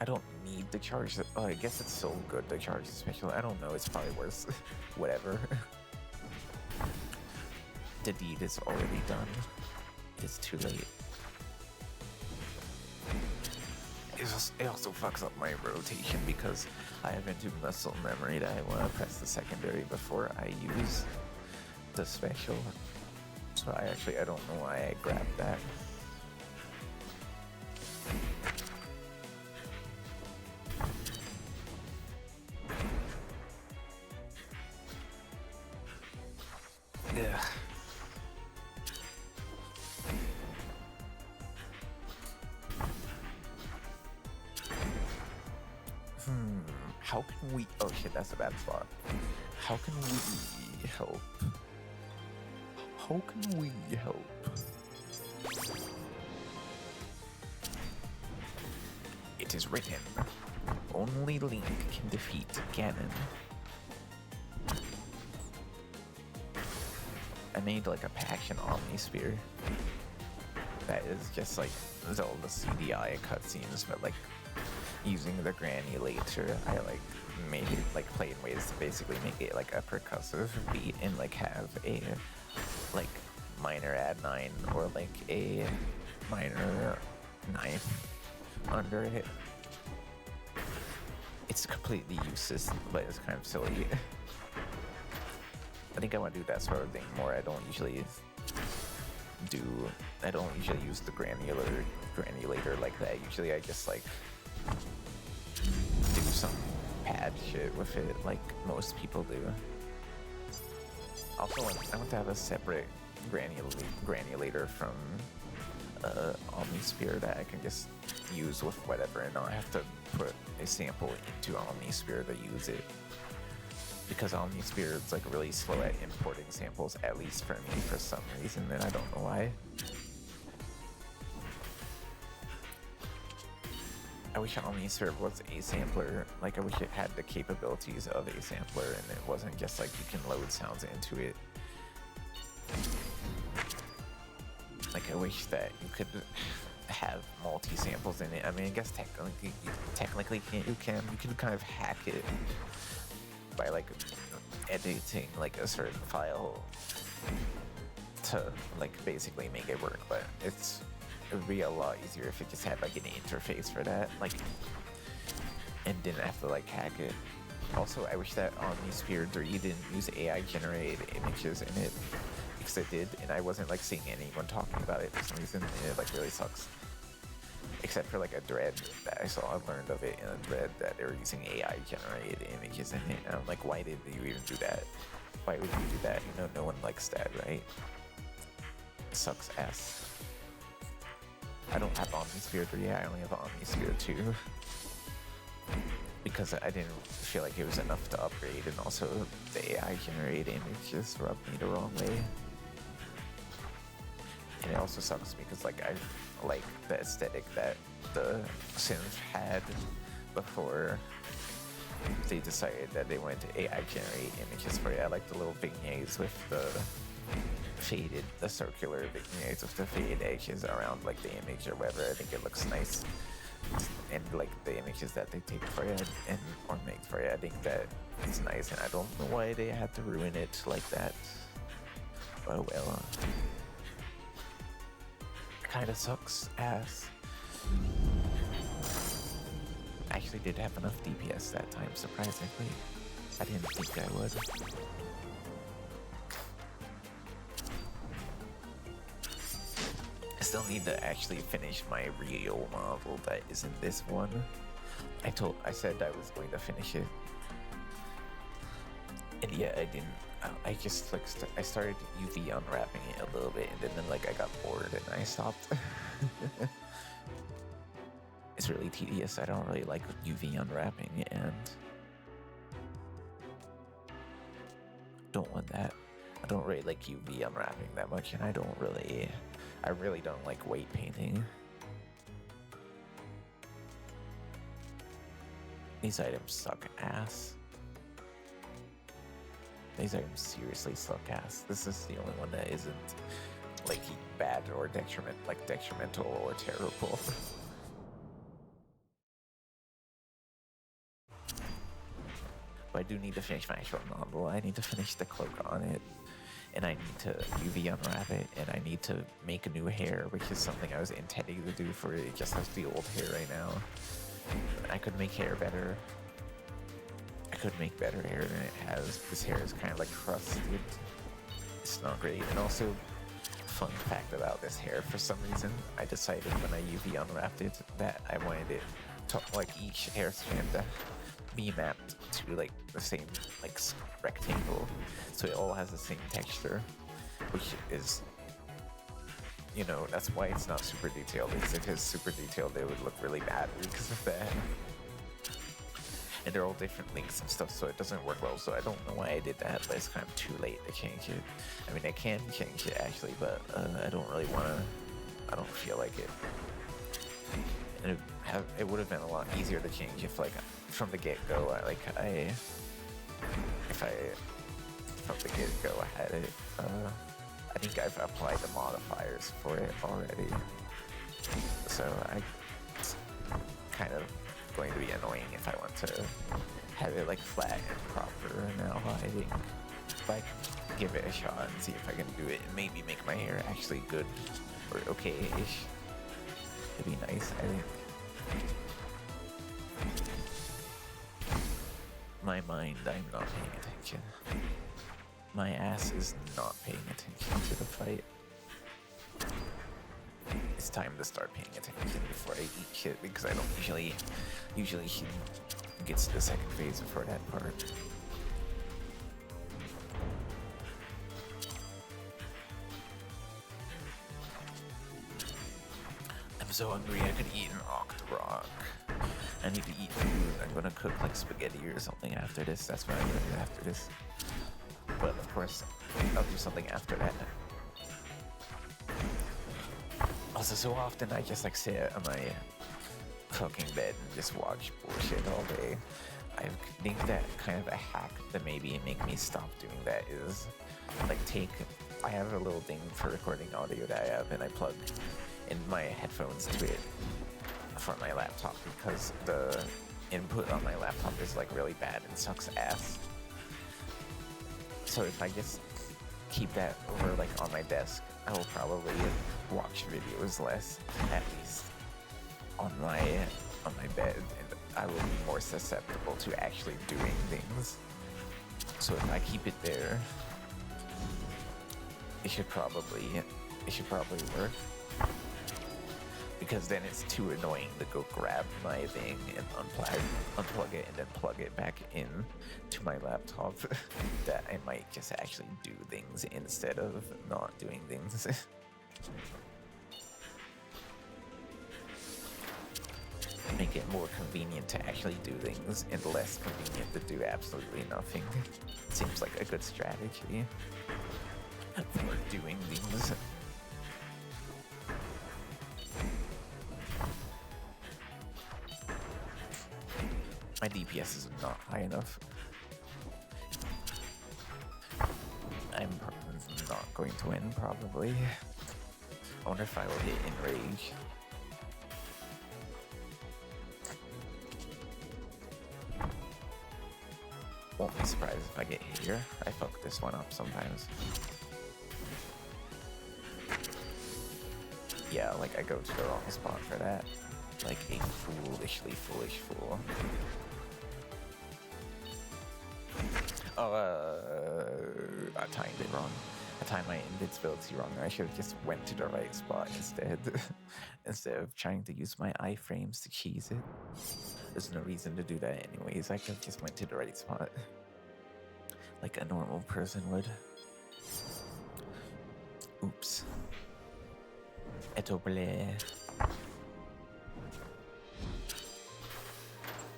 S1: I don't need to charge the, oh, I guess it's so good to charge the special. I don't know, it's probably worse. Whatever. The deed is already done. It's too late. It also fucks up my rotation because I have into muscle memory that I want to press the secondary before I use the special. So I don't know why I grabbed that. Yeah. How can we... Oh shit, that's a bad spot. How can we help? How can we help? It is written, only Link can defeat Ganon. I made like a Passion Omni Spear that is just like Zelda CDI cutscenes, but like using the granulator, I like made it like play in ways to basically make it like a percussive beat and like have a like minor add 9 or like a minor 9 under it. It's completely useless, but it's kind of silly. I think I want to do that sort of thing more. I don't usually use the granulator like that. Usually I just like do some pad shit with it like most people do. Also, I want to have a separate granulator from Omni Spear that I can just use with whatever and not have to put a sample into Omni Spear to use it. Because Omni Spear is like really slow at importing samples, at least for me, for some reason, and I don't know why. I wish Omni Spear was a sampler. Like, I wish it had the capabilities of a sampler, and it wasn't just like you can load sounds into it. Like, I wish that you could have multi-samples in it. I mean, I guess technically you can kind of hack it by like editing like a certain file to like basically make it work, but it would be a lot easier if it just had like an interface for that, like, and didn't have to like hack it. Also, I wish that Omni Spear 3 didn't use AI generated images in it, because it did, and I wasn't like seeing anyone talking about it for some reason, and it like really sucks. Except for like a thread that I learned of it in a thread that they were using AI generated images in it. And I'm like, why did you even do that? Why would you do that? You know, no one likes that, right? It sucks ass. I don't have Omni Spear 3, I only have Omni Spear 2. Because I didn't feel like it was enough to upgrade, and also the AI generated images rubbed me the wrong way. And it also sucks because like I like the aesthetic that the synth had before they decided that they went to AI generate images for it. I like the little vignettes with the circular vignettes with the faded edges around like the image or whatever. I think it looks nice. And like the images that they take for it or make for it, I think that it's nice, and I don't know why they had to ruin it like that. Oh well. Kinda sucks ass. I actually did have enough DPS that time, surprisingly. I didn't think I would. I still need to actually finish my real model that isn't this one. I said I was going to finish it. And yeah, I didn't. I just like I started UV unwrapping it a little bit, and then like I got bored and I stopped. It's really tedious. I don't really like UV unwrapping, and don't want that. I don't really like UV unwrapping that much, and I really don't like weight painting. These items suck ass. These items seriously suck ass. This is the only one that isn't like bad or detrimental or terrible. But I do need to finish my actual novel. I need to finish the cloak on it, and I need to UV unwrap it, and I need to make a new hair, which is something I was intending to do for it. It just has the old hair right now. I could make hair better. I could make better hair than it has. This hair is kind of like crusted. It's not great. And also, fun fact about this hair, for some reason, I decided when I UV unwrapped it that I wanted it to, like, each hair strand to be mapped to like the same like rectangle, so it all has the same texture, which is, you know, that's why it's not super detailed, because if it's super detailed it would look really bad because of that. and they're all different links and stuff, so it doesn't work well. So I don't know why I did that, but it's kind of too late to change it. I mean, I can change it actually, but I don't really want to. I don't feel like it. And it would have been a lot easier to change if, like, from the get-go, from the get-go I had it. I think I've applied the modifiers for it already, so it's kind of going to be annoying if I want to have it like flat and proper now. I think if I give it a shot and see if I can do it and maybe make my hair actually good or okay-ish, it'd be nice, I think. My mind, I'm not paying attention. My ass is not paying attention to the fight. It's time to start paying attention before I eat shit, because I don't usually he gets to the second phase before that part. I'm so hungry I could eat an octorok. I need to eat food. I'm gonna cook like spaghetti or something after this. That's what I'm gonna do after this. But of course, I'll do something after that. Also, so often I just like sit on my fucking bed and just watch bullshit all day. I think that kind of a hack that maybe make me stop doing that is like I have a little thing for recording audio that I have, and I plug in my headphones to it from my laptop because the input on my laptop is like really bad and sucks ass. So if I just keep that over like on my desk, I will probably watch videos less, at least on my bed, and I will be more susceptible to actually doing things. So if I keep it there, it should probably work. Because then it's too annoying to go grab my thing and unplug it and then plug it back in to my laptop that I might just actually do things instead of not doing things. Make it more convenient to actually do things and less convenient to do absolutely nothing. Seems like a good strategy for doing things. My DPS is not high enough. I'm not going to win, probably. I wonder if I will hit Enrage. Won't be surprised if I get hit here. I fuck this one up sometimes. Yeah, like I go to the wrong spot for that. Like a foolish fool. I timed it wrong. I timed my invincibility wrong. I should have just went to the right spot instead. Instead of trying to use my iframes to cheese it. There's no reason to do that anyways. I could have just went to the right spot. Like a normal person would. Oops.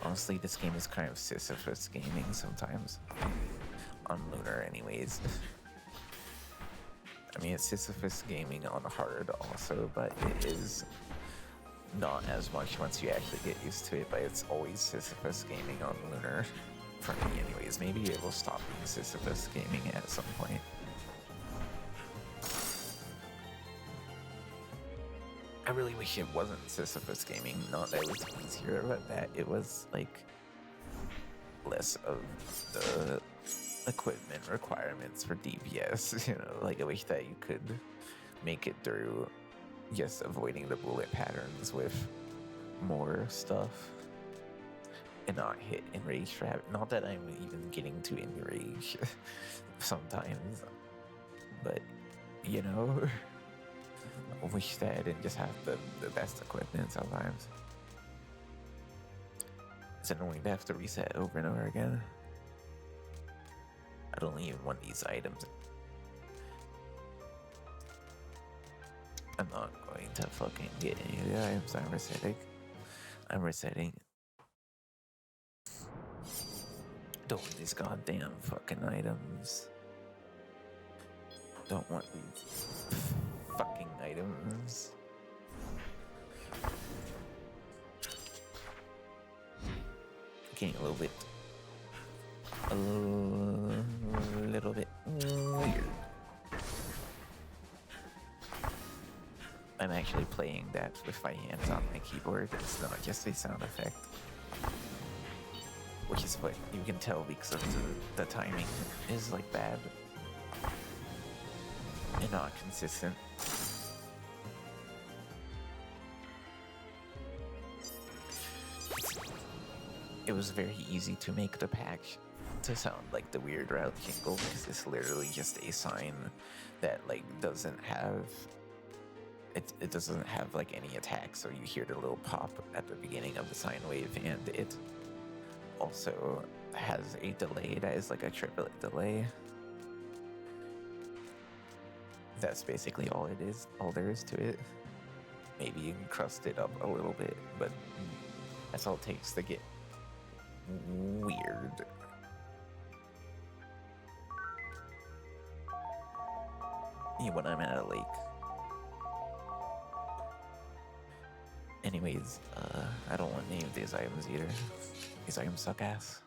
S1: Honestly, this game is kind of Sisyphus gaming sometimes. On lunar anyways. I mean, it's Sisyphus gaming on hard also, but it is not as much once you actually get used to it, but it's always Sisyphus gaming on lunar for me anyways. Maybe it will stop being Sisyphus gaming at some point. I really wish it wasn't Sisyphus gaming, not that it was easier, but that it was like less of the equipment requirements for DPS, you know, like I wish that you could make it through just avoiding the bullet patterns with more stuff and not hit Enrage for having, not that I'm even getting to Enrage sometimes, but you know, I wish that I didn't just have the best equipment sometimes. It's annoying to have to reset over and over again. I don't even want these items. I'm not going to fucking get any of the items I'm resetting. I'm resetting. Don't want these goddamn fucking items. Don't want these fucking items. Getting a little bit weird. I'm actually playing that with my hands on my keyboard. It's not just a sound effect. Which is what you can tell because of the timing is like bad and not consistent. It was very easy to make the pack to sound like the weird route jingle because it's literally just a sign that like doesn't have it doesn't have like any attack, so you hear the little pop at the beginning of the sine wave, and it also has a delay that is like a triplet delay. That's basically all it is, all there is to it. Maybe you can crust it up a little bit, but that's all it takes to get weird. Yeah, when I'm at a lake. Anyways, I don't want any of these items either. These items suck ass.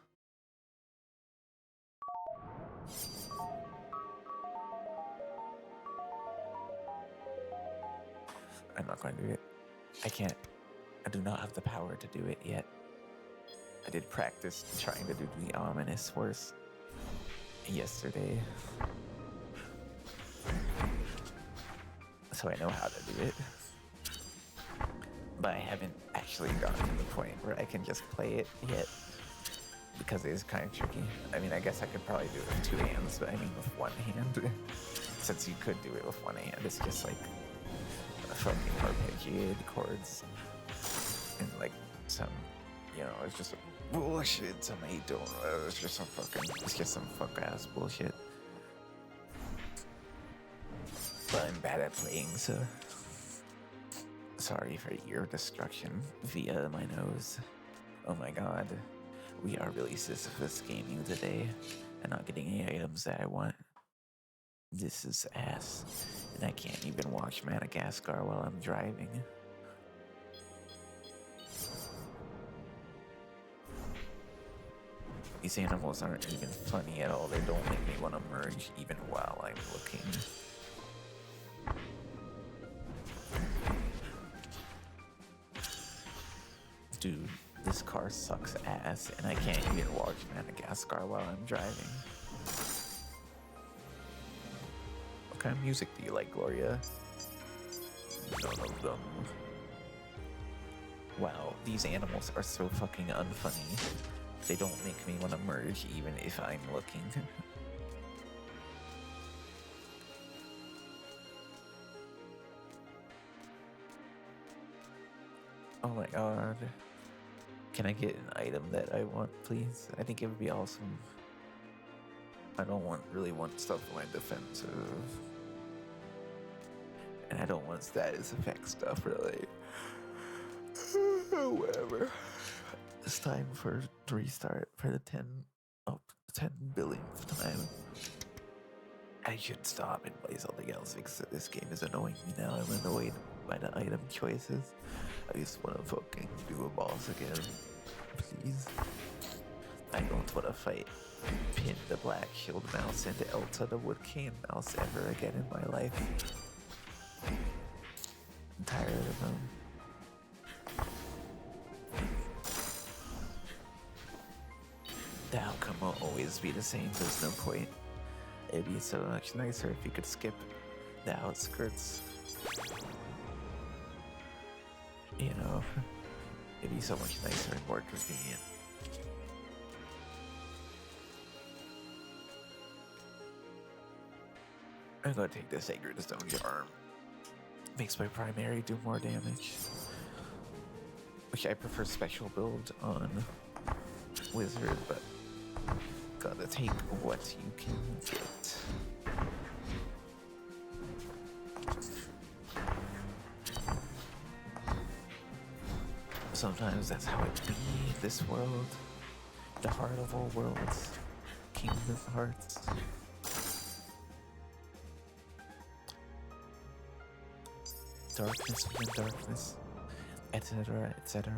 S1: I'm not going to do it. I can't. I do not have the power to do it yet. I did practice trying to do the ominous force yesterday, so I know how to do it. But I haven't actually gotten to the point where I can just play it yet, because it is kind of tricky. I mean, I guess I could probably do it with two hands, but I mean with one hand. Since you could do it with one hand, it's just like fucking arpeggiated chords and like some, you know, it's just bullshit. Some hate don't. It's just some fuck ass bullshit. But I'm bad at playing, so sorry for your destruction via my nose. Oh my god, we are really Sisyphus gaming today and not getting any items that I want. This is ass, and I can't even watch Madagascar while I'm driving. These animals aren't even funny at all. They don't make me want to merge even while I'm looking. Dude, this car sucks ass, and I can't even watch Madagascar while I'm driving. What kind of music do you like, Gloria? None of them. Wow, these animals are so fucking unfunny. They don't make me want to merge even if I'm looking. Oh my god. Can I get an item that I want, please? I think it would be awesome. I don't really want stuff in my defensive. And I don't want status effect stuff, really. Whatever. It's time for the restart for the 10 billionth time. I should stop and play something else because this game is annoying me now. I'm annoyed by the item choices. I just want to fucking do a boss again. Please. I don't want to fight Pin the Black Shield Mouse into Elta the Wood Cane Mouse ever again in my life. I'm tired of them. The outcome will always be the same, there's no point. It'd be so much nicer if you could skip the outskirts. You know, it'd be so much nicer and more convenient. I'm gonna take the Sacred Stone Charm. Makes my primary do more damage. Which I prefer special build on Wizard, but gotta take what you can get. Sometimes that's how it be, this world. The heart of all worlds. King of hearts. Darkness within darkness. Etc. etc.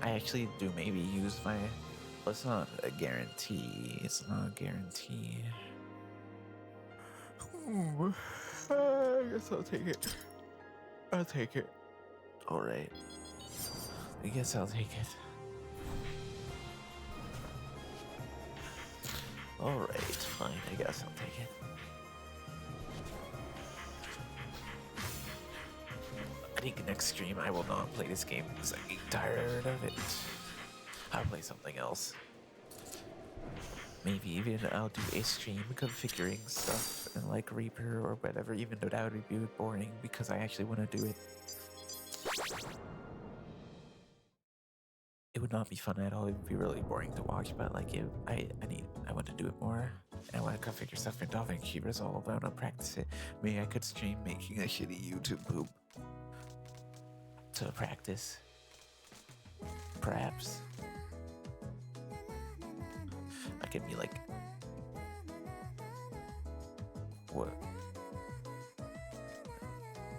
S1: I actually do maybe use my... Well, it's not a guarantee. It's not a guarantee. I guess I'll take it. I'll take it. Alright. I guess I'll take it. Alright, fine. I guess I'll take it. I think next stream I will not play this game because I'm getting tired of it. I'll play something else. Maybe even I'll do a stream configuring stuff in like Reaper or whatever, even though that would be boring because I actually want to do it. It would not be fun at all. It would be really boring to watch, but like I want to do it more. I want to configure stuff in DaVinci Resolve. I want to practice it. Maybe I could stream making a shitty YouTube poop to practice. Perhaps. I could be like, what?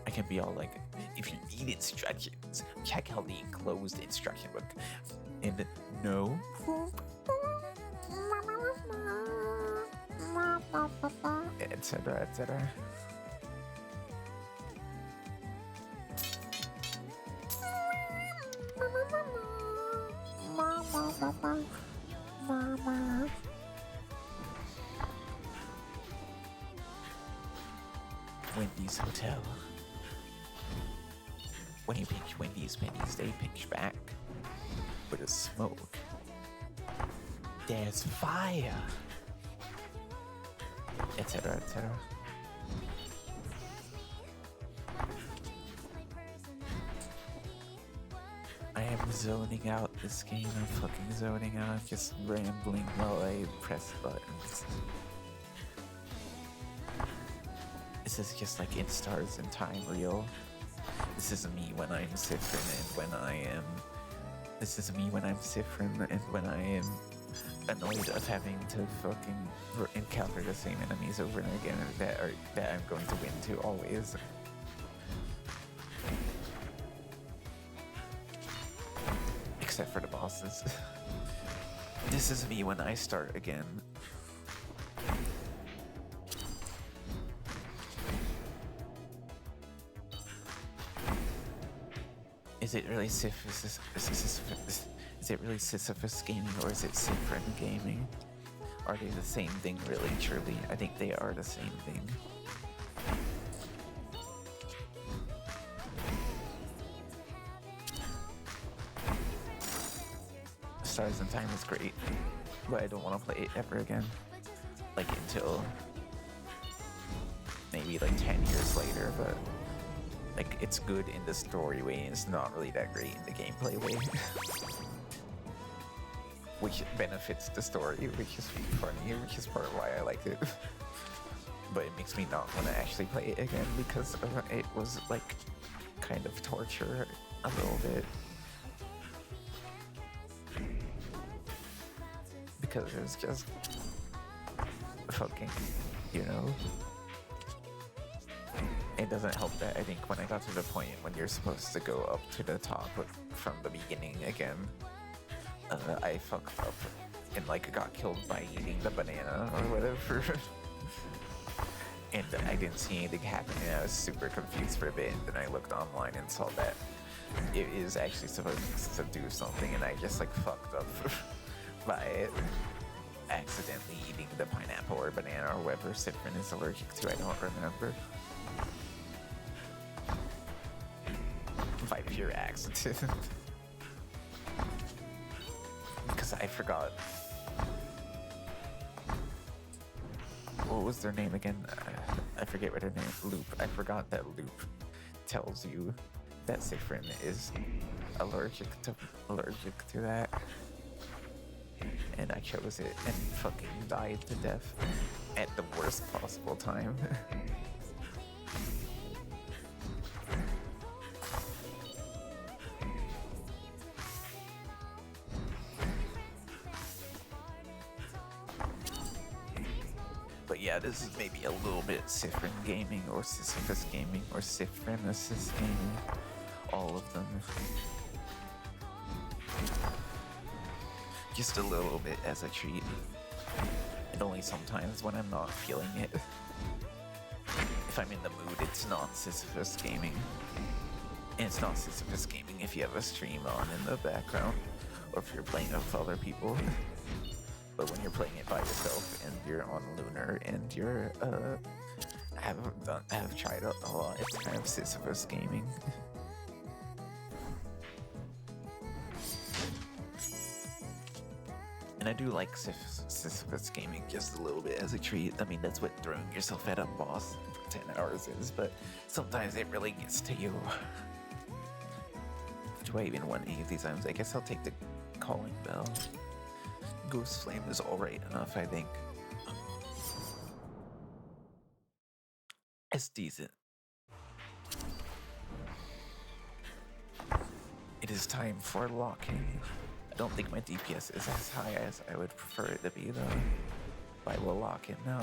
S1: I can be all like, if you need instructions, check out the enclosed instruction book. And no. Etc. etc. Wendy's Hotel. When you pinch Wendy's pennies, they pinch back. With a smoke. There's fire. Etc. etc. I am zoning out this game. I'm fucking zoning out. I'm just rambling while I press buttons. This is just like in Stars and Time Real. This is me when I'm Siffrin and when I am... This is me when I'm Siffrin and when I am annoyed of having to fucking encounter the same enemies over and again that I'm going to win to always. Except for the bosses. This is me when I start again. Is it really Sisyphus gaming or is it Siffrin gaming? Are they the same thing really, truly? I think they are the same thing. Stars in Time is great, but I don't want to play it ever again. Like until maybe like 10 years later, but like it's good in the story way and it's not really that great in the gameplay way. Which benefits the story, which is funny, which is part of why I liked it. But it makes me not want to actually play it again because it was like kind of torture a little bit. Because it was just fucking, you know. It doesn't help that I think when I got to the point when you're supposed to go up to the top from the beginning again, I fucked up and like got killed by eating the banana or whatever. And I didn't see anything happening. I was super confused for a bit, and then I looked online and saw that it is actually supposed to do something, and I just like fucked up by accidentally eating the pineapple or banana or whatever Siffrin is allergic to. I don't remember. By pure accident. Because I forgot. What was their name again? I forget what her name is. Loop. I forgot that Loop tells you that Siffrin is allergic to that. and I chose it and fucking died to death at the worst possible time. But yeah, this is maybe a little bit Siphon Gaming or Sisyphus Gaming or Siphronesis Gaming. All of them. Just a little bit as a treat. And only sometimes when I'm not feeling it. If I'm in the mood, it's not Sisyphus Gaming. And it's not Sisyphus Gaming if you have a stream on in the background. Or if you're playing with other people. But when you're playing it by yourself and you're on Lunar and you're have tried a lot, it's kind of Sisyphus Gaming. And I do like Sisyphus Gaming just a little bit as a treat. I mean, that's what throwing yourself at a boss for 10 hours is, but sometimes it really gets to you. Do I even want any of these items? I guess I'll take the Calling Bell. Ghost Flame is alright enough, I think. It's decent. It is time for locking. I don't think my DPS is as high as I would prefer it to be, though. But I will lock in now.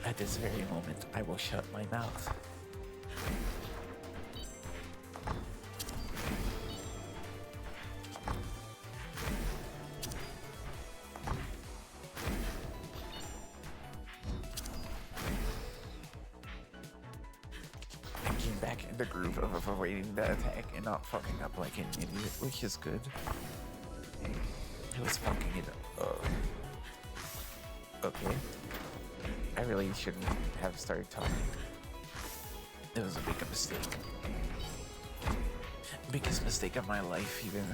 S1: At this very moment, I will shut my mouth. Back in the groove of avoiding the attack and not fucking up like an idiot, which is good. It was fucking it up. Okay. I really shouldn't have started talking. It was a big mistake. Biggest mistake of my life, even.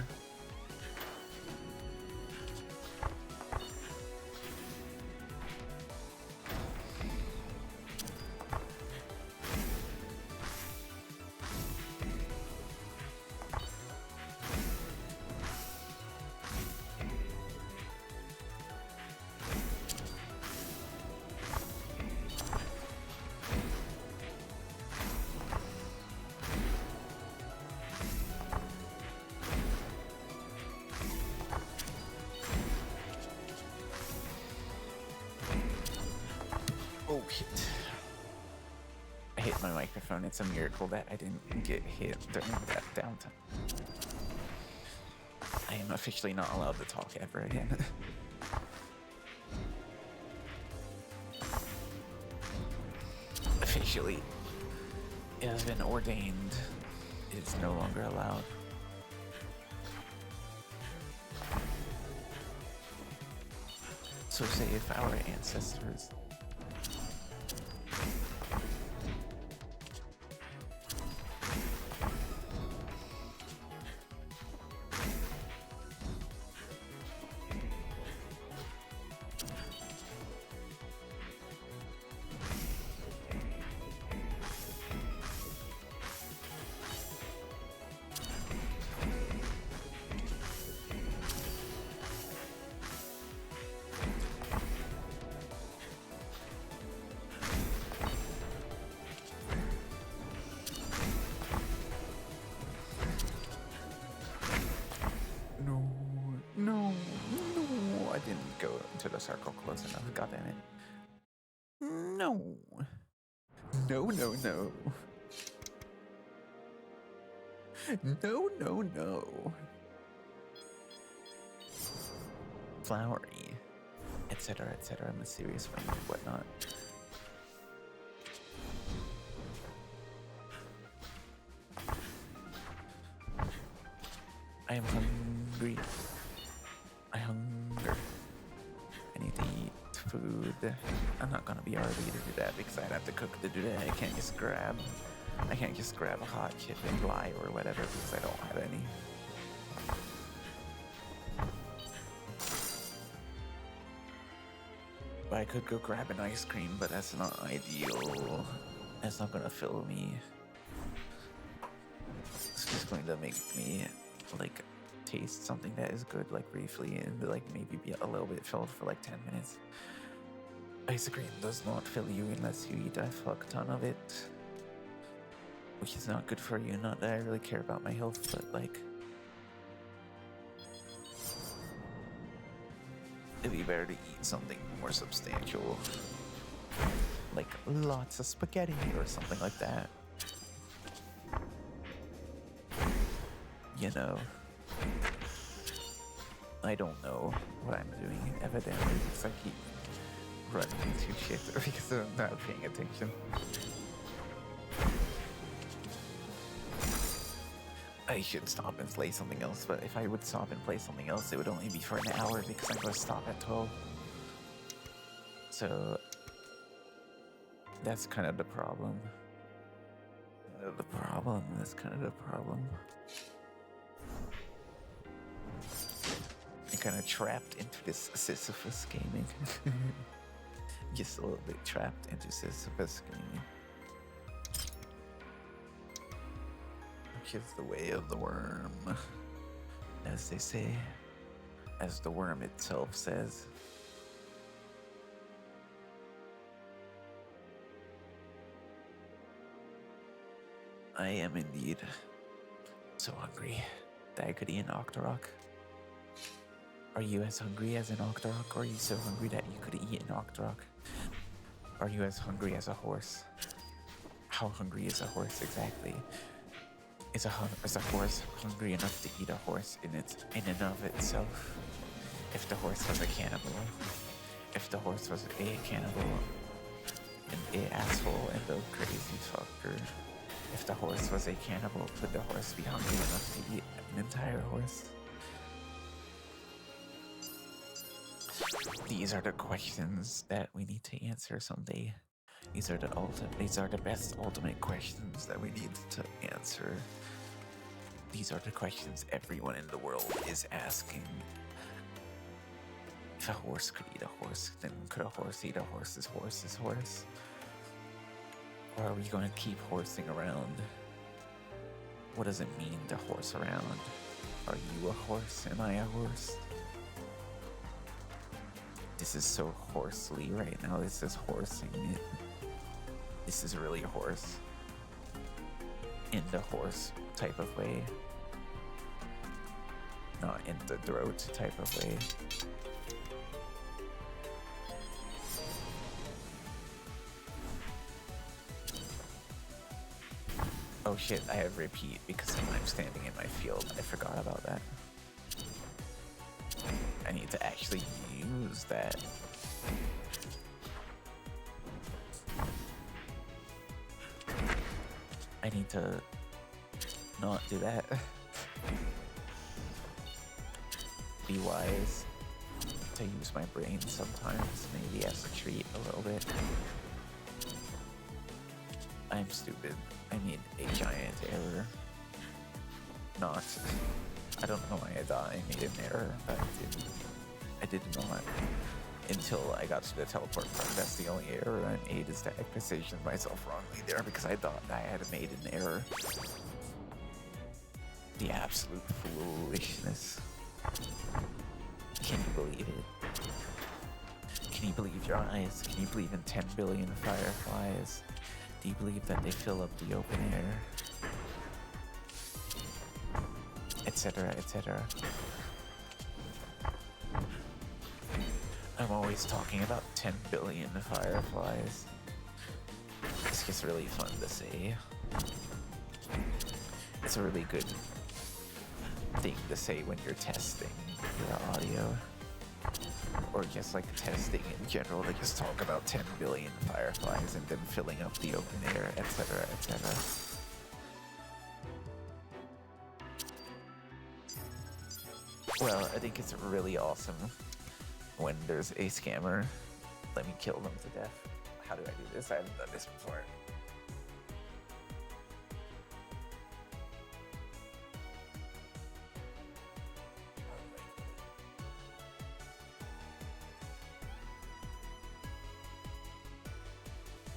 S1: Oh shit. I hit my microphone. It's a miracle that I didn't get hit during that downtime. I am officially not allowed to talk ever again. Officially, it has been ordained. It is no longer allowed. So say if our ancestors I didn't go into the circle close enough. God damn it. No. No, no, no. No, no, no. Flowery, etc., etc., mysterious friend, and whatnot. I am hungry. I hunger. I need to eat food. I'm not gonna be RB to do that because I'd have to cook to do that. I can't just grab a hot chip and lie or whatever because I don't have any. But I could go grab an ice cream, but that's not ideal. That's not gonna fill me. It's just going to make me like taste something that is good like briefly and like maybe be a little bit filled for like 10 minutes. Ice cream does not fill you unless you eat a fuck ton of it, which is not good for you. Not that I really care about my health, but like it'd be better to eat something more substantial, like lots of spaghetti or something like that. You know, I don't know what I'm doing, evidently, because I keep running into shit because I'm not paying attention. I should stop and play something else, but if I would stop and play something else, it would only be for an hour because I'm going to stop at 12. So that's kind of the problem. That's kind of the problem. I'm kind of trapped into this Sisyphus gaming. Just a little bit trapped into Sisyphus gaming. Which is the way of the worm, as they say, as the worm itself says. I am indeed so hungry that I could eat an Octorok. Are you as hungry as an Octorok, or are you so hungry that you could eat an Octorok? Are you as hungry as a horse? How hungry is a horse exactly? Is a horse hungry enough to eat a horse in and of itself? If the horse was a cannibal, an asshole and a crazy fucker. If the horse was a cannibal, could the horse be hungry enough to eat an entire horse? These are the questions that we need to answer someday. These are the best ultimate questions that we need to answer. These are the questions everyone in the world is asking. If a horse could eat a horse, then could a horse eat a horse's horse? Or are we going to keep horsing around? What does it mean to horse around? Are you a horse? Am I a horse? This is so horsely right now. This is horsing it. This is really a horse. In the horse type of way. Not in the throat type of way. Oh shit, I have repeat because I'm standing in my field. I forgot about that. I need to actually use that. I need to not do that. Be wise to use my brain sometimes, maybe as a treat a little bit. I'm stupid. I made a giant error. I don't know why I thought I made an error, but I did not. Until I got to the teleport part. That's the only error I made, is that I positioned myself wrongly there because I thought I had made an error. The absolute foolishness. Can you believe it? Can you believe your eyes? Can you believe in 10 billion fireflies? Do you believe that they fill up the open air? Etc., etc. I'm always talking about 10 billion fireflies. It's just really fun to say. It's a really good thing to say when you're testing your audio. Or just like testing in general, to just talk about 10 billion fireflies and then filling up the open air, etc., etc. Well, I think it's really awesome when there's a scammer. Let me kill them to death. How do I do this? I haven't done this before.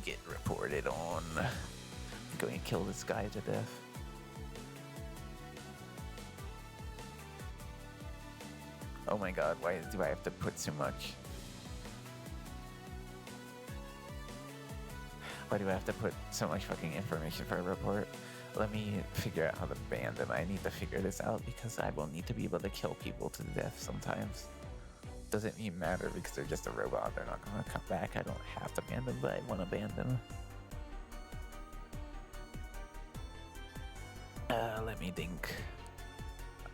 S1: Get reported on. I'm going to kill this guy to death. Oh my god, why do I have to put so much? Why do I have to put so much fucking information for a report? Let me figure out how to ban them. I need to figure this out because I will need to be able to kill people to death sometimes. Doesn't even matter because they're just a robot. They're not gonna come back. I don't have to ban them, but I want to ban them. Let me think.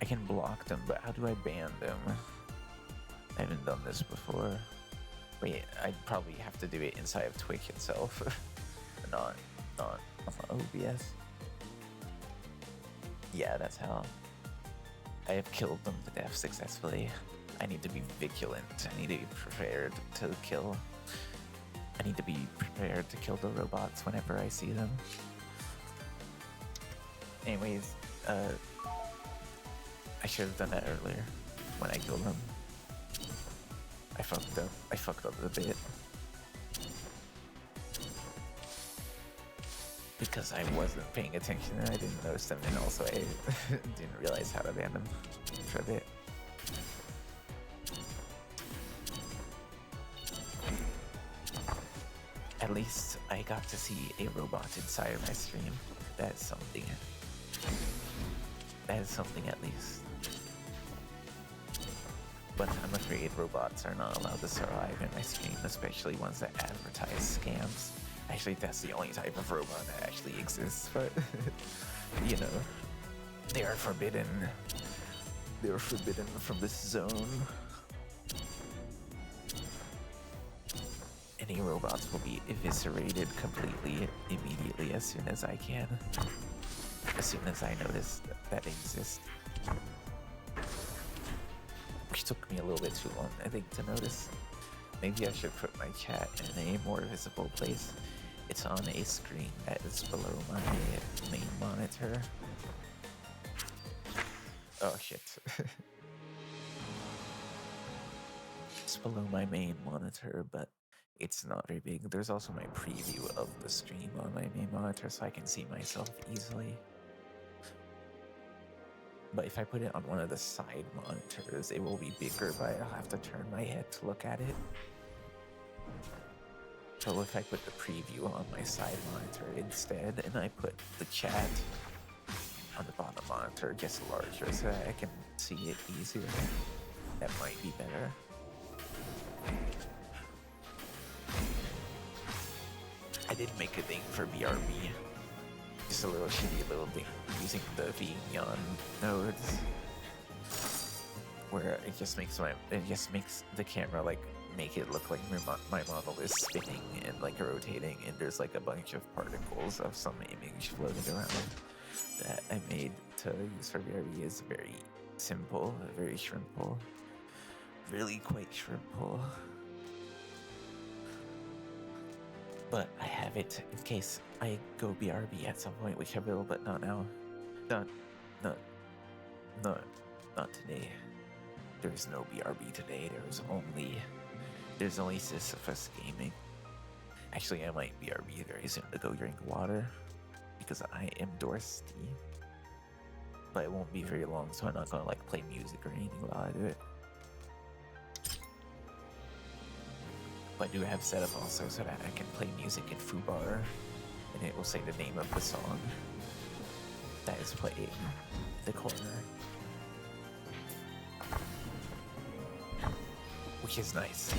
S1: I can block them, but how do I ban them? I haven't done this before. Wait, I'd probably have to do it inside of Twitch itself. not on OBS. Yeah, that's how. I have killed them to death successfully. I need to be vigilant. I need to be prepared to kill. I need to be prepared to kill the robots whenever I see them. Anyways, I should have done that earlier when I killed them. I fucked up. I fucked up a bit. Because I wasn't paying attention and I didn't notice them, and also I didn't realize how to ban them for a bit. At least I got to see a robot inside of my stream. That is something. That is something at least. But I'm afraid robots are not allowed to survive in my stream, especially ones that advertise scams. Actually, that's the only type of robot that actually exists, but, you know, they are forbidden. They are forbidden from this zone. Any robots will be eviscerated completely, immediately, as soon as I can. As soon as I notice that they exist. Which took me a little bit too long, I think, to notice. Maybe I should put my chat in a more visible place. It's on a screen that is below my main monitor. Oh shit. It's below my main monitor, but it's not very big. There's also my preview of the stream on my main monitor so I can see myself easily. But if I put it on one of the side monitors, it will be bigger, but I'll have to turn my head to look at it. So if I put the preview on my side monitor instead, and I put the chat on the bottom monitor just larger so that I can see it easier, that might be better. I did make a thing for BRB. Just a little shitty little thing using the VOD nodes, where it just makes the camera like make it look like my model is spinning and like rotating, and there's like a bunch of particles of some image floating around that I made to use for BRB. Is very simple, very shrimpable, really quite shrimpable. But I have it in case I go BRB at some point, which I will, but not now. Not today. There's no BRB today. There's only Sisyphus Gaming. Actually, I might BRB very soon to go drink water because I am thirsty. But it won't be very long, so I'm not gonna like play music or anything while I do it. But I do have set up also so that I can play music in Fubar, and it will say the name of the song that is playing in the corner. Which is nice.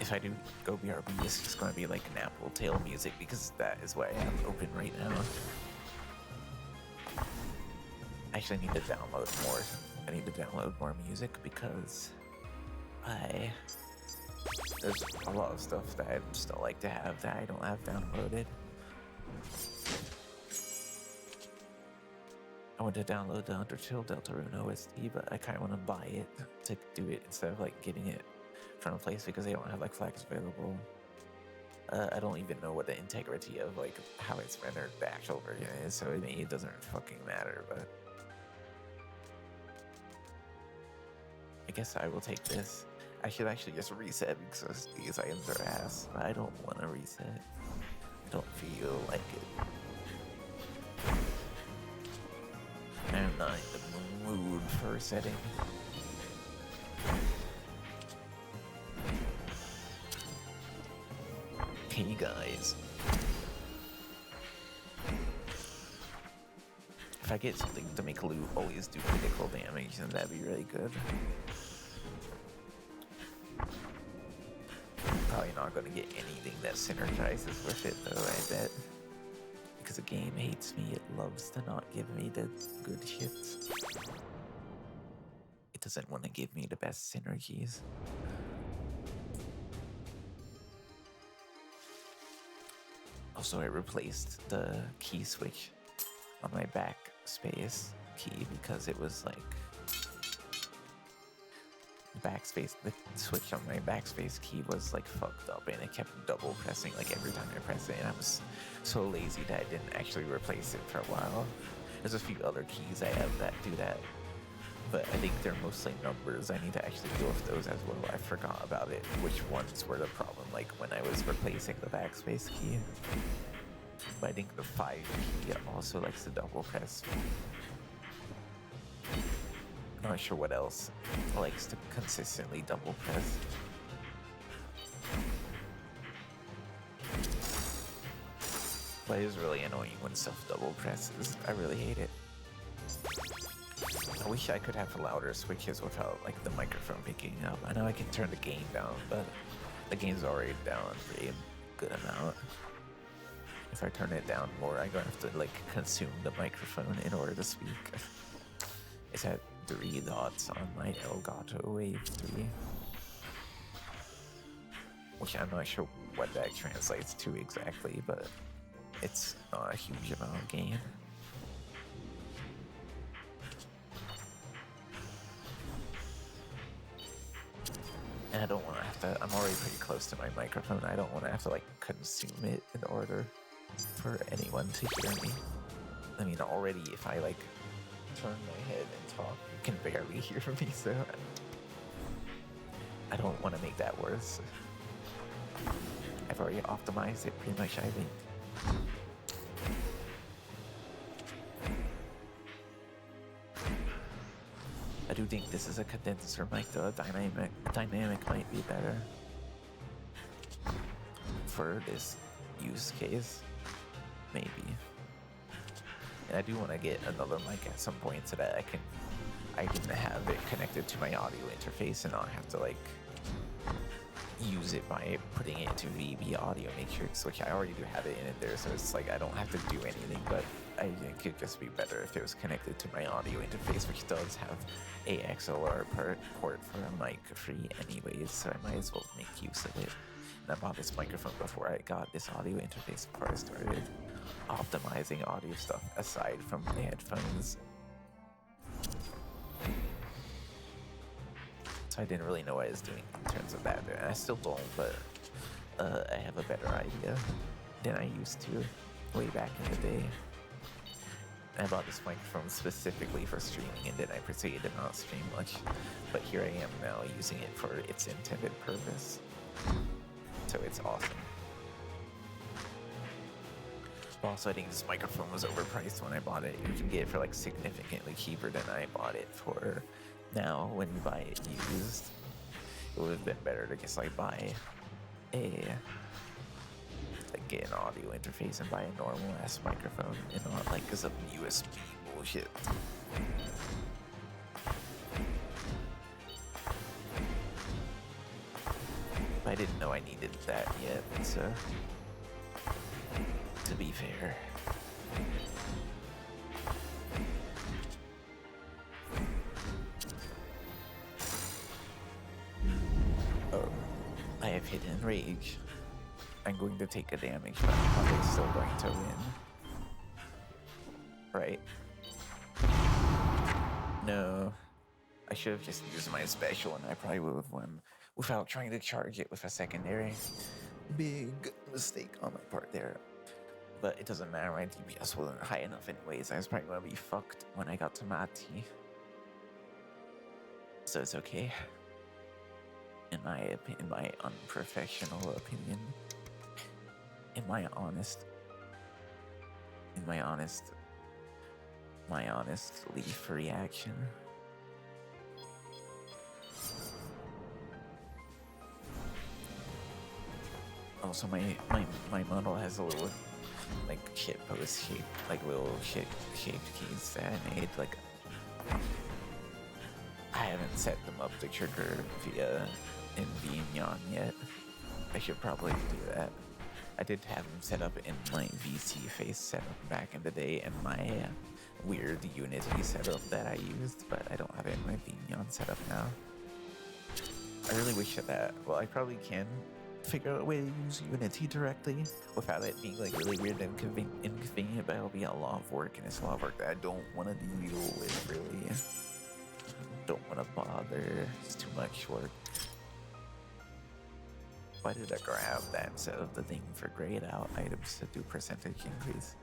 S1: If I do go BRB, it's just going to be like an Apple Tail music because that is what I have open right now. I actually need to download more. I need to download more music because there's a lot of stuff that I just don't like to have that I don't have downloaded. I want to download the Undertale Deltarune OST, but I kind of want to buy it to do it instead of like getting it from a place because they don't have like flags available. I don't even know what the integrity of like how it's rendered the actual version is, so it doesn't fucking matter, but I guess I will take this. I should actually just reset because these items are ass, but I don't want to reset. I don't feel like it. not in the mood for setting. Hey guys. If I get something to make loot always do critical damage, then that'd be really good. Probably not gonna get anything that synergizes with it though, I bet. Because the game hates me, it loves to not give me the good shit. It doesn't want to give me the best synergies. Also, I replaced the key switch on my backspace key because it was like the switch on my backspace key was like fucked up and it kept double pressing like every time I press it, and I was so lazy that I didn't actually replace it for a while. There's a few other keys I have that do that, but I think they're mostly numbers. I need to actually deal with those as well. I forgot about it, which ones were the problem, like when I was replacing the backspace key. But I think the 5 key also likes to double press. Not sure what else likes to consistently double press. But it is really annoying when stuff double presses. I really hate it. I wish I could have louder switches without like the microphone picking up. I know I can turn the gain down, but the gain's already down for a good amount. If I turn it down more, I'm gonna have to like consume the microphone in order to speak. It's at 3 dots on my Elgato Wave 3. Which I'm not sure what that translates to exactly, but it's not a huge amount of gain. And I don't want to have to, I'm already pretty close to my microphone. I don't want to have to like consume it in order for anyone to hear me. I mean, already if I like turn my head and talk, you can barely hear me, so I don't want to make that worse. I've already optimized it pretty much, I think. I do think this is a condenser mic though. Dynamic might be better for this use case, maybe. And I do want to get another mic at some point so that I can have it connected to my audio interface and not have to like use it by putting it into VB Audio Matrix, which I already do have it in it there, so it's like I don't have to do anything, but I think it'd just be better if it was connected to my audio interface, which does have a XLR port for a mic free anyways, so I might as well make use of it. And I bought this microphone before I got this audio interface before I started optimizing audio stuff aside from the headphones. So I didn't really know what I was doing in terms of that. And I still don't, but I have a better idea than I used to way back in the day. I bought this microphone specifically for streaming, and then I proceeded to not stream much. But here I am now using it for its intended purpose. So it's awesome. Also, I think this microphone was overpriced when I bought it. You can get it for like significantly cheaper than I bought it for. Now, when you buy it used, it would have been better to just like buy get an audio interface and buy a normal ass microphone and not like some USB bullshit. I didn't know I needed that yet, so to be fair. I have hidden rage. I'm going to take a damage, but I'm probably still going to win. Right? No. I should have just used my special and I probably would have won without trying to charge it with a secondary. Big mistake on my part there. But it doesn't matter, my DPS wasn't high enough anyways. I was probably going to be fucked when I got to Mati. So it's okay. In my unprofessional opinion. In my honest my honest leaf reaction. Also, my model has a little like shitpost shape, like little shaped keys that I made. Like I haven't set them up to trigger via ingame yet. I should probably do that. I did have them set up in my VC face setup back in the day and my weird Unity setup that I used, but I don't have it in my Vignon setup now. I really wish that, well, I probably can figure out a way to use Unity directly without it being like really weird and inconvenient, but it'll be a lot of work, and it's a lot of work that I don't want to deal with, really. Don't want to bother, it's too much work. Why did I grab that instead of the thing for grayed out items to do percentage increase?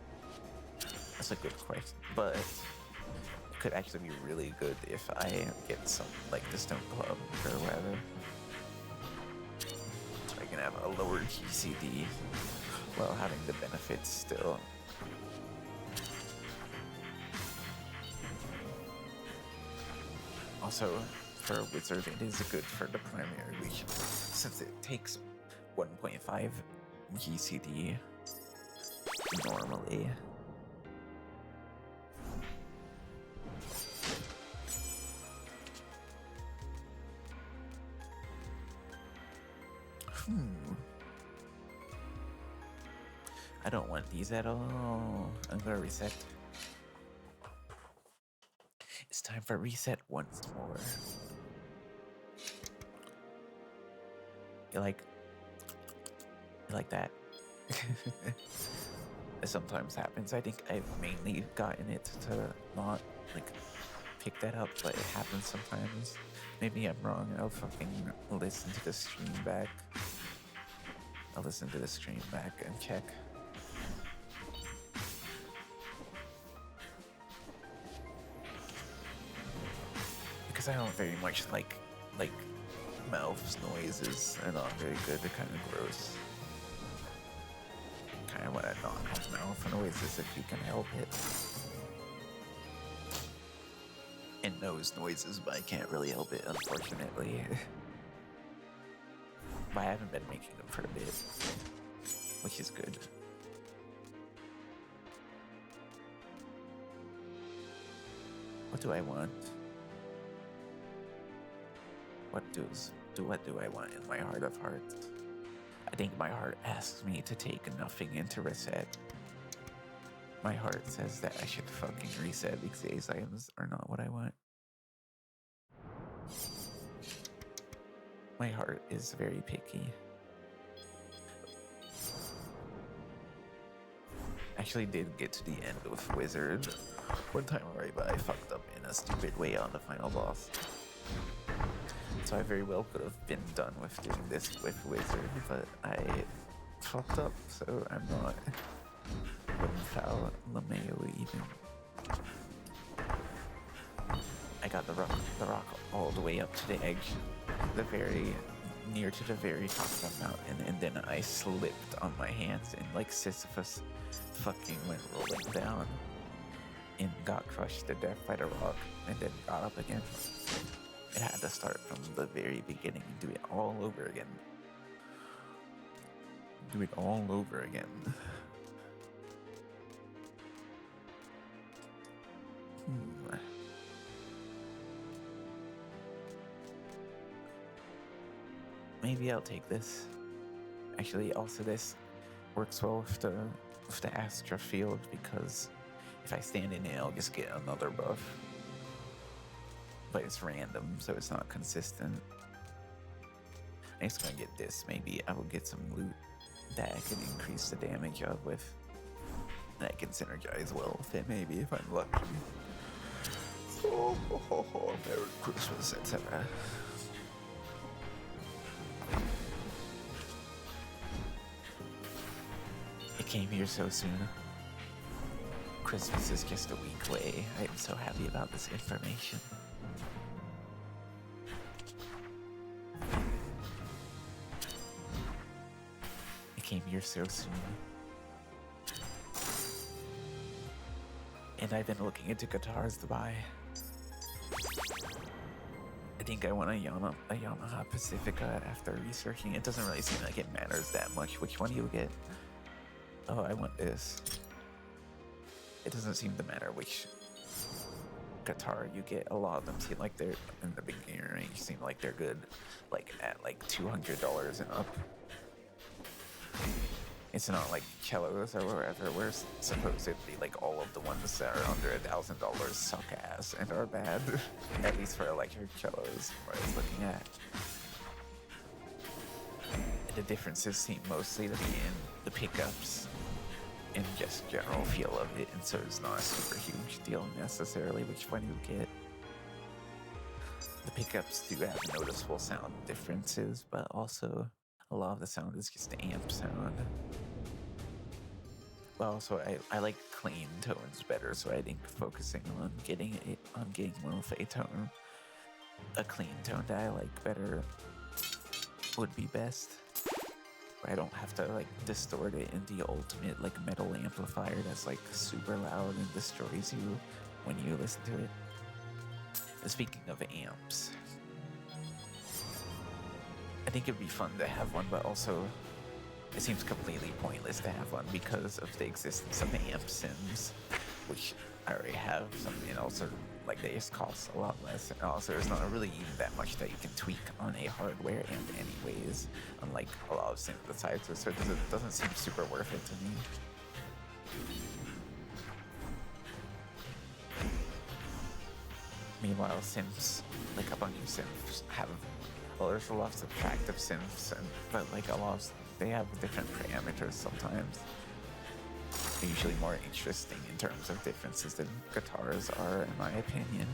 S1: That's a good question, but it could actually be really good if I get some, like the stone club or whatever. So I can have a lower GCD while having the benefits still. Also, for a wizard, it is good for the primary leash, since it takes 1.5 GCD normally. I don't want these at all. I'm gonna reset. It's time for reset once more. You like that? It sometimes happens. I think I've mainly gotten it to not like pick that up, but it happens sometimes. Maybe I'm wrong. I'll fucking listen to the stream back. I'll listen to the stream back and check. Because I don't very much like mouth noises. They're not very good. They're kind of gross. Kind of want to not have mouth noises if you can help it. And nose noises, but I can't really help it, unfortunately. But I haven't been making them for a bit, which is good. What do I want? What do I want in my heart of hearts? I think my heart asks me to take nothing into reset. My heart says that I should fucking reset because these items are not what I want. My heart is very picky. Actually did get to the end of Wizard one time already, but I fucked up in a stupid way on the final boss. So I very well could have been done with doing this with Wizard, but I fucked up, so I'm not without Lameo even. I got the rock all the way up to the edge, near to the very top of the mountain, and then I slipped on my hands and like Sisyphus fucking went rolling down and got crushed to death by the rock and then got up again. It had to start from the very beginning and do it all over again. Do it all over again. Maybe I'll take this. Actually, also this works well with the Astra field, because if I stand in it, I'll just get another buff. But it's random, so it's not consistent. I'm just gonna get this. Maybe I will get some loot that I can increase the damage of with. That I can synergize well with it, maybe, if I'm lucky. Merry Christmas, etc. It came here so soon. Christmas is just a week away. I am so happy about this information. It came here so soon. And I've been looking into guitars to buy. I think I want a Yamaha Pacifica after researching. It doesn't really seem like it matters that much which one you get. Oh, I want this. It doesn't seem to matter which guitar you get. A lot of them seem like they're in the beginner range, seem like they're good, like at like $200 and up. It's not like cellos or wherever, where supposedly like all of the ones that are under $1,000 suck ass and are bad. At least for electric cellos, what I was looking at. The differences seem mostly to be in the pickups and just general feel of it, and so it's not a super huge deal necessarily which one you get. The pickups do have noticeable sound differences, but also a lot of the sound is just amp sound. But also I like clean tones better, so I think focusing on getting one with a clean tone that I like better would be best. I don't have to like distort it in the ultimate like metal amplifier that's like super loud and destroys you when you listen to it. And speaking of amps, I think it'd be fun to have one, but also it seems completely pointless to have one because of the existence of amp sims, which I already have some, and also like they just cost a lot less, and also there's not really even that much that you can tweak on a hardware amp anyways, unlike a lot of synthesizers, so it doesn't seem super worth it to me. Meanwhile, synths, like a bunch of synths have, well, there's a lot of subtractive synths, but like a lot of, they have different parameters sometimes. They're usually more interesting in terms of differences than guitars are, in my opinion.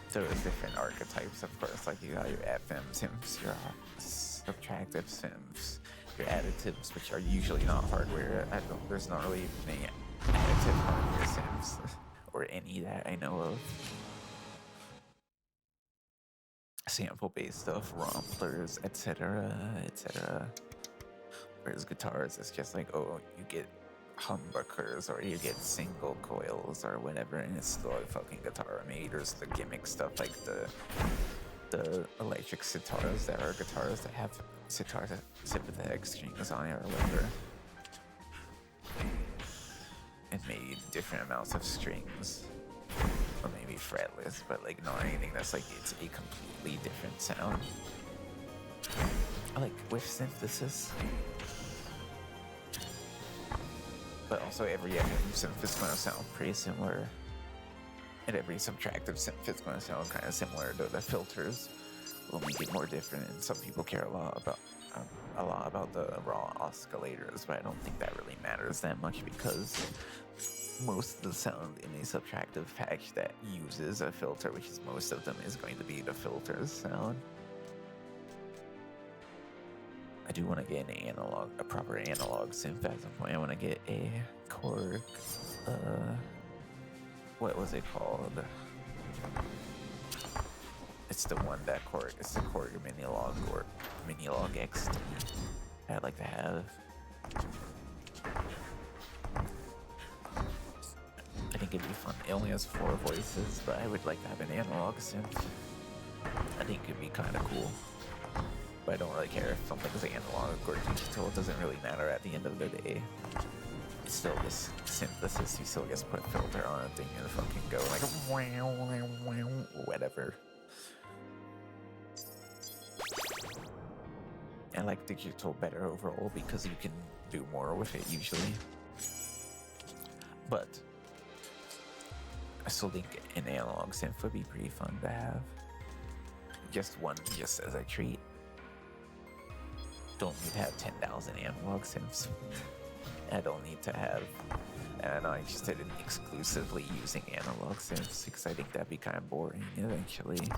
S1: So there's different archetypes, of course, like you got your FM synths, your subtractive synths, your additives, which are usually not hardware. There's not really any additive hardware synths, or any that I know of. Sample-based stuff, romplers, etc., etc. Whereas guitars, it's just like, oh, you get humbuckers or you get single coils or whatever, and it's still a fucking guitar made. There's the gimmick stuff like the electric sitars that are guitars that have sympathetic strings on it or whatever, and made different amounts of strings. Or maybe fretless, but like not anything that's like it's a completely different sound. I like with synthesis. But also every additive synth is going to sound pretty similar. And every subtractive synth is going to sound kind of similar, though the filters will make it more different, and some people care a lot about the raw oscillators, but I don't think that really matters that much because most of the sound in a subtractive patch that uses a filter, which is most of them, is going to be the filter's sound. I do want to get a proper analog synth at some point. I want to get a Korg, what was it called? It's the one that Korg, it's the Korg Minilog or Minilog XT I'd like to have. I think it'd be fun. It only has 4 voices, but I would like to have an analog synth. I think it'd be kind of cool. But I don't really care if something's analog or digital. It doesn't really matter at the end of the day. It's still just synthesis. You still just put a filter on a thing and fucking go like whatever. I like digital better overall because you can do more with it usually. But I still think an analog synth would be pretty fun to have. Just one, just as a treat. Don't need to have 10,000 analog synths. I don't need to have, and I'm not interested in exclusively using analog synths because I think that'd be kind of boring eventually.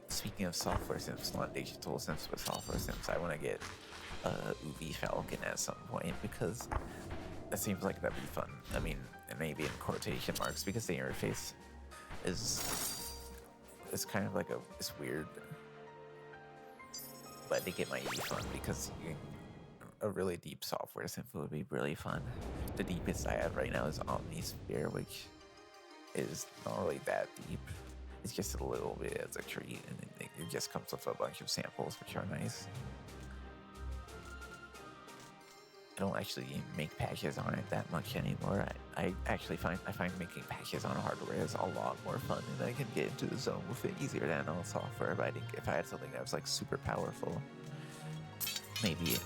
S1: Speaking of software synths, not digital synths, but software synths, I want to get UV Falcon at some point because that seems like that'd be fun. I mean, maybe in quotation marks because the interface is kind of like it's weird, but I think it might be fun because you can a really deep software synth would be really fun. The deepest I have right now is Omnisphere, which is not really that deep. It's just a little bit as a treat, and it just comes with a bunch of samples, which are nice. I don't actually make patches on it that much anymore. I actually find making patches on hardware is a lot more fun, and I can get into the zone with it easier than on software. But I think if I had something that was like super powerful, maybe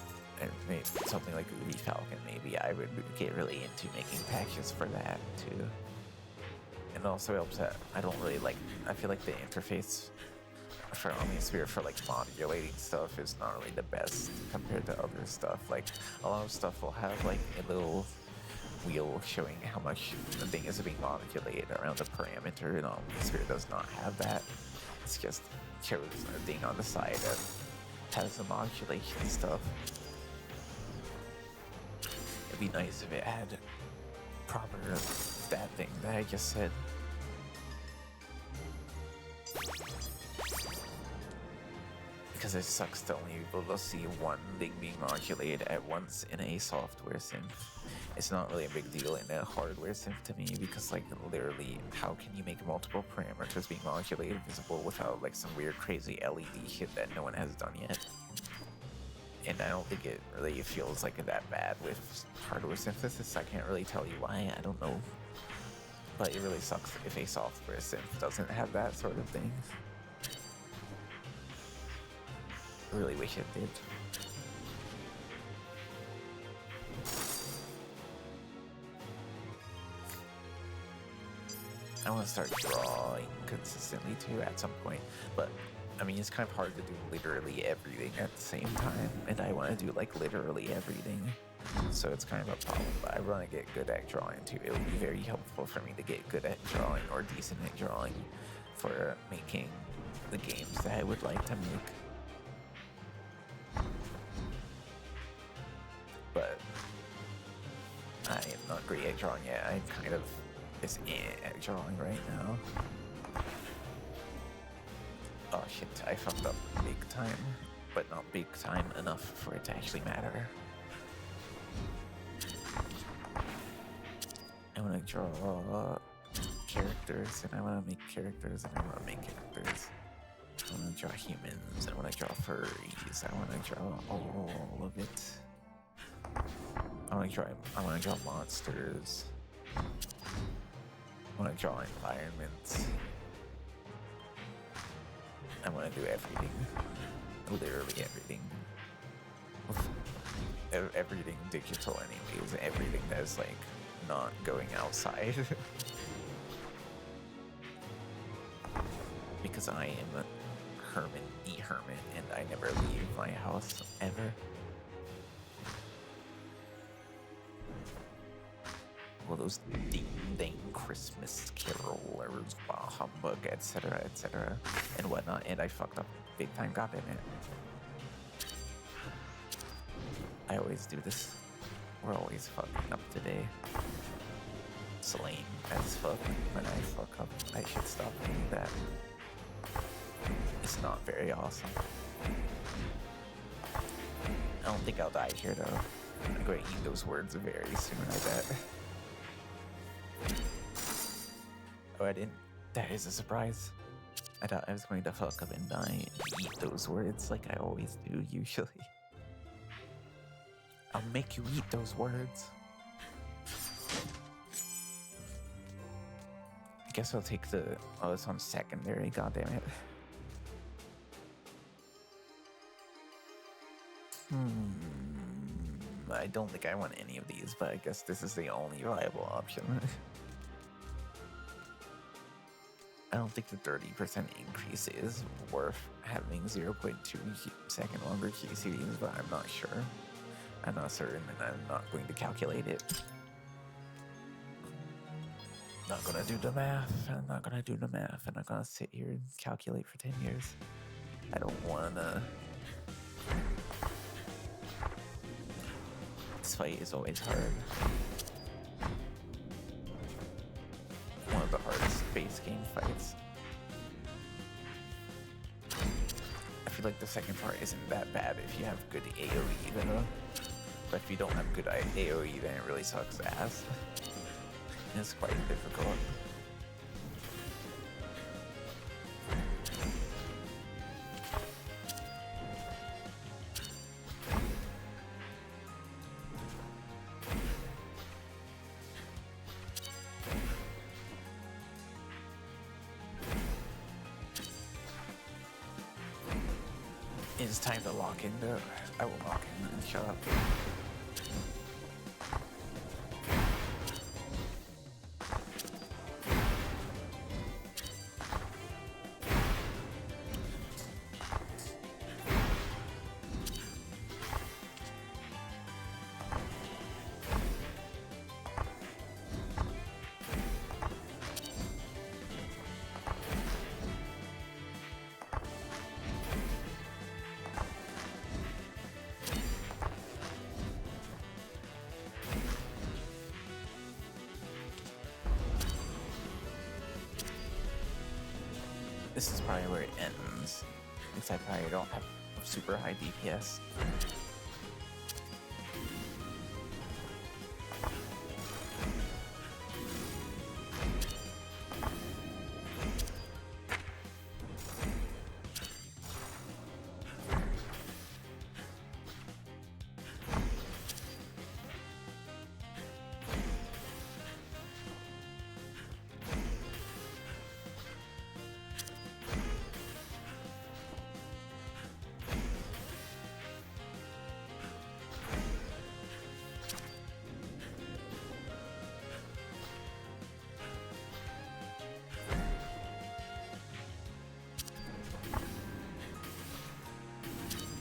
S1: something like the Falcon, maybe I would get really into making patches for that too. And also helps that I don't really like. I feel like the interface for Omnisphere for like modulating stuff is not really the best compared to other stuff. Like a lot of stuff will have like a little wheel showing how much the thing is being modulated around the parameter, and Omnisphere does not have that. It's just shows a thing on the side that has the modulation stuff. It'd be nice if it had proper that thing that I just said. Because it sucks to only be able to see one thing being modulated at once in a software synth. It's not really a big deal in a hardware synth to me, because like literally, how can you make multiple parameters being modulated visible without like some weird crazy LED shit that no one has done yet? And I don't think it really feels like that bad with hardware synthesis. I can't really tell you why, I don't know. But it really sucks if a software synth doesn't have that sort of thing. I really wish it did. I want to start drawing consistently too at some point, but I mean, it's kind of hard to do literally everything at the same time, and I want to do like literally everything, so it's kind of a problem. But I want to get good at drawing too. It would be very helpful for me to get good at drawing, or decent at drawing, for making the games that I would like to make. But I am not great at drawing yet. I'm kind of just at drawing right now. Oh shit, I fucked up big time, but not big time enough for it to actually matter. I want to draw characters, and I want to make characters, and I want to make characters. I want to draw humans, I want to draw furries, I want to draw all of it. I want to draw monsters. I want to draw environments. I want to do everything. Literally everything. Everything digital anyways. Everything that's like not going outside. Because I am a hermit, and I never leave my house, ever. All those ding Christmas carolers, bah humbug, etc., and whatnot, and I fucked up big time, goddamn it. I always do this. We're always fucking up today. It's lame as fuck when I fuck up. I should stop doing that. It's not very awesome. I don't think I'll die here though. I'm going to eat those words very soon, I bet. Oh, I didn't. That is a surprise. I thought I was going to fuck up and die and eat those words like I always do, usually. I'll make you eat those words. I guess I'll take the... Oh, it's on secondary, goddammit. I don't think I want any of these, but I guess this is the only viable option. I don't think the 30% increase is worth having 0.2 second longer QCDs, but I'm not sure. I'm not certain, and I'm not going to calculate it. Not gonna do the math. I'm not gonna do the math. I'm not gonna sit here and calculate for 10 years. I don't wanna. This fight is always hard. One of the hardest base game fights. I feel like the second part isn't that bad if you have good AoE though. But if you don't have good AoE, then it really sucks ass. It's quite difficult. It's time to lock in though. I will lock in and shut up. This is probably where it ends, except I don't have super high DPS.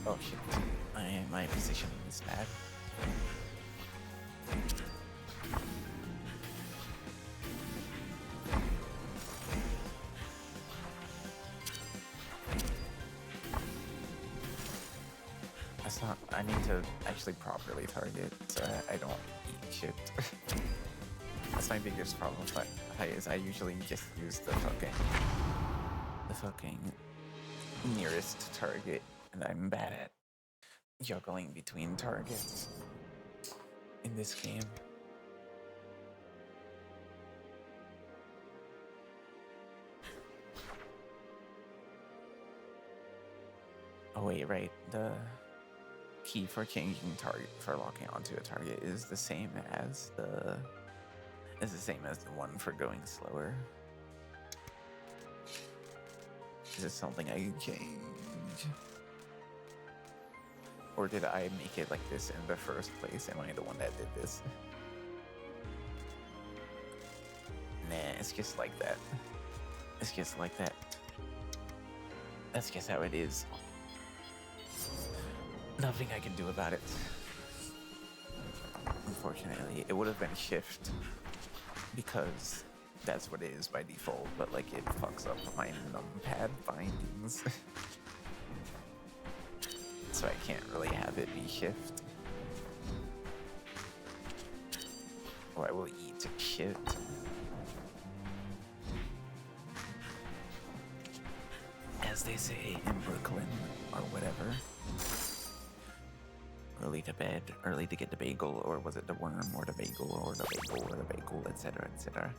S1: Oh shit, my positioning is bad. That's not, I need to actually properly target so I don't eat shit. That's my biggest problem with is I usually just use the fucking nearest target. And I'm bad at juggling between targets in this game. Oh wait, right. The key for changing target, for locking onto a target, is the same as the one for going slower. Is this something I can change? Or did I make it like this in the first place? Am I the one that did this? Nah, it's just like that. It's just like that. That's just how it is. Nothing I can do about it. Unfortunately, it would have been shift because that's what it is by default, but like it fucks up my numpad bindings. So I can't really have it be shift. Or I will eat shit. As they say in Brooklyn, or whatever. Early to bed, early to get the bagel, or was it the worm, or the bagel, or the bagel, or the bagel, etc., etc.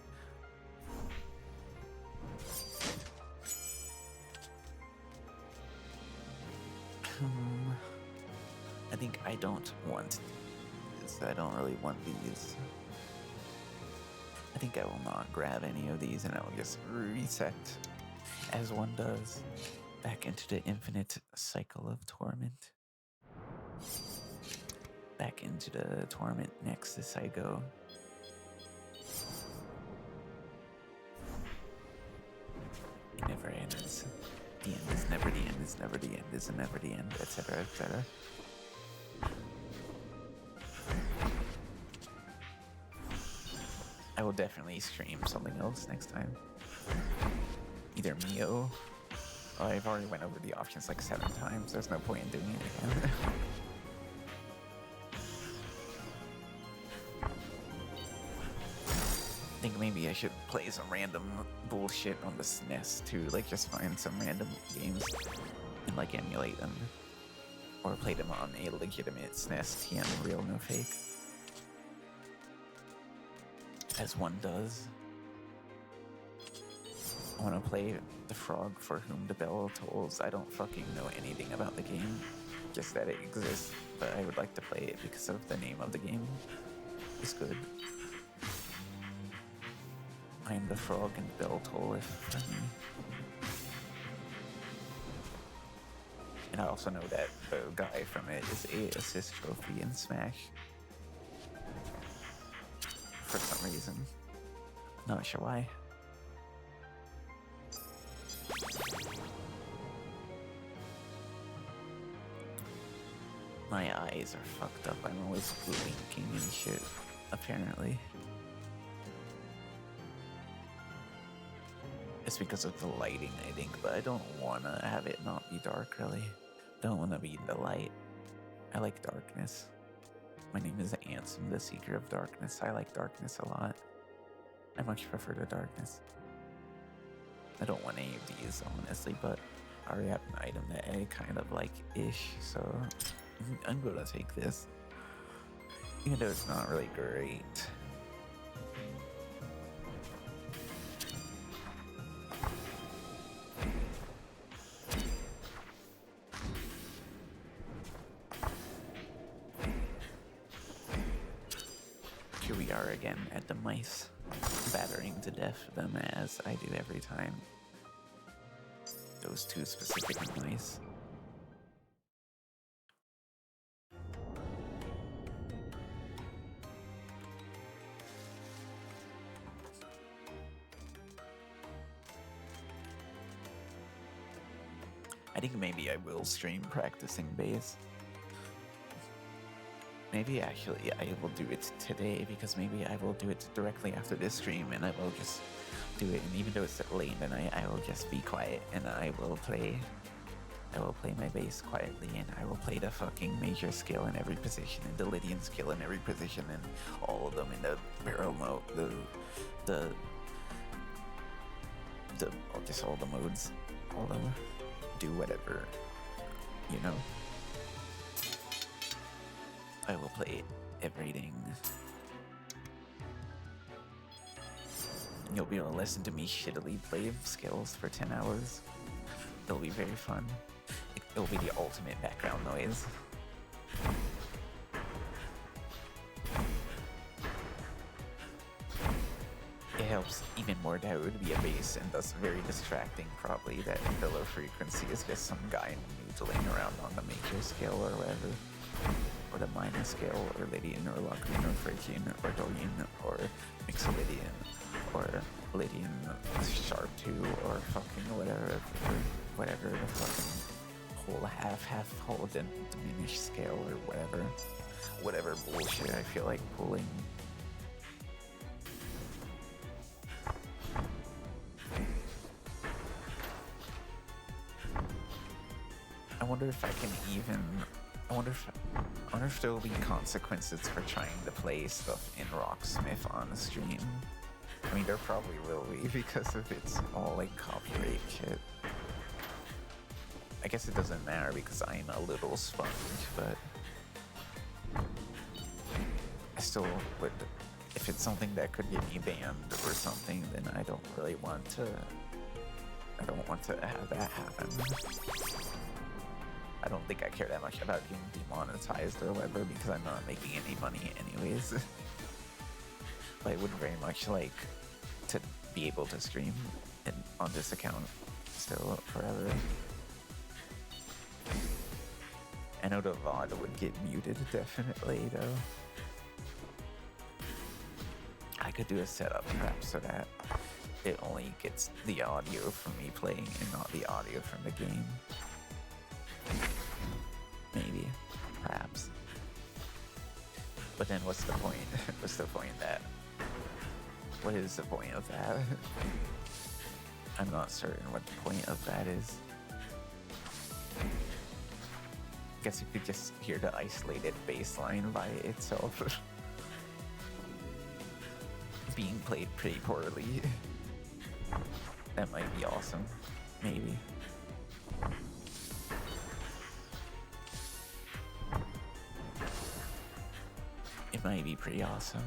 S1: I think I don't want these. I don't really want these. I think I will not grab any of these and I will just reset, as one does, back into the infinite cycle of torment. Back into the torment nexus I go. It never ends. The end is never the end, is never the end, is never the end, etc., etc. I will definitely stream something else next time. Either Mio. Oh, I've already went over the options like 7 times. There's no point in doing it again. I think maybe I should play some random bullshit on the SNES too, like just find some random games and like emulate them. or played him on a legitimate SNES TM, real no fake, as one does. I want to play the frog for whom the bell tolls. I don't fucking know anything about the game, just that it exists, but I would like to play it because of the name of the game. It's good. I am the frog and bell tolleth for me. And I also know that the guy from it is a assist trophy in Smash. For some reason. Not sure why. My eyes are fucked up. I'm always blinking and shit, apparently. It's because of the lighting, I think, but I don't want to have it not be dark, really. Don't want to be in the light. I like darkness. My name is Ansem, the Seeker of Darkness. I like darkness a lot. I much prefer the darkness. I don't want any of these, honestly, but I already have an item that I kind of like-ish, so I'm gonna take this. Even though it's not really great. Here we are again at the mice, battering to death them as I do every time. Those two specific mice. I think maybe I will stream practicing bass. Maybe actually I will do it today, because maybe I will do it directly after this stream and I will just do it, and even though it's late at night, I will just be quiet and I will play my bass quietly, and I will play the fucking major scale in every position and the Lydian scale in every position and all of them in the barrel mode, just all the modes, all of them. Do whatever, you know. I will play everything. You'll be able to listen to me shittily play skills for 10 hours. It'll be very fun. It'll be the ultimate background noise. It helps even more that it would be a bass, and thus very distracting probably, that the low frequency is just some guy noodling around on the major scale or whatever, or the minor scale, or Lydian, or Locrian, or Phrygian, or Dorian, or Mixolydian, or Lydian Sharp 2, or fucking whatever the fucking whole half whole diminished scale, or whatever bullshit I feel like pulling. I wonder if I can even. I wonder if there will be consequences for trying to play stuff in Rocksmith on the stream. I mean, there probably will be, because of it's all like copyright shit. I guess it doesn't matter because I'm a little sponge, but I still would. If it's something that could get me banned or something, then I don't really want to. I don't want to have that happen. I don't think I care that much about getting demonetized or whatever, because I'm not making any money anyways. But I would very much like to be able to stream on this account still forever. I know the VOD would get muted definitely though. I could do a setup perhaps so that it only gets the audio from me playing and not the audio from the game. Maybe, perhaps. But then what's the point? What's the point of that? What is the point of that? I'm not certain what the point of that is. Guess you could just hear the isolated bass line by itself. Being played pretty poorly. That might be awesome. Maybe. It might be pretty awesome.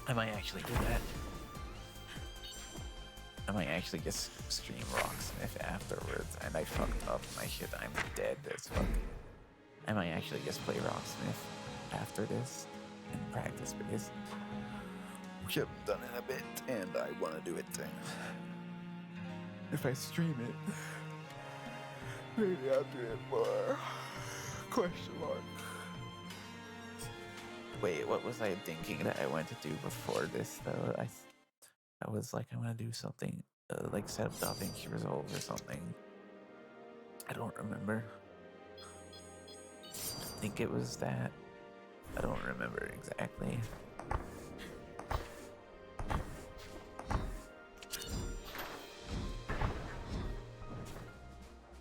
S1: I might actually do that. I might actually just stream Rocksmith afterwards, and I fucked up my shit. I'm dead as fuck. I might actually just play Rocksmith after this in practice base, which I haven't done in a bit, and I want to do it if I stream it. Maybe I'll do it more. Question mark. Wait, what was I thinking that I went to do before this though? I was like, I want to do something like set up DaVinci Resolve or something. I don't remember. I think it was that. I don't remember exactly.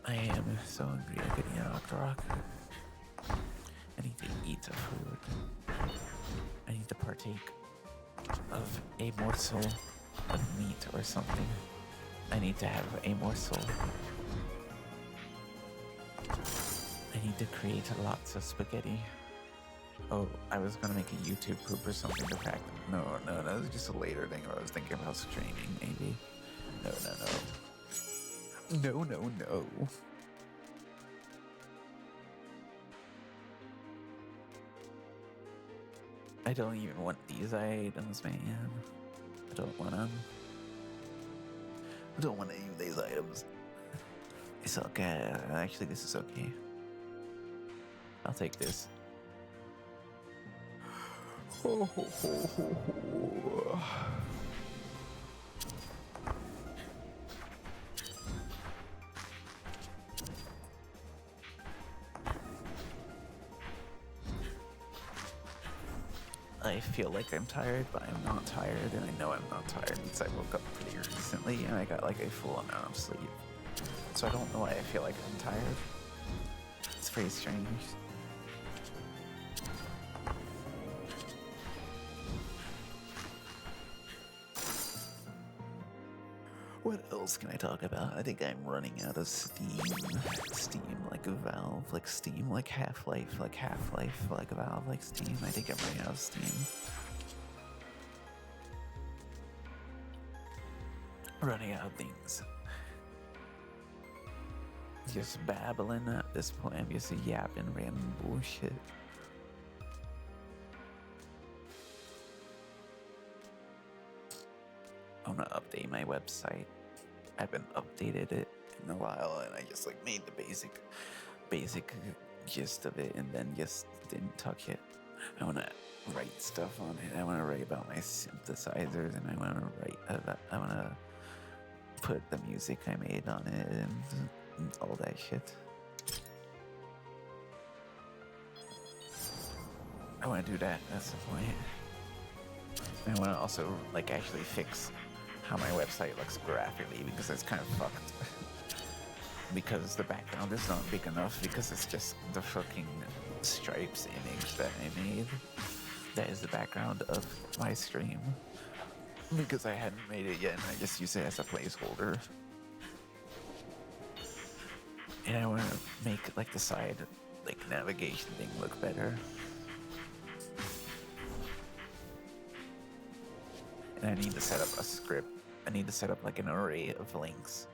S1: I am so hungry. I'm getting an Octorok. I need to eat some food. I need to partake of a morsel of meat or something. I need to have a morsel. I need to create lots of spaghetti. Oh, I was gonna make a YouTube poop or something to practice. No, that was just a later thing. I was thinking about streaming, maybe. No. I don't even want these items, man. I don't want them. I don't want any of these items. It's okay. Actually, this is okay. I'll take this. I feel like I'm tired, but I'm not tired, and I know I'm not tired because I woke up pretty recently and I got like a full amount of sleep. So I don't know why I feel like I'm tired. It's very strange. What else can I talk about? I think I'm running out of steam. Steam like a Valve, like Steam like Half-Life, like Half-Life, like Valve, like Steam. I think I'm running out of steam. Running out of things. Just babbling at this point. I'm just yapping random bullshit. I want to update my website. I haven't updated it in a while, and I just like made the basic gist of it, and then just didn't touch it. I want to write stuff on it. I want to write about my synthesizers, and I want to write. I want to put the music I made on it and all that shit. I want to do that. That's the point. I want to also like actually fix how my website looks graphically, because it's kind of fucked. Because the background is not big enough, because it's just the fucking stripes image that I made. That is the background of my stream. Because I hadn't made it yet, and I just use it as a placeholder. And I want to make like the side like navigation thing look better. And I need to set up a script. I need to set up like an array of links.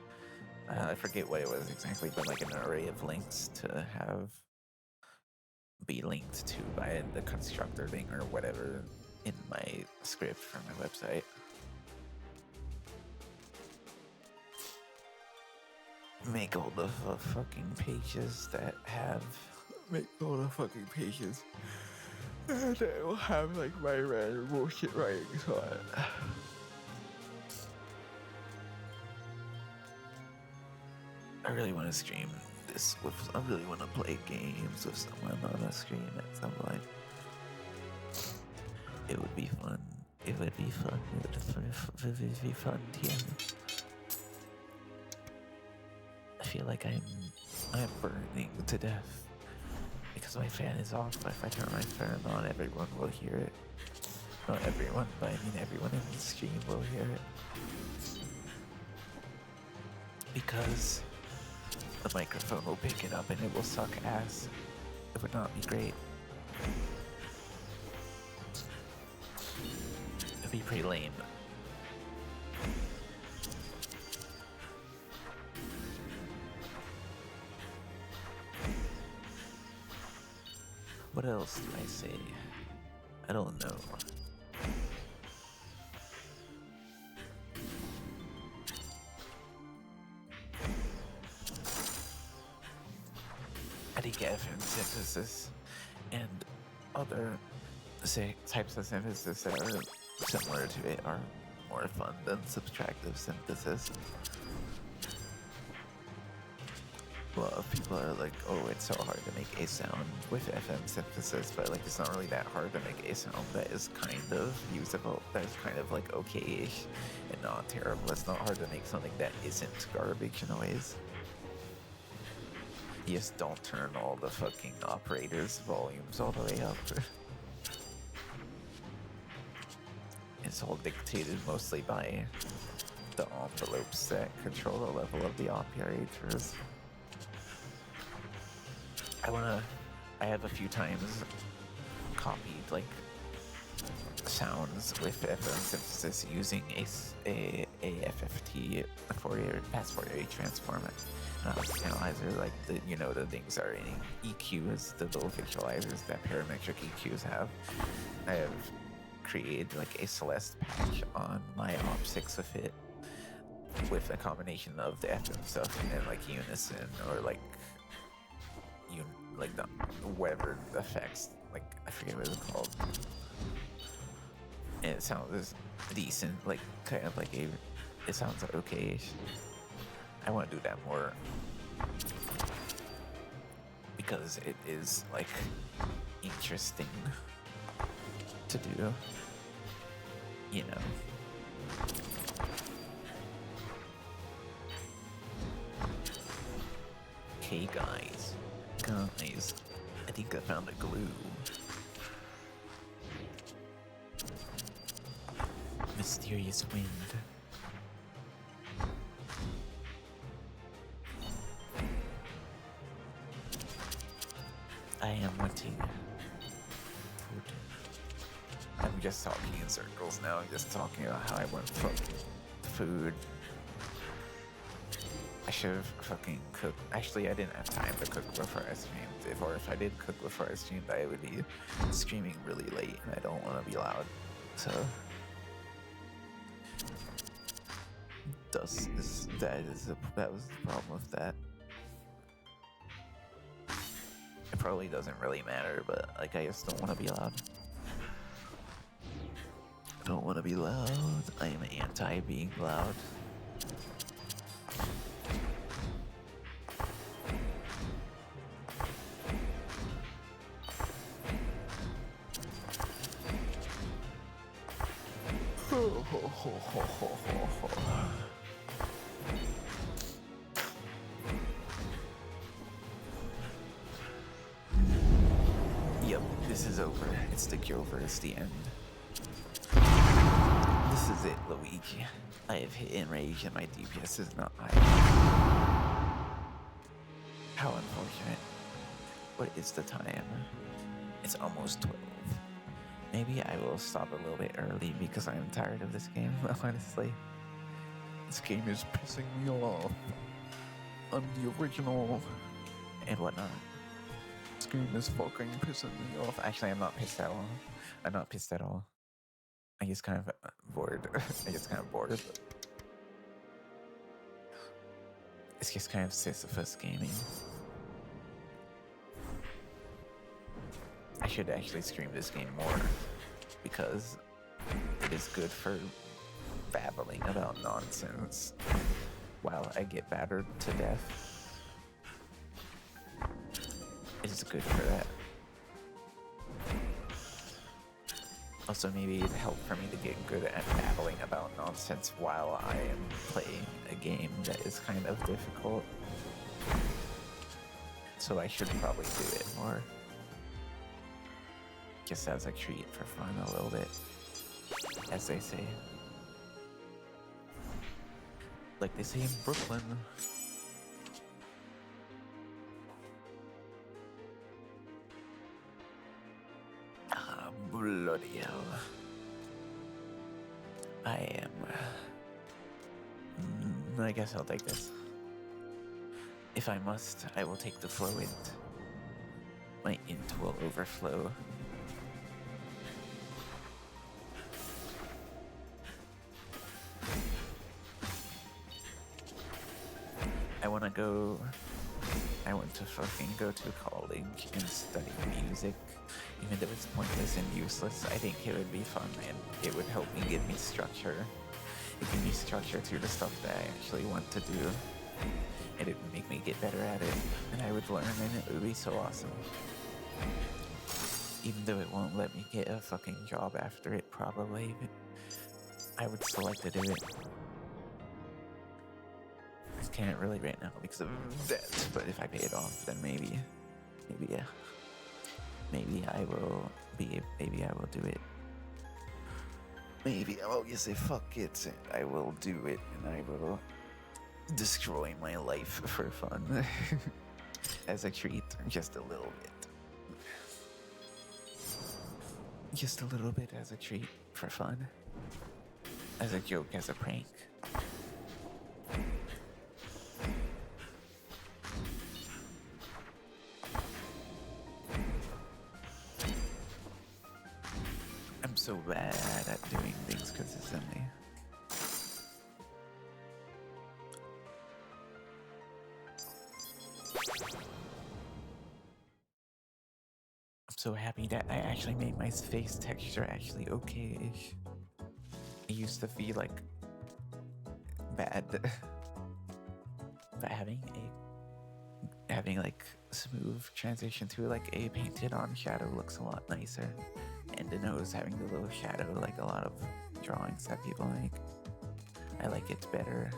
S1: I forget what it was exactly, but like an array of links to have be linked to by the constructor thing or whatever in my script for my website. Make all the fucking pages that have... Make all the fucking pages that will have like my random bullshit writings on it. I really want to stream this with... I really want to play games with someone on a stream at some point. It would be fun. It would be fun. It would be fun, yeah. I feel like I'm burning to death because my fan is off. If I turn my fan on, everyone will hear it. Not everyone, but I mean everyone in the stream will hear it. Because the microphone will pick it up and it will suck ass. It would not be great. It'd be pretty lame. What else did I say? I don't know. I think FM synthesis and other types of synthesis that are similar to it are more fun than subtractive synthesis. A lot of people are like, oh, it's so hard to make a sound with FM synthesis, but like it's not really that hard to make a sound that is kind of usable, that is kind of like okay-ish and not terrible. It's not hard to make something that isn't garbage noise. You just don't turn all the fucking operators' volumes all the way up. It's all dictated mostly by the envelopes that control the level of the operators. I have a few times copied like sounds with FM synthesis using a FFT, a past Fourier transform analyzer, like the things are in EQs, the little visualizers that parametric EQs have. I have created like a Celeste patch on my Op6 with it, with a combination of the FM stuff and like unison or like the whatever effects, like I forget what it's called. And it sounds decent, like kind of like it sounds okay-ish. I want to do that more because it is like interesting to do, you know. Okay, guys, I think I found a glue. Mysterious wind. I am wanting food. I'm just talking in circles now. I'm just talking about how I want fucking food. I should have fucking cooked. Actually, I didn't have time to cook before I streamed. If I did cook before I streamed, I would be streaming really late, and I don't want to be loud. So that was the problem with that. It probably doesn't really matter, but like I just don't want to be loud. I don't want to be loud. I am anti being loud. Yep, this is over. It's the cure over. It's the end. This is it, Luigi. I have hit enrage and my DPS is not high. How unfortunate. What is the time? It's almost 12. Maybe I will stop a little bit early because I'm tired of this game, honestly. This game is pissing me off. I'm the original and whatnot. This game is fucking pissing me off. Actually, I'm not pissed at all. I'm not pissed at all. I just kind of bored. It's just kind of Sisyphus gaming. I should actually stream this game more because it is good for babbling about nonsense while I get battered to death. It is good for that. Also, maybe it'd help for me to get good at babbling about nonsense while I am playing a game that is kind of difficult. So I should probably do it more. Just as a treat for fun a little bit, as they say. Like they say in Brooklyn. Bloody hell. I am... I guess I'll take this. If I must, I will take the flow int. My int will overflow. I want to fucking go to college and study music. Even though it's pointless and useless, I think it would be fun and it would help me give me structure. It give me structure to the stuff that I actually want to do. And it would make me get better at it. And I would learn and it would be so awesome. Even though it won't let me get a fucking job after it, probably. But I would still like to do it. I can't really right now because of debt, but if I pay it off, then maybe yeah. Maybe I will do it. Maybe I will just say fuck it and I will do it and I will destroy my life for fun. As a treat, just a little bit. Just a little bit as a treat for fun. As a joke, as a prank. I'm so bad at doing things consistently. I'm so happy that I actually made my face texture actually okay-ish. It used to feel like bad. But having like smooth transition to like a painted on shadow looks a lot nicer. And the nose having the little shadow like a lot of drawings that people make. I like it better.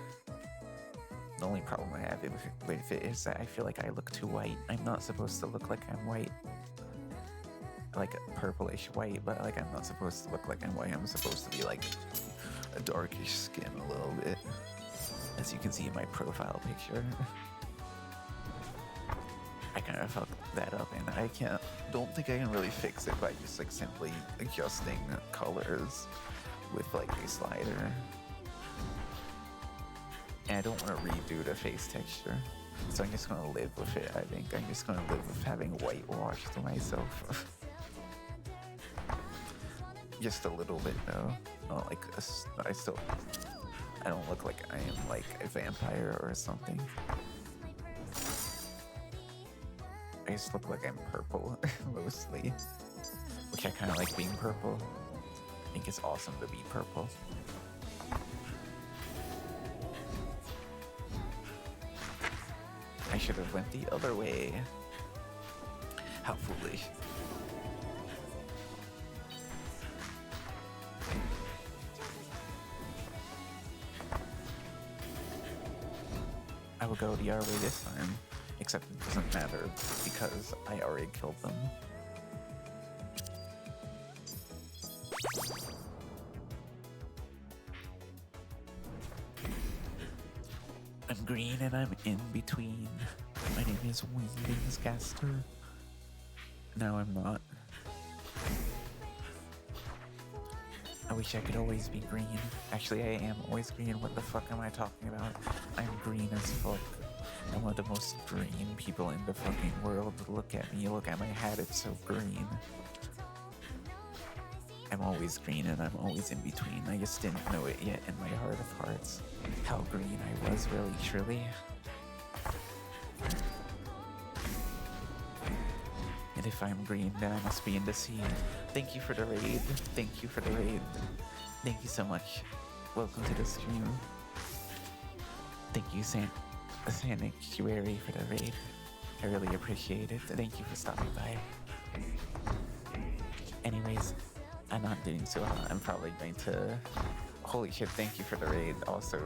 S1: The only problem I have with it is that I feel like I look too white. I'm not supposed to look like I'm white. Like purplish white, but like I'm not supposed to look like I'm white. I'm supposed to be like a darkish skin a little bit. As you can see in my profile picture. I kind of fucked that up and I don't think I can really fix it by just like simply adjusting colors with like a slider. And I don't want to redo the face texture. So I'm just gonna live with it, I think. I'm just gonna live with having whitewashed to myself. Just a little bit though. Not like I don't look like I am like a vampire or something. I just look like I'm purple, mostly. Which I kind of like being purple. I think it's awesome to be purple. I should have went the other way. How foolish. I will go the other way this time. Except it doesn't matter because I already killed them. I'm green and I'm in between. My name is Wingscaster. No, I'm not. I wish I could always be green. Actually, I am always green. What the fuck am I talking about? I'm green as fuck. I'm one of the most green people in the fucking world. Look at me, look at my hat, it's so green. I'm always green and I'm always in between. I just didn't know it yet in my heart of hearts. How green I was, really, truly. And if I'm green, then I must be in the sea. Thank you for the raid. Thank you for the raid. Thank you so much. Welcome to the stream. Thank you, Sanctuary, for the raid. I really appreciate it. Thank you for stopping by. Anyways, I'm not doing so hot. I'm probably going to... Holy shit, thank you for the raid. Also,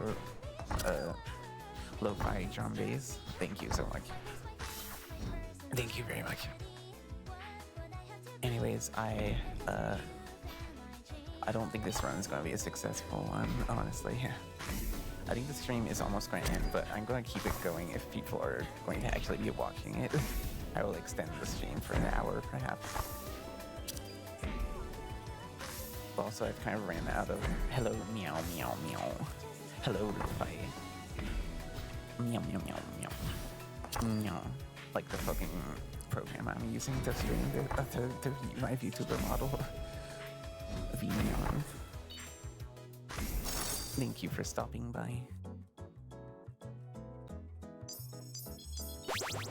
S1: lo-fi drum bass. Thank you so much. Thank you very much. Anyways, I don't think this run is going to be a successful one, honestly. I think the stream is almost going to end, but I'm going to keep it going if people are going to actually be watching it. I will extend the stream for an hour, perhaps. Also, I've kind of ran out of hello meow meow meow. Hello Luffy. Meow meow meow meow. Meow. Like the fucking program I'm using to stream to view my VTuber model. VNeon. Thank you for stopping by.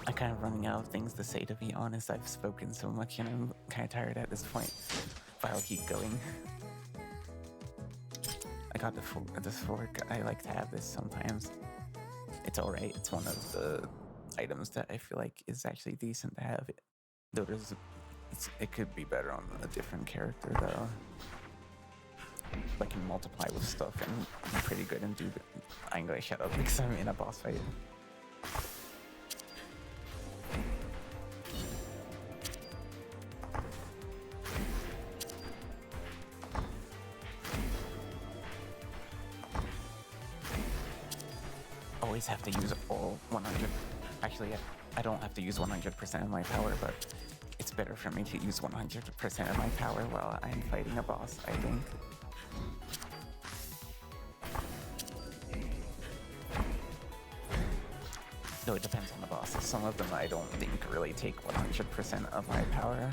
S1: I'm kind of running out of things to say, to be honest. I've spoken so much and I'm kind of tired at this point. But I'll keep going. I got this fork. I like to have this sometimes. It's alright. It's one of the items that I feel like is actually decent to have. Though it could be better on a different character though. I can multiply with stuff and be pretty good and do. I'm gonna shut up because I'm in a boss fight. Always have to use all 100. Actually, I don't have to use 100% of my power, but it's better for me to use 100% of my power while I'm fighting a boss, I think. Though it depends on the bosses. Some of them I don't think really take 100% of my power.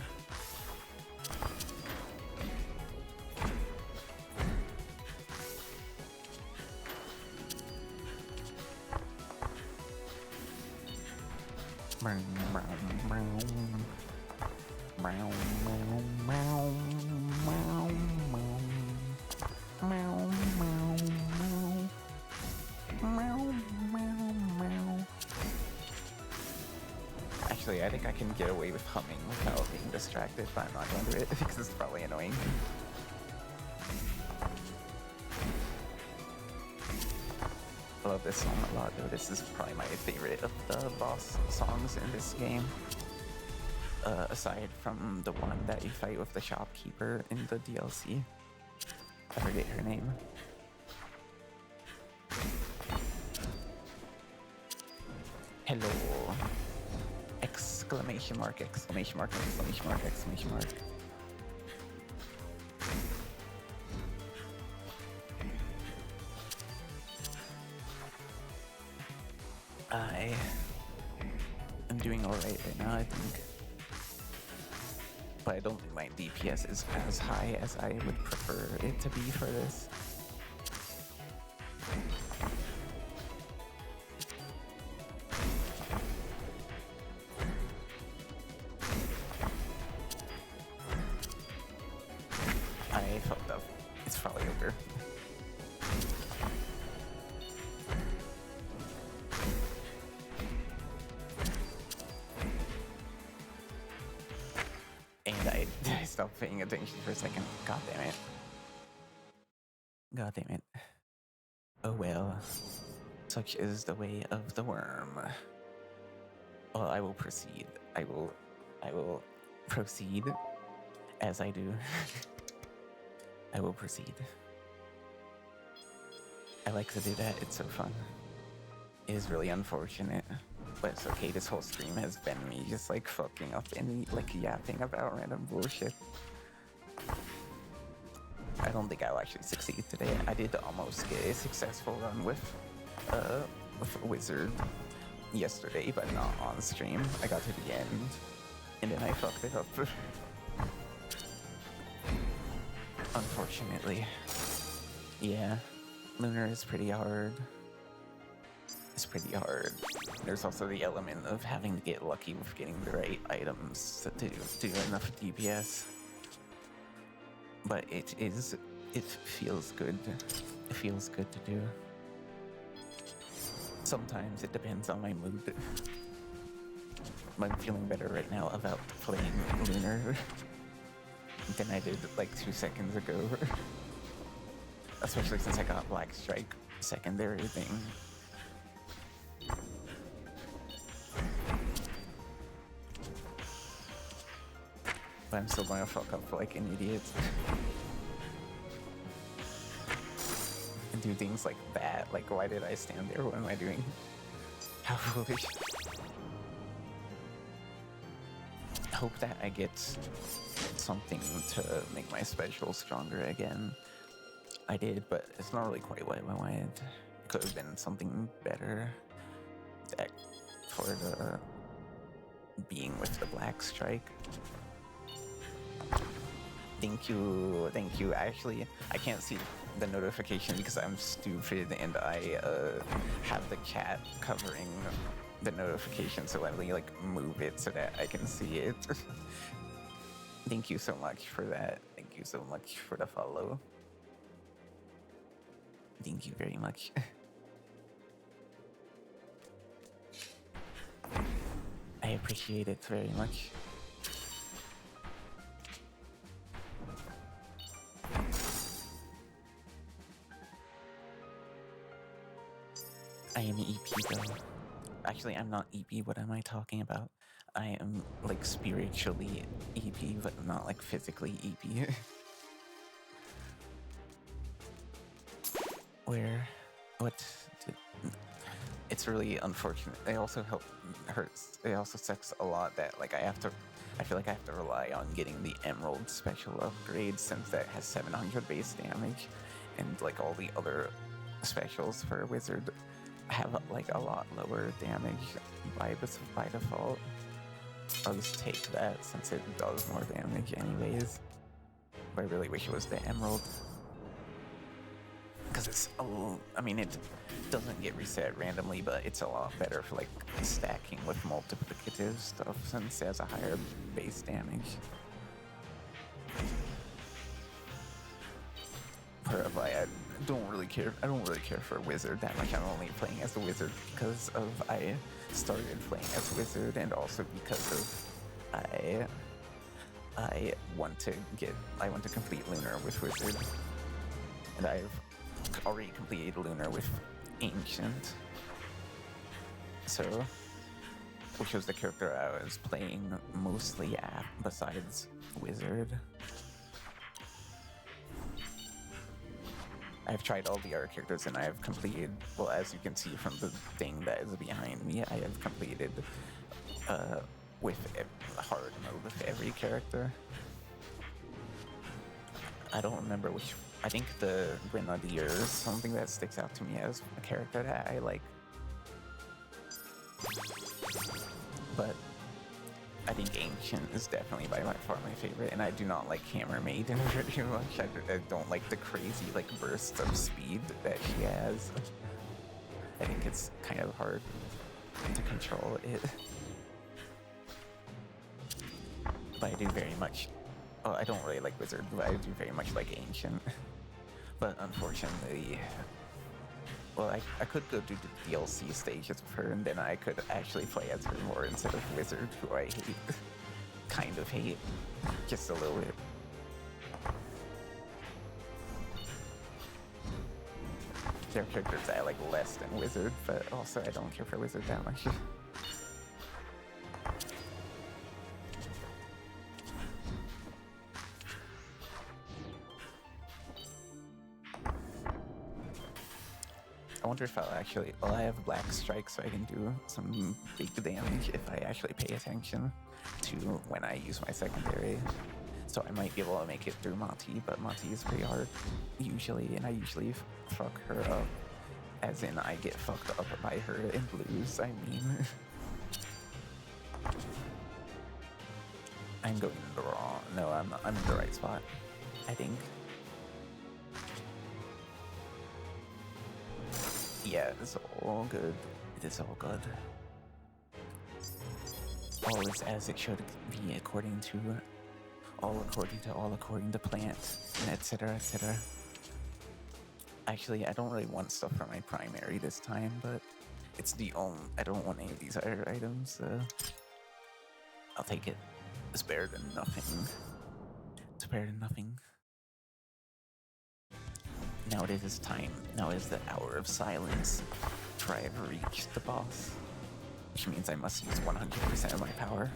S1: Actually, I think I can get away with humming without being distracted, but I'm not going to do it because it's probably annoying. I love this song a lot, though. This is probably my favorite of the boss songs in this game. Aside from the one that you fight with the shopkeeper in the DLC. I forget her name. Hello. Exclamation mark, exclamation mark, exclamation mark, exclamation mark. I am doing alright right now, I think. But I don't think my DPS is as high as I would prefer it to be for this. I fucked up. It's probably over. And I stopped paying attention for a second. God damn it. God damn it. Oh well. Such is the way of the worm. Well, I will proceed. I will proceed as I do. I will proceed. I like to do that. It's so fun. It is really unfortunate. But it's okay, this whole stream has been me just like fucking up and like yapping about random bullshit. I don't think I'll actually succeed today. I did almost get a successful run with Wizard yesterday, but not on stream. I got to the end and then I fucked it up. Unfortunately. Yeah, lunar is pretty hard. It's pretty hard. There's also the element of having to get lucky with getting the right items to do enough DPS. But it feels good. It feels good to do. Sometimes it depends on my mood. I'm feeling better right now about playing lunar than I did like 2 seconds ago. Especially since I got Black Strike secondary thing. But I'm still gonna fuck up like an idiot. And do things like that. Like, why did I stand there? What am I doing? How foolish. I hope that I get something to make my special stronger again. I did, but it's not really quite what I wanted. It could have been something better. That for the being with the black strike. Thank you. Actually, I can't see the notification because I'm stupid and I have the chat covering the notification, so let me like move it so that I can see it. Thank you so much for that. Thank you so much for the follow. Thank you very much. I appreciate it very much. I am EP though. Actually, I'm not EP. What am I talking about? I am like spiritually EP, but not like physically EP. It's really unfortunate. It also hurts. It also sucks a lot that like I feel like I have to rely on getting the Emerald special upgrade since that has 700 base damage, and like all the other specials for a wizard have like a lot lower damage by default. I'll just take that since it does more damage anyways. But I really wish it was the Emerald. Because it's, I mean, it doesn't get reset randomly, but it's a lot better for like stacking with multiplicative stuff since it has a higher base damage. I don't really care for a wizard that much. I'm only playing as a wizard because of I started playing as a wizard, and also because of I want to complete lunar with wizard, and I've already completed lunar with ancient, so which was the character I was playing mostly at besides wizard. I've tried all the other characters and I have completed, well, as you can see from the thing that is behind me, I have completed with hard mode with every character. I don't remember which, I think the Grenadier is something that sticks out to me as a character that I like. But I think Ancient is definitely by far my favorite, and I do not like Hammer Maiden very much. I don't like the crazy like bursts of speed that she has. I think it's kind of hard to control it. But I do very much, well, I don't really like Wizard, but I do very much like Ancient. But unfortunately, well, I could go do the DLC stages with her, and then I could actually play as her more instead of Wizard, who I hate. Kind of hate. Just a little bit. There are characters that I like less than Wizard, but also I don't care for Wizard that much. I wonder if I'll actually, well, I have Black Strike, so I can do some big damage if I actually pay attention to when I use my secondary. So I might be able to make it through Mati, but Mati is pretty hard usually, and I usually fuck her up. As in, I get fucked up by her in blues, I mean. I'm going in the wrong, no, I'm in the right spot, I think. Yeah, it's all good. It is all good. All is as it should be according to plant, and etc, etc. Actually, I don't really want stuff for my primary this time, but it's the only, I don't want any of these other items, so I'll take it. It's better than nothing. It's better than nothing. Now it is time. Now is the hour of silence. Try to reach the boss. Which means I must use 100% of my power.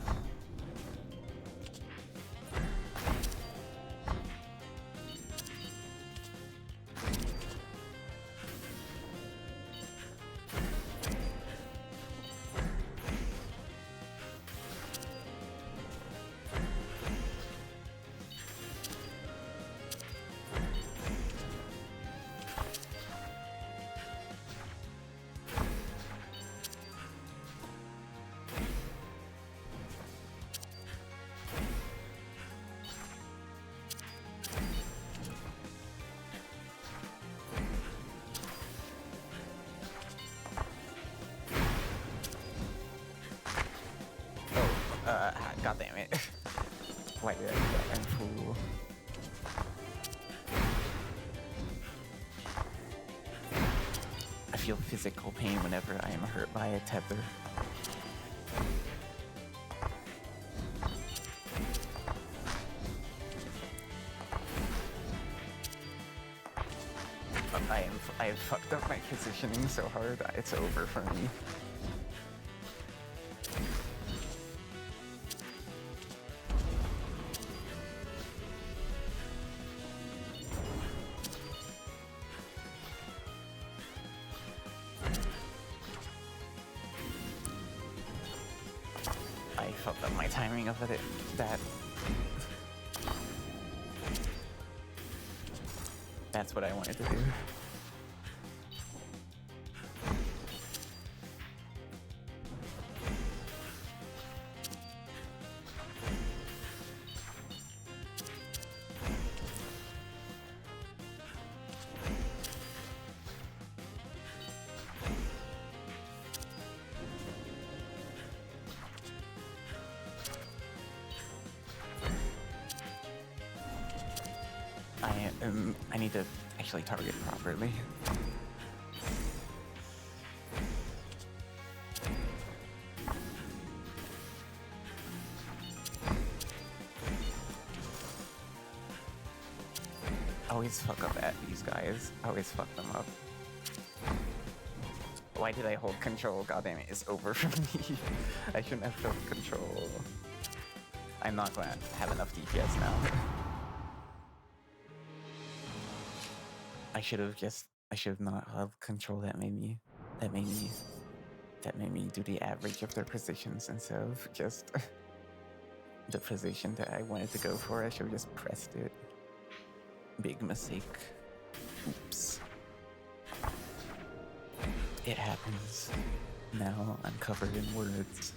S1: God damn it. Why did I do that? I'm fool. I feel physical pain whenever I am hurt by a tether. I have fucked up my positioning so hard, it's over for me. I fucked up my timing of it. That's what I wanted to do. I need to actually target properly. Always fuck up at these guys. Always fuck them up. Why did I hold control? God damn it, it's over for me. I shouldn't have held control. I'm not going to have enough DPS now. I should have not held control. That made me do the average of their positions instead of just the position that I wanted to go for. I should have just pressed it. Big mistake. Oops. It happens. Now I'm covered in words.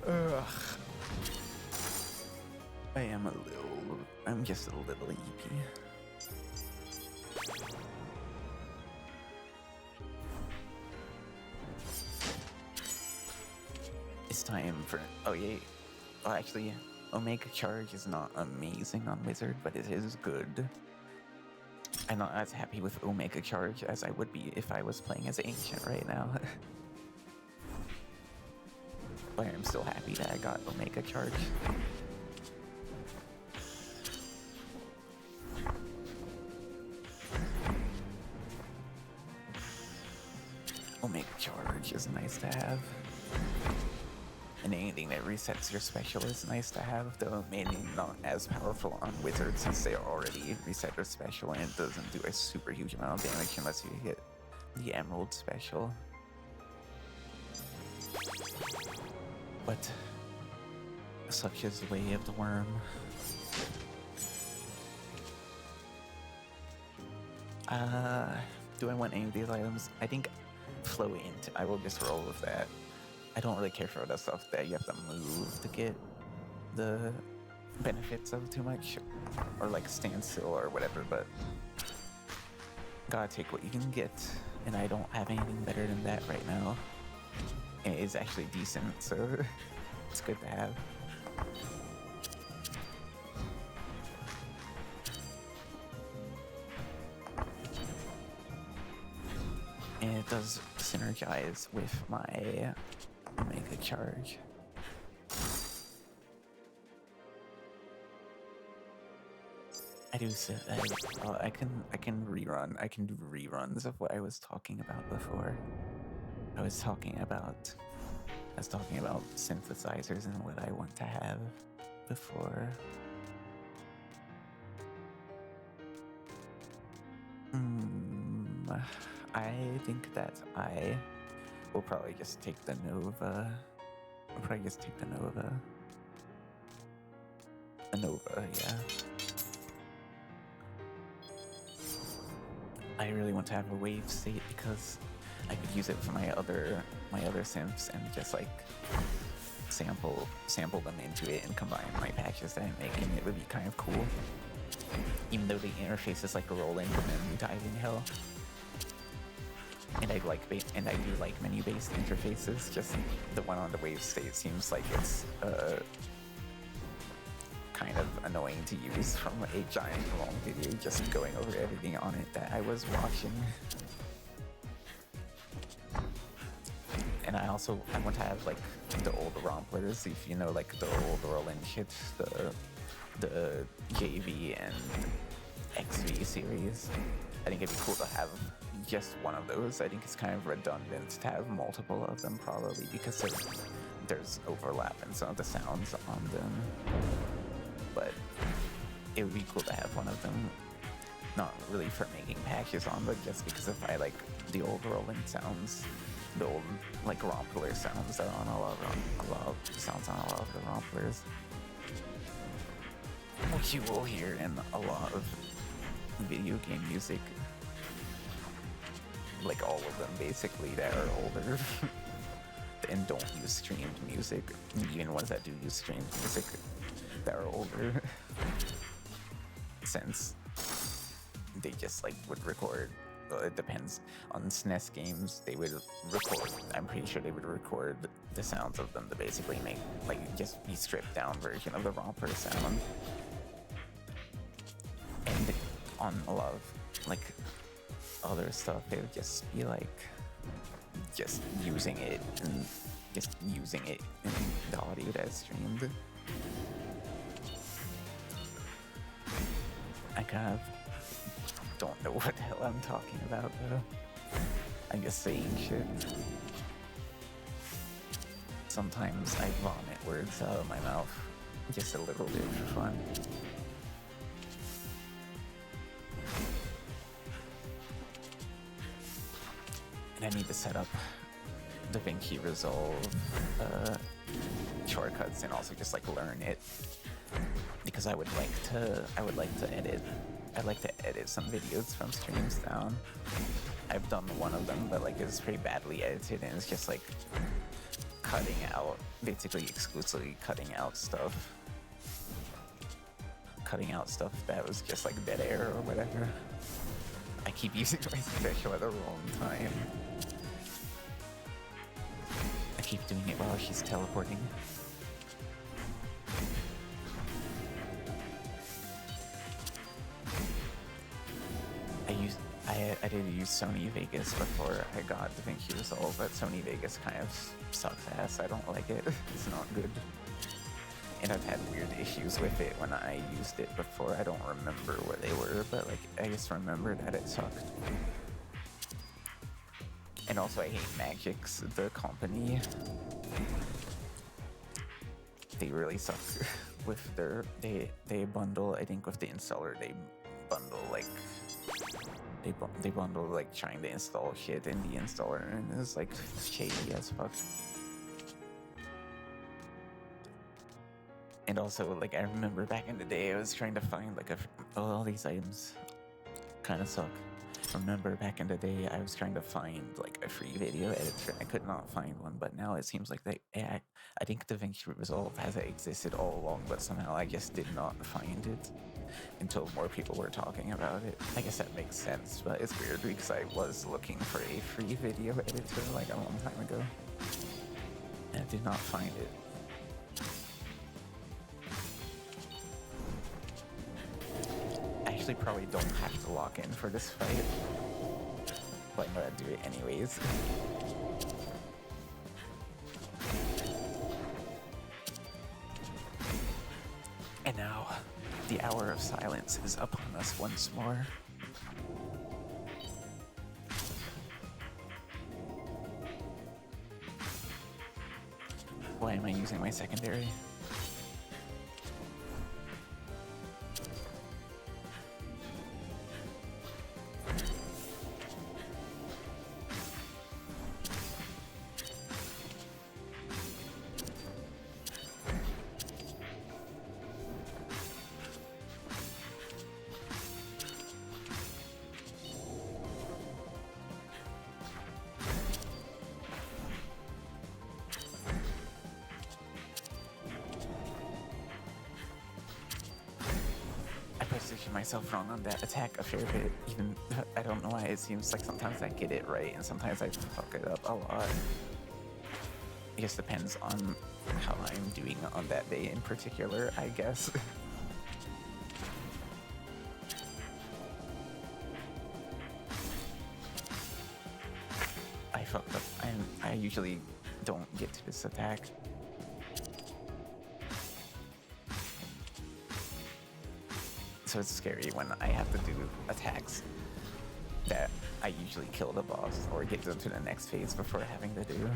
S1: Ugh. I'm just a little eepy. It's time for, oh yeah, well actually, Omega Charge is not amazing on Wizard, but it is good. I'm not as happy with Omega Charge as I would be if I was playing as Ancient right now. But I'm still happy that I got Omega Charge. Omega Charge is nice to have. And anything that resets your special is nice to have, though maybe not as powerful on Wizard since they already reset their special and it doesn't do a super huge amount of damage unless you hit the Emerald special. But such is the way of the worm. Do I want any of these items? I think Flow Int, I will just roll with that. I don't really care for the stuff that you have to move to get the benefits of too much, or like standstill or whatever, but gotta take what you can get, and I don't have anything better than that right now. And it is actually decent, so it's good to have. And it does synergize with my Omega Charge. I do say I can rerun. I can do reruns of what I was talking about before. I was talking about synthesizers and what I want to have before. I think that I will probably just take the Nova. I'll probably just take the Nova. The Nova, yeah. I really want to have a wave state because I could use it for my other synths and just like sample them into it and combine my patches that I'm making. It would be kind of cool. even though the interface is like a rolling and then diving hell. And I do like menu-based interfaces. Just the one on the wave state seems like it's kind of annoying to use from a giant long video, just going over everything on it that I was watching. And I want to have like the old romplers, if you know, like the old Roland shit, the JV and XV series. I think it'd be cool to have just one of those. I think it's kind of redundant to have multiple of them, probably because there's overlap in some of the sounds on them. But it would be cool to have one of them, not really for making patches on, but just because if I like the old Roland sounds, the old like rompler sounds that are on a lot of sounds on a lot of the romplers, which you will hear in a lot of video game music, like all of them basically that are older and don't use streamed music, even ones that do use streamed music that are older, since they just like would record. It depends on SNES games. They would record. I'm pretty sure they would record the sounds of them to basically make like just be stripped down version of the romper sound. And on a lot of like other stuff, it would just be like just using it in the audio that's streamed. I kind of don't know what the hell I'm talking about though. I'm just saying shit. Sometimes I vomit words out of my mouth just a little bit for fun. And I need to set up DaVinci Resolve shortcuts and also just like learn it, because I'd like to edit some videos from streams down. I've done one of them, but like it's pretty badly edited and it's just like basically exclusively cutting out stuff that was just like dead air or whatever. I keep using my special at the wrong time. I keep doing it while she's teleporting. I did use Sony Vegas before I got DaVinci Resolve, but Sony Vegas kind of sucks ass. I don't like it. It's not good. And I've had weird issues with it when I used it before. I don't remember what they were, but like I just remember that it sucked. And also I hate Magix, the company. They really suck with they bundle, I think with the installer, they bundle like they bundle like trying to install shit in the installer, and it's like shady as fuck. And also, like, I remember back in the day, I was trying to find like all these items kind of suck. I remember back in the day, I was trying to find like a free video editor, and I could not find one. But now it seems like I think DaVinci Resolve has existed all along, but somehow I just did not find it until more people were talking about it. I guess that makes sense, but it's weird because I was looking for a free video editor like a long time ago, and I did not find it. I actually probably don't have to lock in for this fight, but I'm gonna do it anyways. And now, the hour of silence is upon us once more. Why am I using my secondary? position myself wrong on that attack a fair bit. Even I don't know why, it seems like sometimes I get it right and sometimes I fuck it up a lot. It just depends on how I'm doing on that day in particular, I guess. I fucked up. I usually don't get to this attack. So it's scary when I have to do attacks that I usually kill the boss or get them to the next phase before having to do.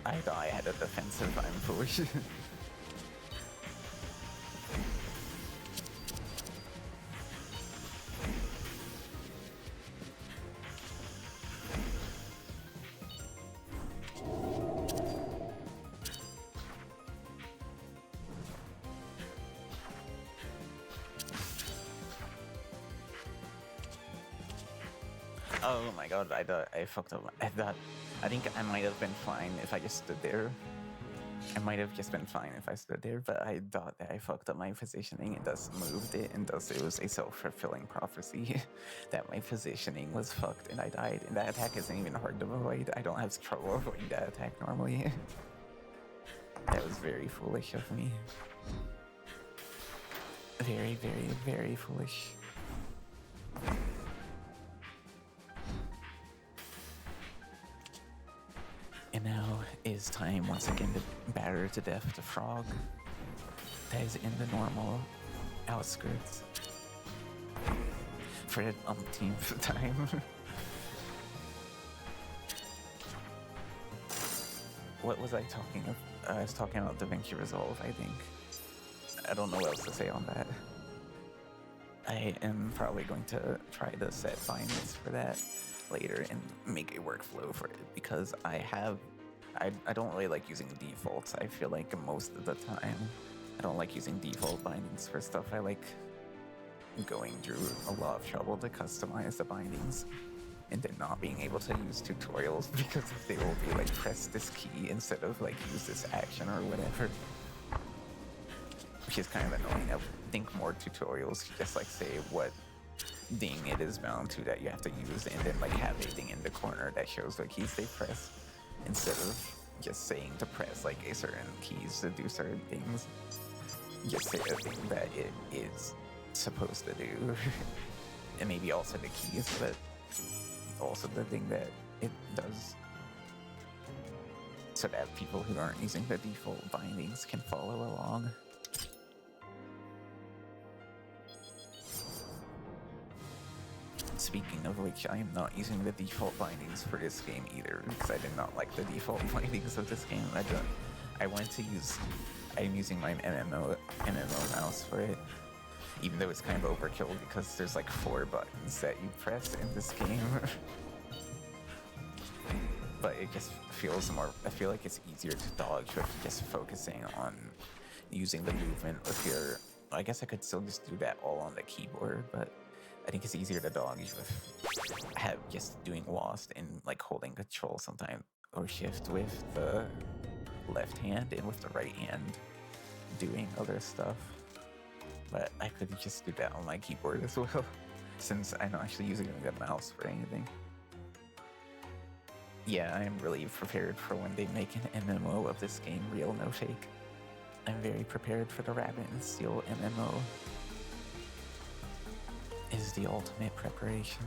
S1: I thought I had a defensive, I'm foolish. Oh my god, I thought I fucked up. I think I might have been fine if I just stood there. I might have just been fine if I stood there, but I thought that I fucked up my positioning and thus moved it, and thus it was a self-fulfilling prophecy that my positioning was fucked and I died. And that attack isn't even hard to avoid. I don't have trouble avoiding that attack normally. That was very foolish of me. Very, very, very foolish. And now is time once again to batter to death the frog that is in the normal outskirts for the umpteenth time. What was I talking of? I was talking about Da Vinci Resolve, I think. I don't know what else to say on that. I am probably going to try to set bindings for that later and make a workflow for it, because I don't really like using defaults. I feel like most of the time I don't like using default bindings for stuff. I like going through a lot of trouble to customize the bindings and then not being able to use tutorials because they will be like press this key instead of like use this action or whatever, which is kind of annoying. I think more tutorials just like say what thing it is bound to that you have to use, and then like have a thing in the corner that shows what keys they press, instead of just saying to press like a certain keys to do certain things. Just say a thing that it is supposed to do. And maybe also the keys, but also the thing that it does, so that people who aren't using the default bindings can follow along. Speaking of which, I am not using the default bindings for this game either, because I did not like the default bindings of this game. I'm using my MMO mouse for it, even though it's kind of overkill because there's like 4 buttons that you press in this game. But it just feels more, I feel like it's easier to dodge with just focusing on using the movement with your, I guess I could still just do that all on the keyboard, but I think it's easier to dodge with just doing Lost and like holding control sometimes, or shift with the left hand and with the right hand doing other stuff. But I could just do that on my keyboard as well, since I'm not actually using the mouse for anything. Yeah, I'm really prepared for when they make an MMO of this game, real no fake. I'm very prepared for the Rabbit and Steel MMO. Is the ultimate preparation.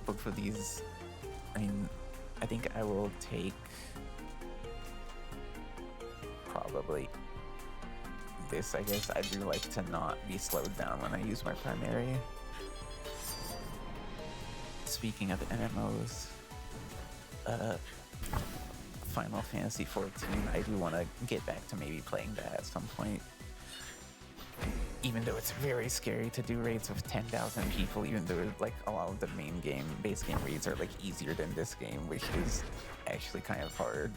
S1: Both of these, I mean, I think I will take probably this, I guess. I do like to not be slowed down when I use my primary. Speaking of MMOs, Final Fantasy XIV, I do want to get back to maybe playing that at some point. Even though it's very scary to do raids with 10,000 people, even though like a lot of the main game, base game raids are like easier than this game, which is actually kind of hard.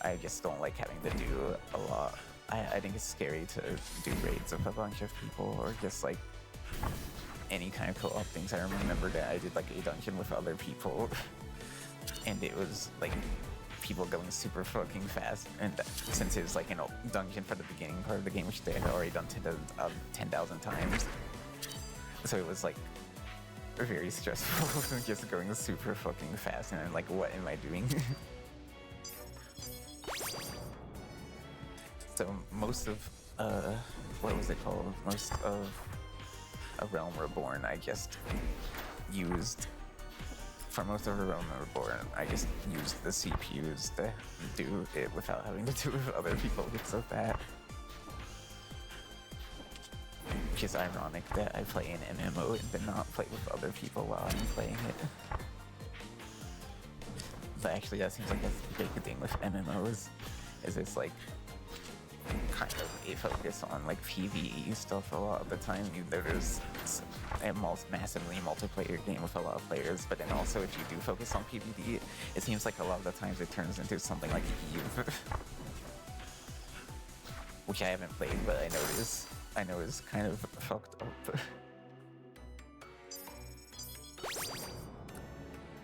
S1: I just don't like having to do a lot. I think it's scary to do raids with a bunch of people, or just like any kind of co-op things, I remember that I did like a dungeon with other people, and it was like people going super fucking fast, and since it was like a dungeon for the beginning part of the game, which they had already done 10,000 times, so it was like very stressful just going super fucking fast, and I'm like, what am I doing? So most of what was it called? Most of A Realm Reborn, I just used. For most of A Realm Reborn, I just used the CPUs to do it without having to do it with other people because of that. Which is ironic that I play an MMO and then not play with other people while I'm playing it. But actually, that seems like a big thing with MMOs. Is it's like kind of a focus on like PvE stuff a lot of the time. There's a massively multiplayer game with a lot of players, but then also if you do focus on PvP, it seems like a lot of the times it turns into something like Eve, which I haven't played, but I know is kind of fucked up.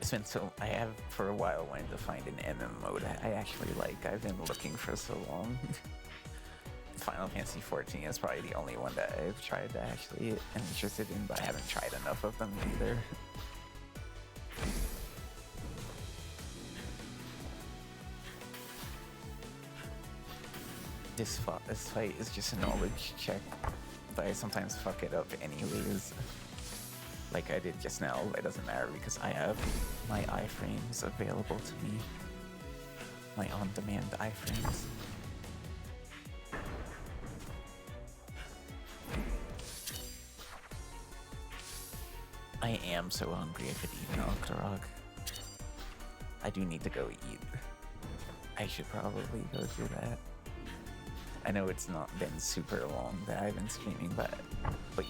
S1: It's been I have for a while wanted to find an MMO that I actually like. I've been looking for so long. Final Fantasy XIV is probably the only one that I've tried to actually am interested in, but I haven't tried enough of them either. This fight is just a knowledge check, but I sometimes fuck it up anyways. Like I did just now, it doesn't matter because I have my iframes available to me. My on-demand iframes. I am so hungry I could eat an Octorok. I do need to go eat. I should probably go do that. I know it's not been super long that I've been streaming, but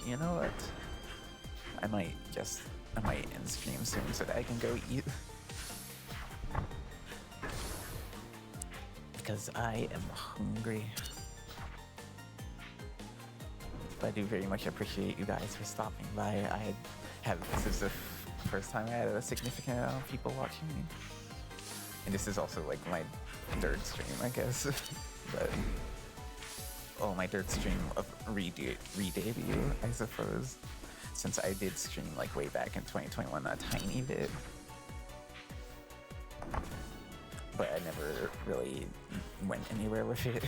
S1: you know what? I might end stream soon so that I can go eat. Because I am hungry. But I do very much appreciate you guys for stopping by. This is the first time I had a significant amount of people watching me. And this is also like my third stream, I guess. But my third stream of re-debut, I suppose. Since I did stream like way back in 2021 a tiny bit. But I never really went anywhere with it.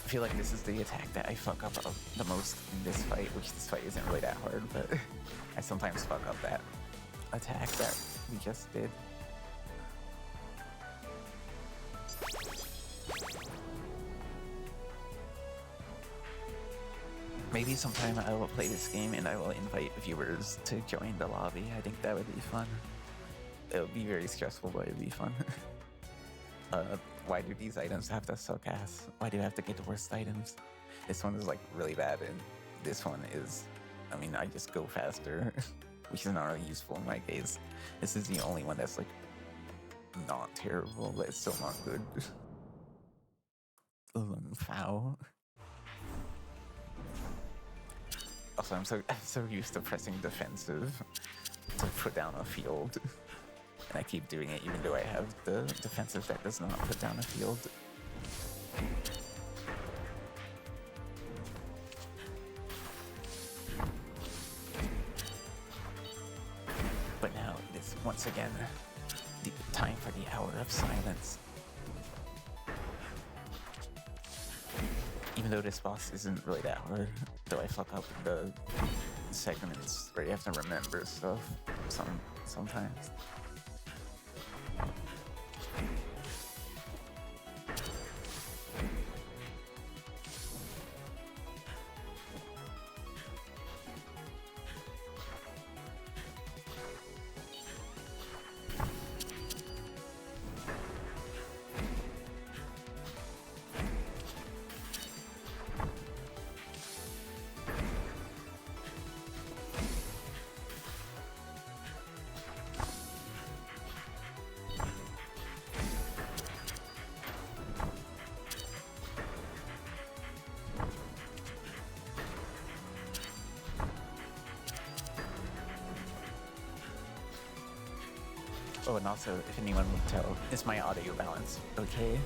S1: I feel like this is the attack that I fuck up the most in this fight, which this fight isn't really that hard, but I sometimes fuck up that attack that we just did. Maybe sometime I will play this game and I will invite viewers to join the lobby. I think that would be fun. It would be very stressful, but it would be fun. Why do these items have to suck ass? Why do I have to get the worst items? This one is like really bad, and this one is, I mean, I just go faster, which is not really useful in my case. This is the only one that's like not terrible, but it's still not good. Foul. Also, I'm so used to pressing defensive to put down a field. And I keep doing it even though I have the defensive that does not put down a field. But now it is once again the time for the hour of silence. Even though this boss isn't really that hard, though I fuck up the segments where you have to remember stuff sometimes. Oh, and also, if anyone would tell, is my audio balance okay?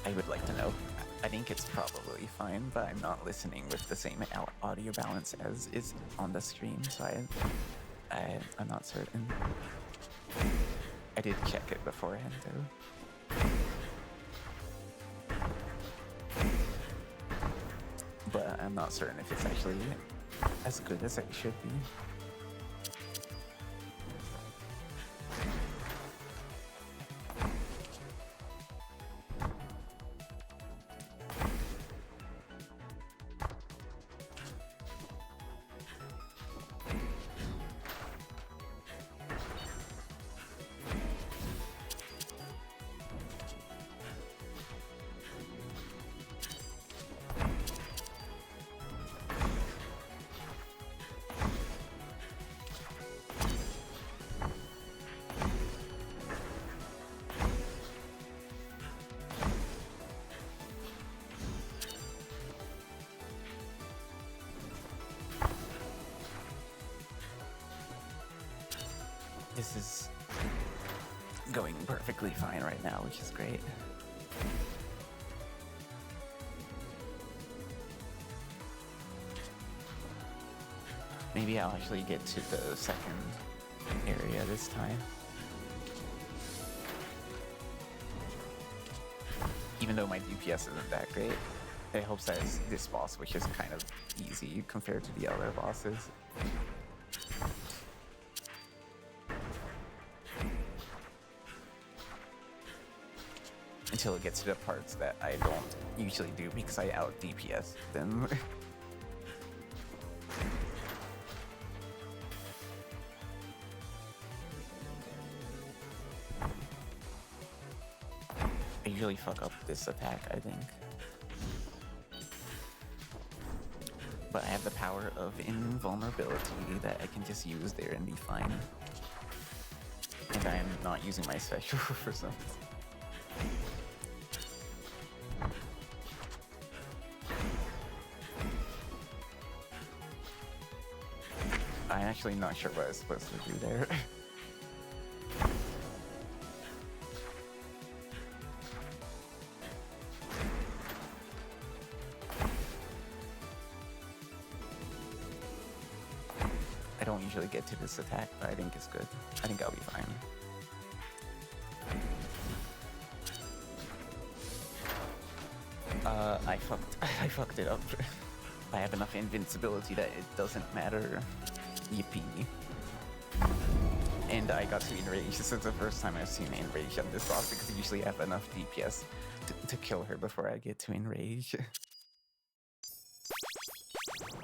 S1: I would like to know. I think it's probably fine, but I'm not listening with the same audio balance as is on the stream, so I'm not certain. I did check it beforehand, though. But I'm not certain if it's actually as good as it should be. This is going perfectly fine right now, which is great. Maybe I'll actually get to the second area this time. Even though my DPS isn't that great, it helps that this boss, which is kind of easy compared to the other bosses. Until it gets to the parts that I don't usually do because I out DPS them. I usually fuck up this attack, I think. But I have the power of invulnerability that I can just use there and be fine. And I am not using my special for some reason. I'm actually not sure what I was supposed to do there. I don't usually get to this attack, but I think it's good. I think I'll be fine. I fucked it up. I have enough invincibility that it doesn't matter. Yippee. And I got to enrage. This is the first time I've seen enrage on this boss because I usually have enough DPS to kill her before I get to enrage.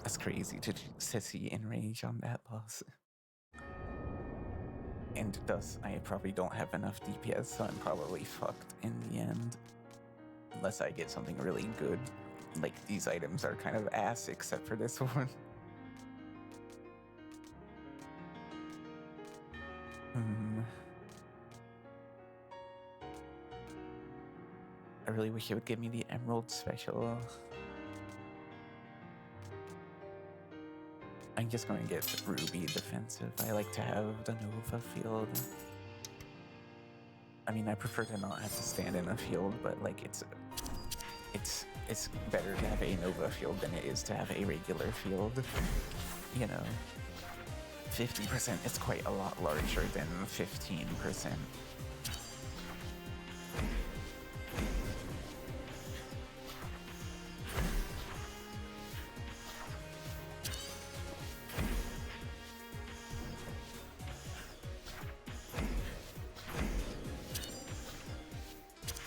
S1: That's crazy to see enrage on that boss. And thus, I probably don't have enough DPS, so I'm probably fucked in the end. Unless I get something really good. Like, these items are kind of ass except for this one. I really wish it would give me the Emerald special. I'm just going to get Ruby defensive. I like to have the Nova field. I mean, I prefer to not have to stand in a field, but like it's better to have a Nova field than it is to have a regular field. You know, 50% is quite a lot larger than 15%.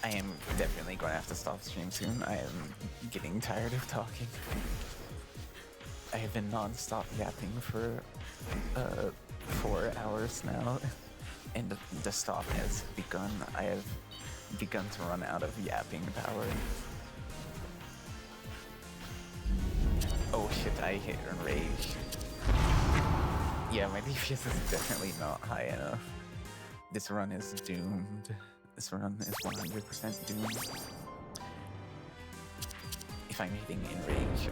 S1: I am definitely going to have to stop stream soon. I am getting tired of talking. I have been non-stop yapping for 4 hours now, and the stop has begun. I have begun to run out of yapping power. Oh shit, I hit enrage. Yeah, my DPS is definitely not high enough. This run is doomed. This run is 100% doomed. If I'm hitting enrage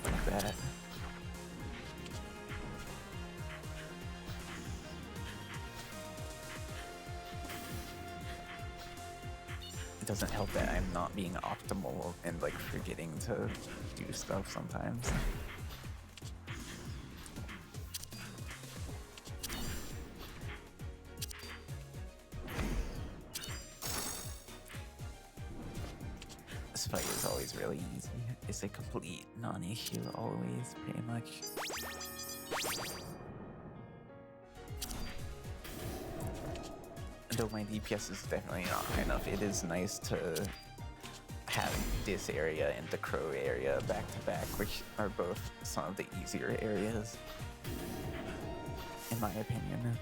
S1: like that. doesn't help that I'm not being optimal and like forgetting to do stuff sometimes. This fight is always really easy. It's a complete non-issue always, pretty much. Though my DPS is definitely not high enough, it is nice to have this area and the crow area back to back, which are both some of the easier areas, in my opinion.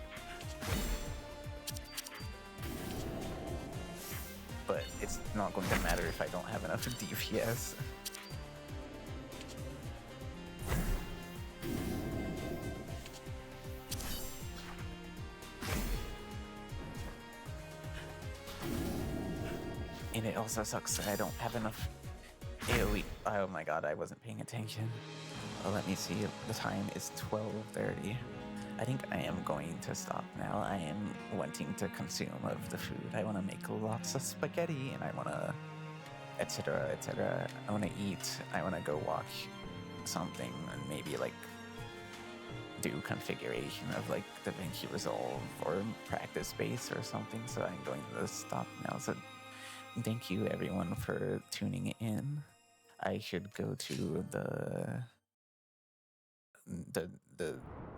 S1: But it's not going to matter if I don't have enough DPS. And it also sucks that I don't have enough AoE. Oh my god, I wasn't paying attention. Oh, let me see. The time is 12:30. I think I am going to stop now. I am wanting to consume of the food. I want to make lots of spaghetti and I want to etc, etc. I want to eat. I want to go watch something and maybe like do configuration of like DaVinci Resolve or practice base or something. So I'm going to stop now. So thank you everyone for tuning in. I should go to the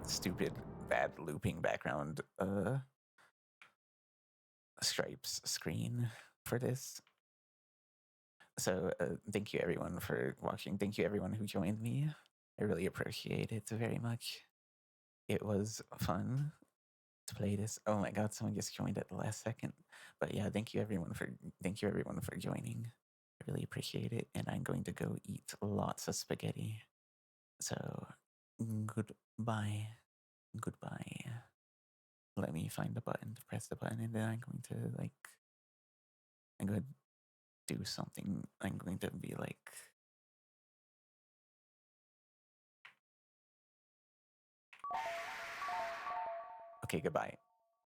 S1: stupid bad looping background stripes screen for this. So thank you everyone for watching. Thank you everyone who joined me. I really appreciate it very much. It was fun to play this. Oh my god, someone just joined at the last second. But yeah, thank you everyone for joining. I really appreciate it. And I'm going to go eat lots of spaghetti. So goodbye. Goodbye. Let me find the button to press the button, and then I'm going to do something. I'm going to be like, okay, goodbye.